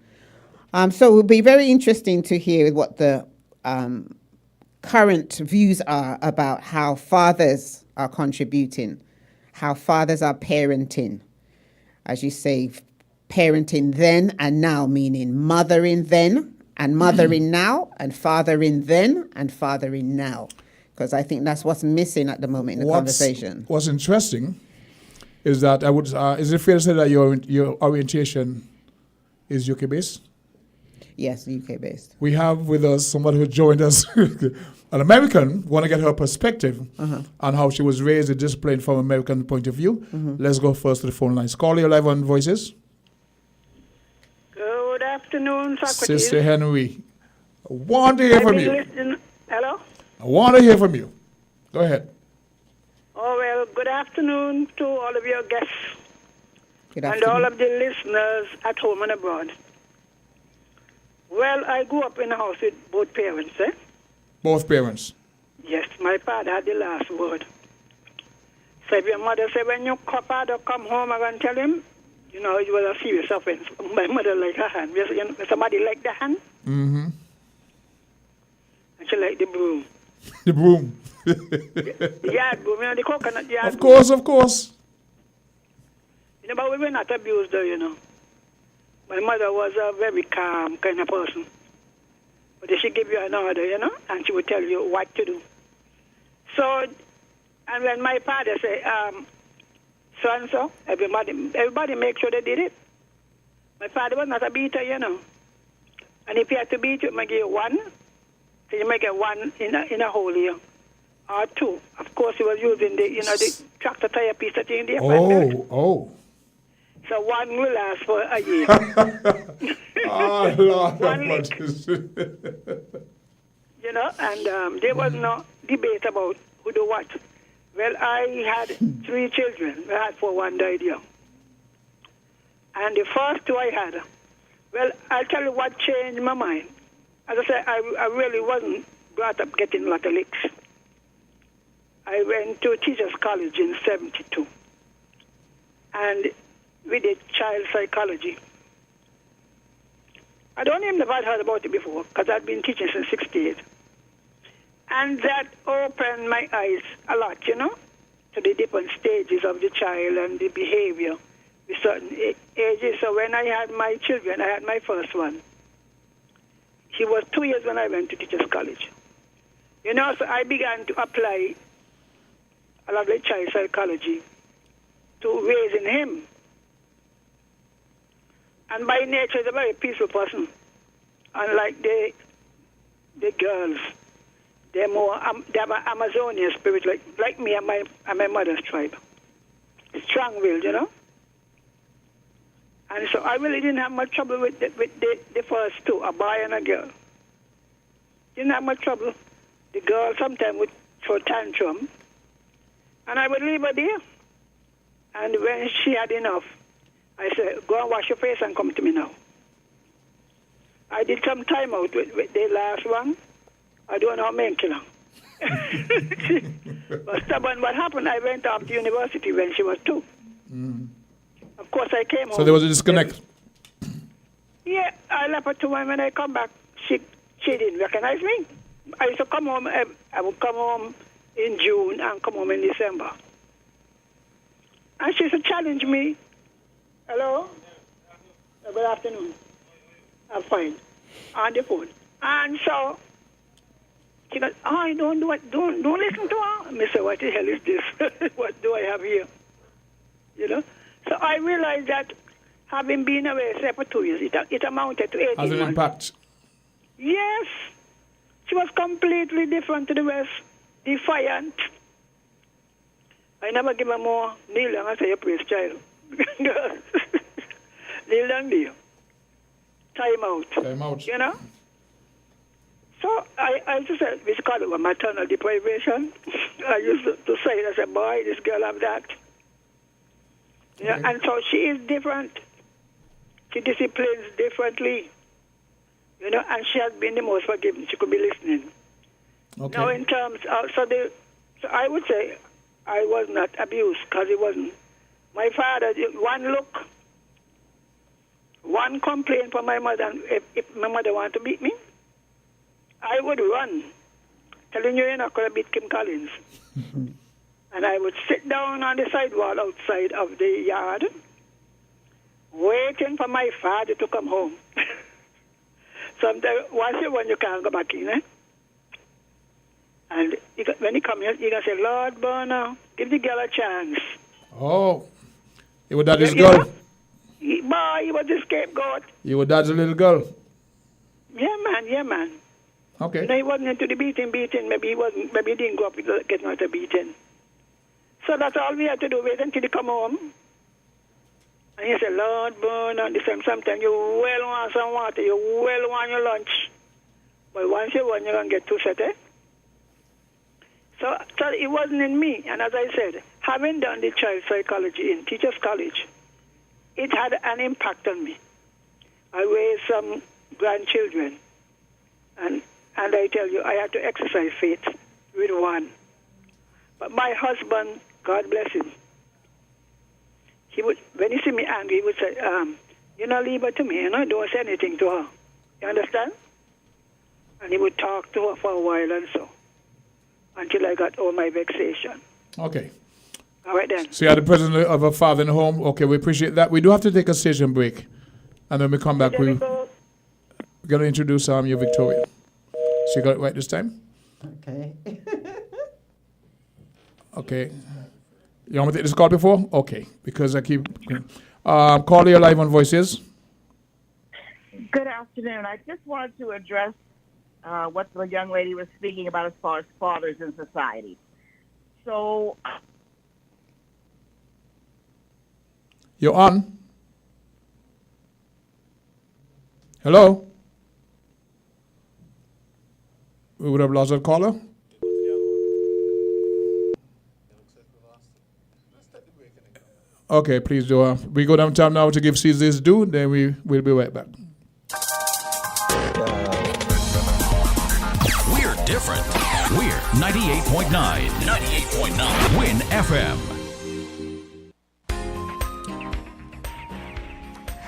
So it will be very interesting to hear what the current views are about how fathers are contributing, how fathers are parenting. As you say, parenting then and now, meaning mothering then and mothering now, and fathering then and fathering now. Because I think that's what's missing at the moment in the conversation. What's interesting is that is it fair to say that your orientation is UK based? Yes, UK based. We have with us somebody who joined us, an American. Want to get her perspective on how she was raised and disciplined from American point of view. Let's go first to the phone lines. Call your live on voices. Good afternoon, Socrates. Sister Henry, I want to hear from you. Hello? I want to hear from you. Go ahead. Oh, well, good afternoon to all of your guests. Good and afternoon. all of the listeners at home and abroad. Well, I grew up in a house with both parents, eh? Both parents. Yes, my father had the last word. So if your mother said, when your father come home, I'm going to tell him, you know, it was a serious offense. My mother liked her hand. Somebody liked the hand, Mm-hmm. and she liked the broom. The broom. The yard broom, you know, the coconut yard Of course, of course. You know, but we were not abused, though, you know. My mother was a very calm kind of person. But she give you an order, you know, and she would tell you what to do. So, and when my father say, so-and-so, everybody make sure they did it. My father was not a beater, you know. And if he had to beat you, he might give you one. So you might get one in a whole year. Or two. Of course, he was using the tractor tire piece that you in there. Oh. So one will last for a year. Oh, Lord. One lick. You know, and there was no debate about who do what. Well, I had 3 children. I had 4, one died young. And the first 2 I had, well, I'll tell you what changed my mind. As I said, I really wasn't brought up getting a lot of licks. I went to teachers' college in 72. And we did child psychology. I don't even know if I'd heard about it before, because I'd been teaching since 68. And that opened my eyes a lot, you know, to the different stages of the child and the behavior with certain ages. So when I had my children, I had my first one. He was 2 years when I went to Teachers College. You know, so I began to apply a lot of child psychology to raising him. And by nature, he's a very peaceful person. Unlike the girls, they have an Amazonian spirit, like me and my mother's tribe. Strong-willed, you know. And so I really didn't have much trouble with the first two, a boy and a girl. Didn't have much trouble. The girl sometimes would throw tantrum, and I would leave her there. And when she had enough, I said, go and wash your face and come to me now. I did some time out with the last one. I don't know how many kill her. But stubborn. What happened, I went off to university when she was 2. Mm. Of course, I came home. So there was a disconnect. Yeah, I left her 2, and when I come back, she didn't recognize me. I used to come home, I would come home in June and come home in December. And she used to challenge me. Hello? Good afternoon. I'm fine. On the phone. And so she goes, oh, don't do it. Don't listen to her. I said, what the hell is this? What do I have here? You know? So I realized that having been away, say, for 2 years, it amounted to 18 months. Has an impact? Yes. She was completely different to the rest. Defiant. I never give her more kneel down and say, you praise child. Kneel down there. Time out. Time out. You know? So I just said, we call it maternal deprivation. I used to say it. I said, boy, this girl have that. Yeah, okay. And so she is different. She disciplines differently. You know, and she has been the most forgiving. She could be listening. Okay. Now, in terms of, so I would say I was not abused because it wasn't. My father, one look, one complaint from my mother, and if my mother wanted to beat me, I would run, telling you you're not going to beat Kim Collins. And I would sit down on the sidewall outside of the yard, waiting for my father to come home. Sometimes, once you can't go back in, eh? And when he comes, you're going to say, Lord Bonner, give the girl a chance. Oh, you were daddy's girl? Boy, he was the scapegoat. You were dad's little girl? Yeah, man. Okay. You know, he wasn't into the beating. Maybe he didn't grow up with getting out of beating. So that's all we had to do, wait until he come home. And he said, Lord, burn on the same. Sometimes you well want some water, you well want your lunch. But once you want, you're going to get 2 sets, eh? So it wasn't in me. And as I said, having done the child psychology in Teachers College, it had an impact on me. I raised some grandchildren. And I tell you, I had to exercise faith with one. But my husband, God bless him, he would, when he see me angry, he would say, you know, leave her to me, you know, don't say anything to her. You understand? And he would talk to her for a while and so, until I got over my vexation. Okay. All right then. So you are the president of a father in the home. Okay, we appreciate that. We do have to take a station break. And then we come back, we're going to introduce you, Victoria. So you got it right this time? Okay. Okay. You want me to take this call before? Okay. Because I keep... call your live on Voices. Good afternoon. I just wanted to address what the young lady was speaking about as far as fathers in society. So... You're on. Hello? We would have lost our caller. Okay, please do. We go downtown now to give Caesar his due, then we'll be right back. We're different. We're 98.9. 98.9. Win FM.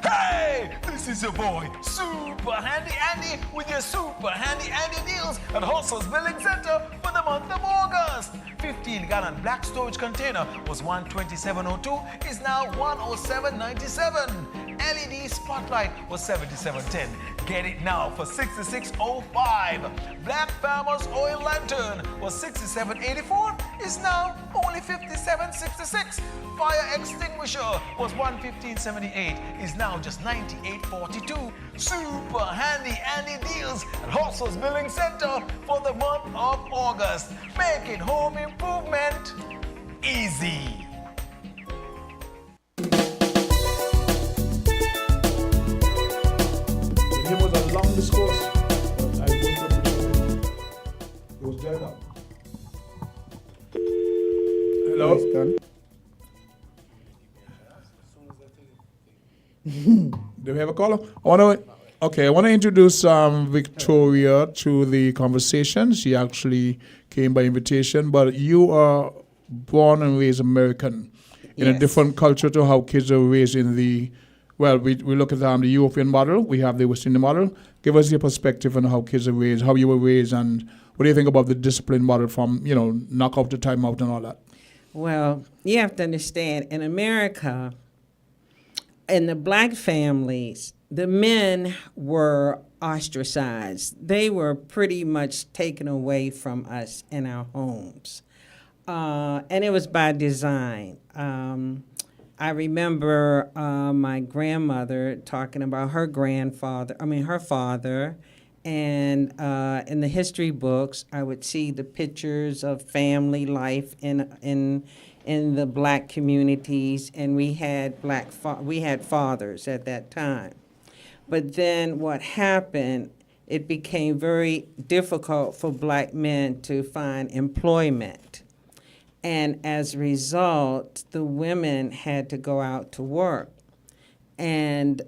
Hey, this is your boy, Super Handy Andy, with your Super Handy Andy deals at Hustle's Building Center for the month of August. 15-gallon black storage container was $127.02, is now $107.97. LED spotlight was $77.10. Get it now for $66.05. Black Farmer's Oil Lantern was $67.84, is now only $57.66. Fire extinguisher was $115.78, is now just $98.42. Super Handy Andy deals at Hustle's Building Center for the month of August. Make it home improvement easy. It was a long discourse, but I don't appreciate it. It was dead now. Hello? Do we have a caller? I want to introduce Victoria to the conversation. She actually came by invitation, but you are born and raised American in a different culture to how kids are raised in the, well, we look at the European model, we have the West Indian model. Give us your perspective on how kids are raised, how you were raised, and what do you think about the discipline model from, knockout to timeout and all that? Well, you have to understand, in America, in the black families, the men were ostracized. They were pretty much taken away from us in our homes. And it was by design. I remember my grandmother talking about her father, and in the history books, I would see the pictures of family life in the black communities, and we had fathers at that time. But then what happened, it became very difficult for black men to find employment. And as a result, the women had to go out to work. And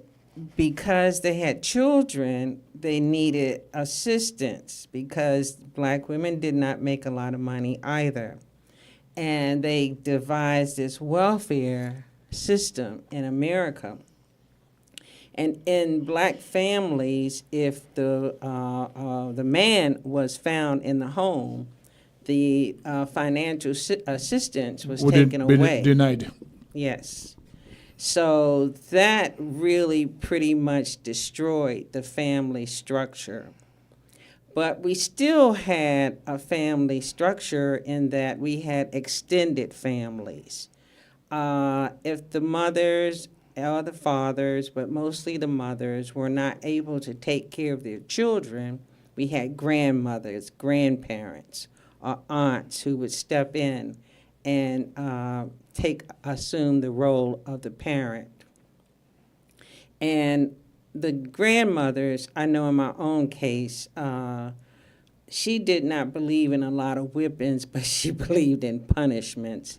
because they had children, they needed assistance because black women did not make a lot of money either. And they devised this welfare system in America. And in black families, if the man was found in the home, the financial assistance was taken away. Denied. Yes. So that really pretty much destroyed the family structure. But we still had a family structure in that we had extended families. If the mothers or the fathers, but mostly the mothers, were not able to take care of their children, we had grandmothers, grandparents, or aunts who would step in and assume the role of the parent. And the grandmothers, I know in my own case, she did not believe in a lot of whippings, but she believed in punishments,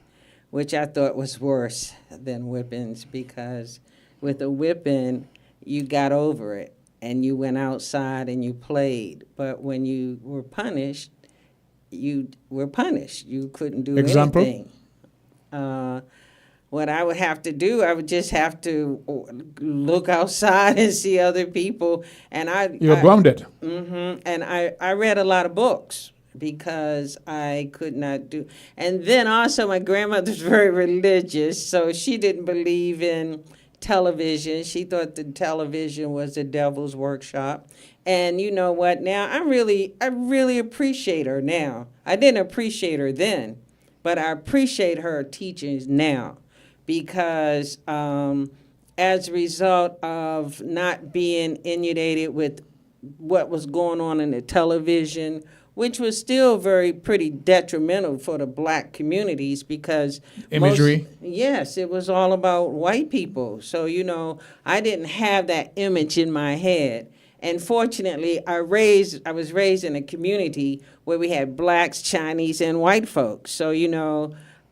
which I thought was worse than whippings, because with a whipping, you got over it and you went outside and you played. But when you were punished, you were punished. You couldn't do anything. What I would have to do, I would just have to look outside and see other people. And You're grounded. Mm-hmm. And I read a lot of books because I could not do. And then also my grandmother's very religious, so she didn't believe in television. She thought the television was the devil's workshop. And you know what? Now I really appreciate her now. I didn't appreciate her then, but I appreciate her teachings now, because as a result of not being inundated with what was going on in the television, which was still pretty detrimental for the black communities, because imagery. Yes, it was all about white people. So, I didn't have that image in my head. And fortunately, I was raised in a community where we had blacks, Chinese, and white folks. So,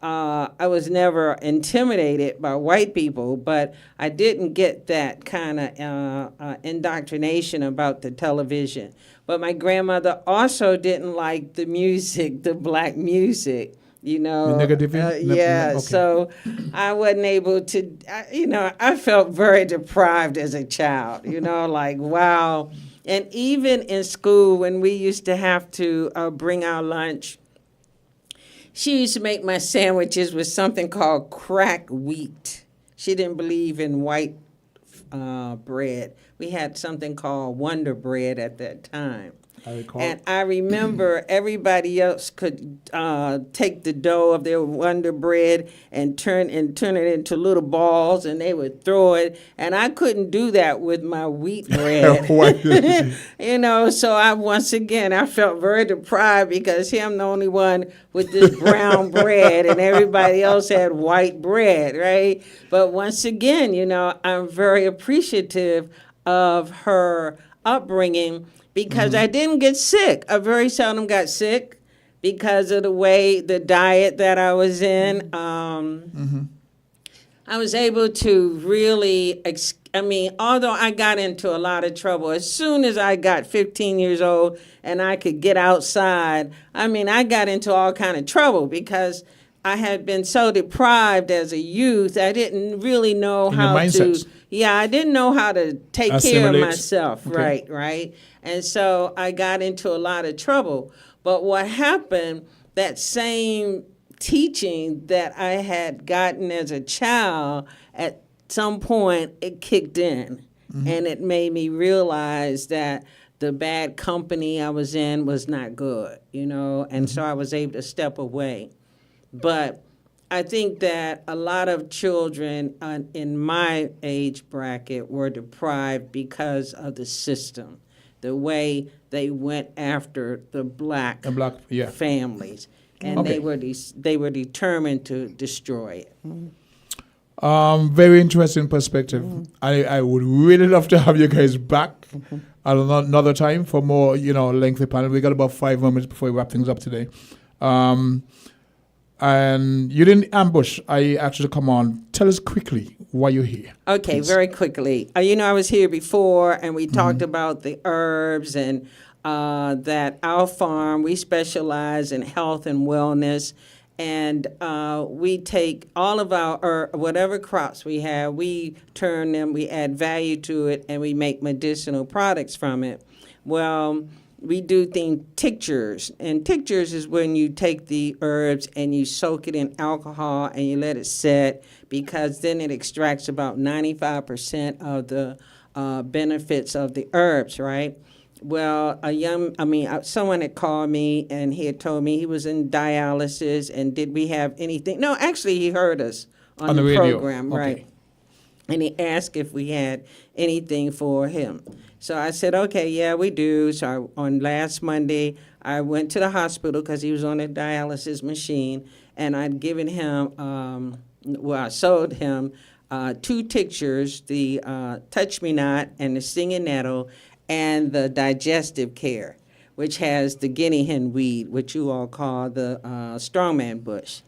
I was never intimidated by white people, but I didn't get that kind of indoctrination about the television. But my grandmother also didn't like the music, the black music. You know, The negative, yeah. okay. So I wasn't able to, I felt very deprived as a child, like, wow. And even in school, when we used to have to bring our lunch, she used to make my sandwiches with something called cracked wheat. She didn't believe in white bread. We had something called Wonder Bread at that time. I recall. And I remember everybody else could take the dough of their Wonder Bread and turn it into little balls, and they would throw it. And I couldn't do that with my wheat bread. So I felt very deprived because here I'm the only one with this brown bread, and everybody else had white bread, right? But once again, I'm very appreciative of her upbringing, because I didn't get sick. I very seldom got sick because of the diet that I was in. I was able to really, although I got into a lot of trouble, as soon as I got 15 years old and I could get outside, I got into all kind of trouble because I had been so deprived as a youth. I didn't really know how to. Yeah, I didn't know how to take care of myself. Okay. Right. And so I got into a lot of trouble. But what happened, that same teaching that I had gotten as a child, at some point it kicked in. And it made me realize that the bad company I was in was not good, and so I was able to step away. But I think that a lot of children in my age bracket were deprived because of the system, the way they went after the black families, and they were determined to destroy it. Very interesting perspective. I would really love to have you guys back at another time for more, lengthy panel. We got about 5 moments before we wrap things up today. And you didn't ambush. I asked you to come on. Tell us quickly why you're here. Okay, please. Very quickly. I was here before, and we talked about the herbs, and that our farm, we specialize in health and wellness. And we take all of our whatever crops we have, we turn them, we add value to it, and we make medicinal products from it. Well, we do tinctures, and tinctures is when you take the herbs and you soak it in alcohol and you let it set, because then it extracts about 95% of the benefits of the herbs, right? Well, someone had called me and he had told me he was in dialysis, and did we have anything? No, actually he heard us on the program, right? And he asked if we had anything for him. So I said, okay, yeah, we do. So on last Monday, I went to the hospital because he was on a dialysis machine, and I'd given him, I sold him 2 tinctures, the Touch Me Not and the Stinging Nettle, and the Digestive Care, which has the guinea hen weed, which you all call the strongman bush.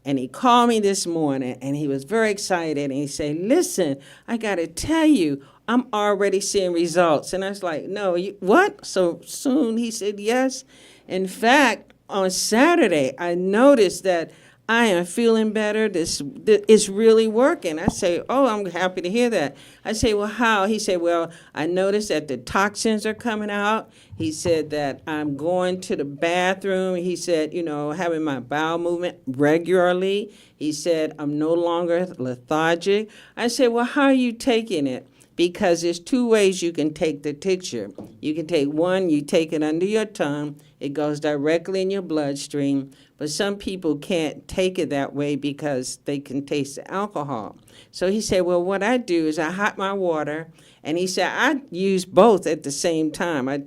And he called me this morning, and he was very excited, and he said, listen, I got to tell you, I'm already seeing results. And I was like, no, what? So soon? He said, yes. In fact, on Saturday, I noticed that I am feeling better. This is really working. I say, oh, I'm happy to hear that. I say, well, how? He said, well, I noticed that the toxins are coming out. He said that I'm going to the bathroom. He said, having my bowel movement regularly. He said, I'm no longer lethargic. I said, well, how are you taking it? Because there's 2 ways you can take the tincture. You can take one, you take it under your tongue. It goes directly in your bloodstream. But some people can't take it that way because they can taste the alcohol. So he said, well, what I do is I hot my water. And he said, I use both at the same time. I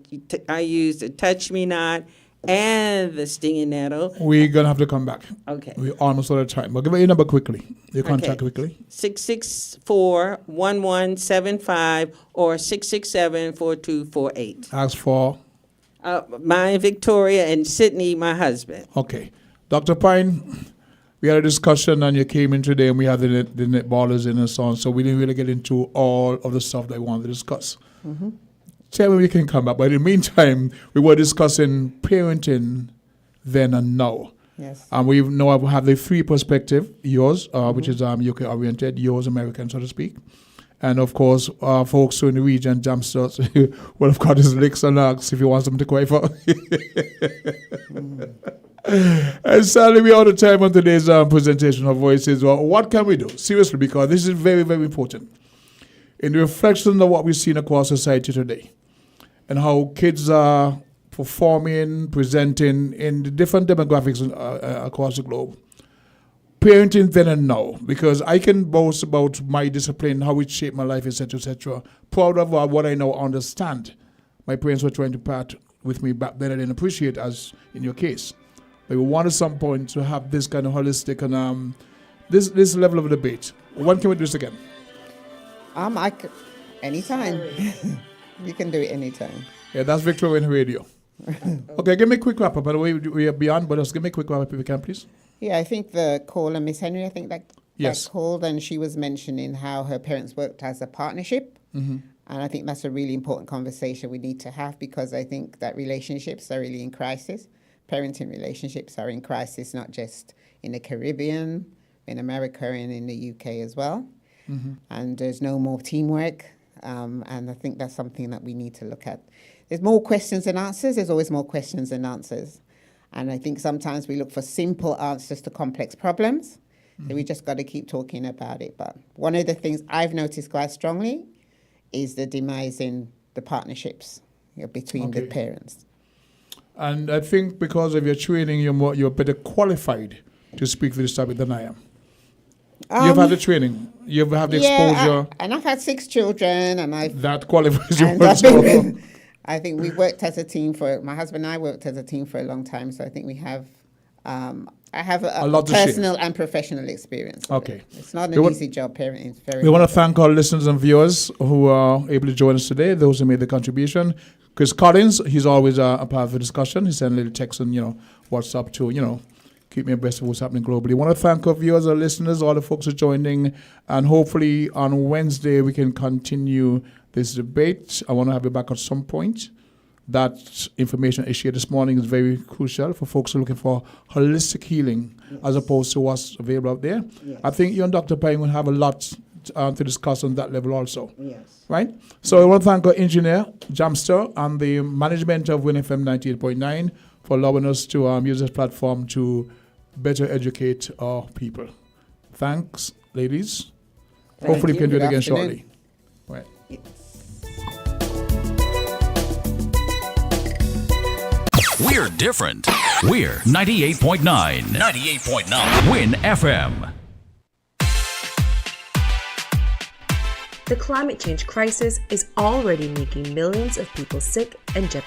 use the Touch Me Not and the Stinging Nettle. We're going to have to come back. Okay. We're almost out of time. But give me your number quickly. Your contact quickly. 664-1175 or 667-4248. Ask for? Mine, Victoria, and Sydney, my husband. Okay. Dr. Pine, we had a discussion, and you came in today, and we had the netballers in and so on, so we didn't really get into all of the stuff that I wanted to discuss. Mm-hmm. Tell me we can come back. But in the meantime, we were discussing parenting then and now. Yes. We know I have the three perspective, yours, which is UK oriented, yours American, so to speak. And of course, folks who in the region, jumpsters, well, of course, it's licks and locks if you want them to quite for. And sadly, we're out of time on today's presentation of Voices. Well, what can we do? Seriously, because this is very, very important. In the reflection of what we've seen across society today, and how kids are performing, presenting in the different demographics across the globe. Parenting then and now, because I can boast about my discipline, how it shaped my life, etc., etc. Proud of what I now understand. My parents were trying to part with me back then. I didn't appreciate, as in your case. But we want at some point to have this kind of holistic and this level of debate. When can we do this again? Anytime. We can do it anytime. Yeah, that's Victorian Radio. Okay, give me a quick wrap up. By the way, we are beyond, but just give me a quick wrap up if you can, please. Yeah, I think the caller, Miss Henry, Yes. that called, and she was mentioning how her parents worked as a partnership. Mm-hmm. And I think that's a really important conversation we need to have, because I think that relationships are really in crisis. Parenting relationships are in crisis, not just in the Caribbean, in America, and in the UK as well. Mm-hmm. And there's no more teamwork. And I think that's something that we need to look at. There's more questions than answers. There's always more questions than answers. And I think sometimes we look for simple answers to complex problems. So we just got to keep talking about it. But one of the things I've noticed quite strongly is the demise in the partnerships between the parents. And I think because of your training, you're better qualified to speak to this topic than I am. You've had the training. You've had the exposure. And I've had 6 children, and that qualifies you. I think we worked as a team my husband and I worked as a team for a long time, so I think we have, I have a lot personal and professional experience. Okay. It's not an easy job, parenting. It's very We want to thank our listeners and viewers who are able to join us today, those who made the contribution. Chris Collins, he's always a part of the discussion. He sent a little text and, WhatsApp to, keep me abreast of what's happening globally. I want to thank our viewers, our listeners, all the folks who are joining, and hopefully on Wednesday we can continue this debate. I want to have you back at some point. That information I shared this morning is very crucial for folks who are looking for holistic healing as opposed to what's available out there. Yes. I think you and Dr. Pine will have a lot to discuss on that level also. Yes. Right? So I want to thank our engineer, Jamster, and the management of WINNFM 98.9 for allowing us to use this platform to better educate our people. Thanks, ladies. Hopefully we can do it again shortly. Right. We're different. We're 98.9. 98.9. Win FM. The climate change crisis is already making millions of people sick and jeopardized.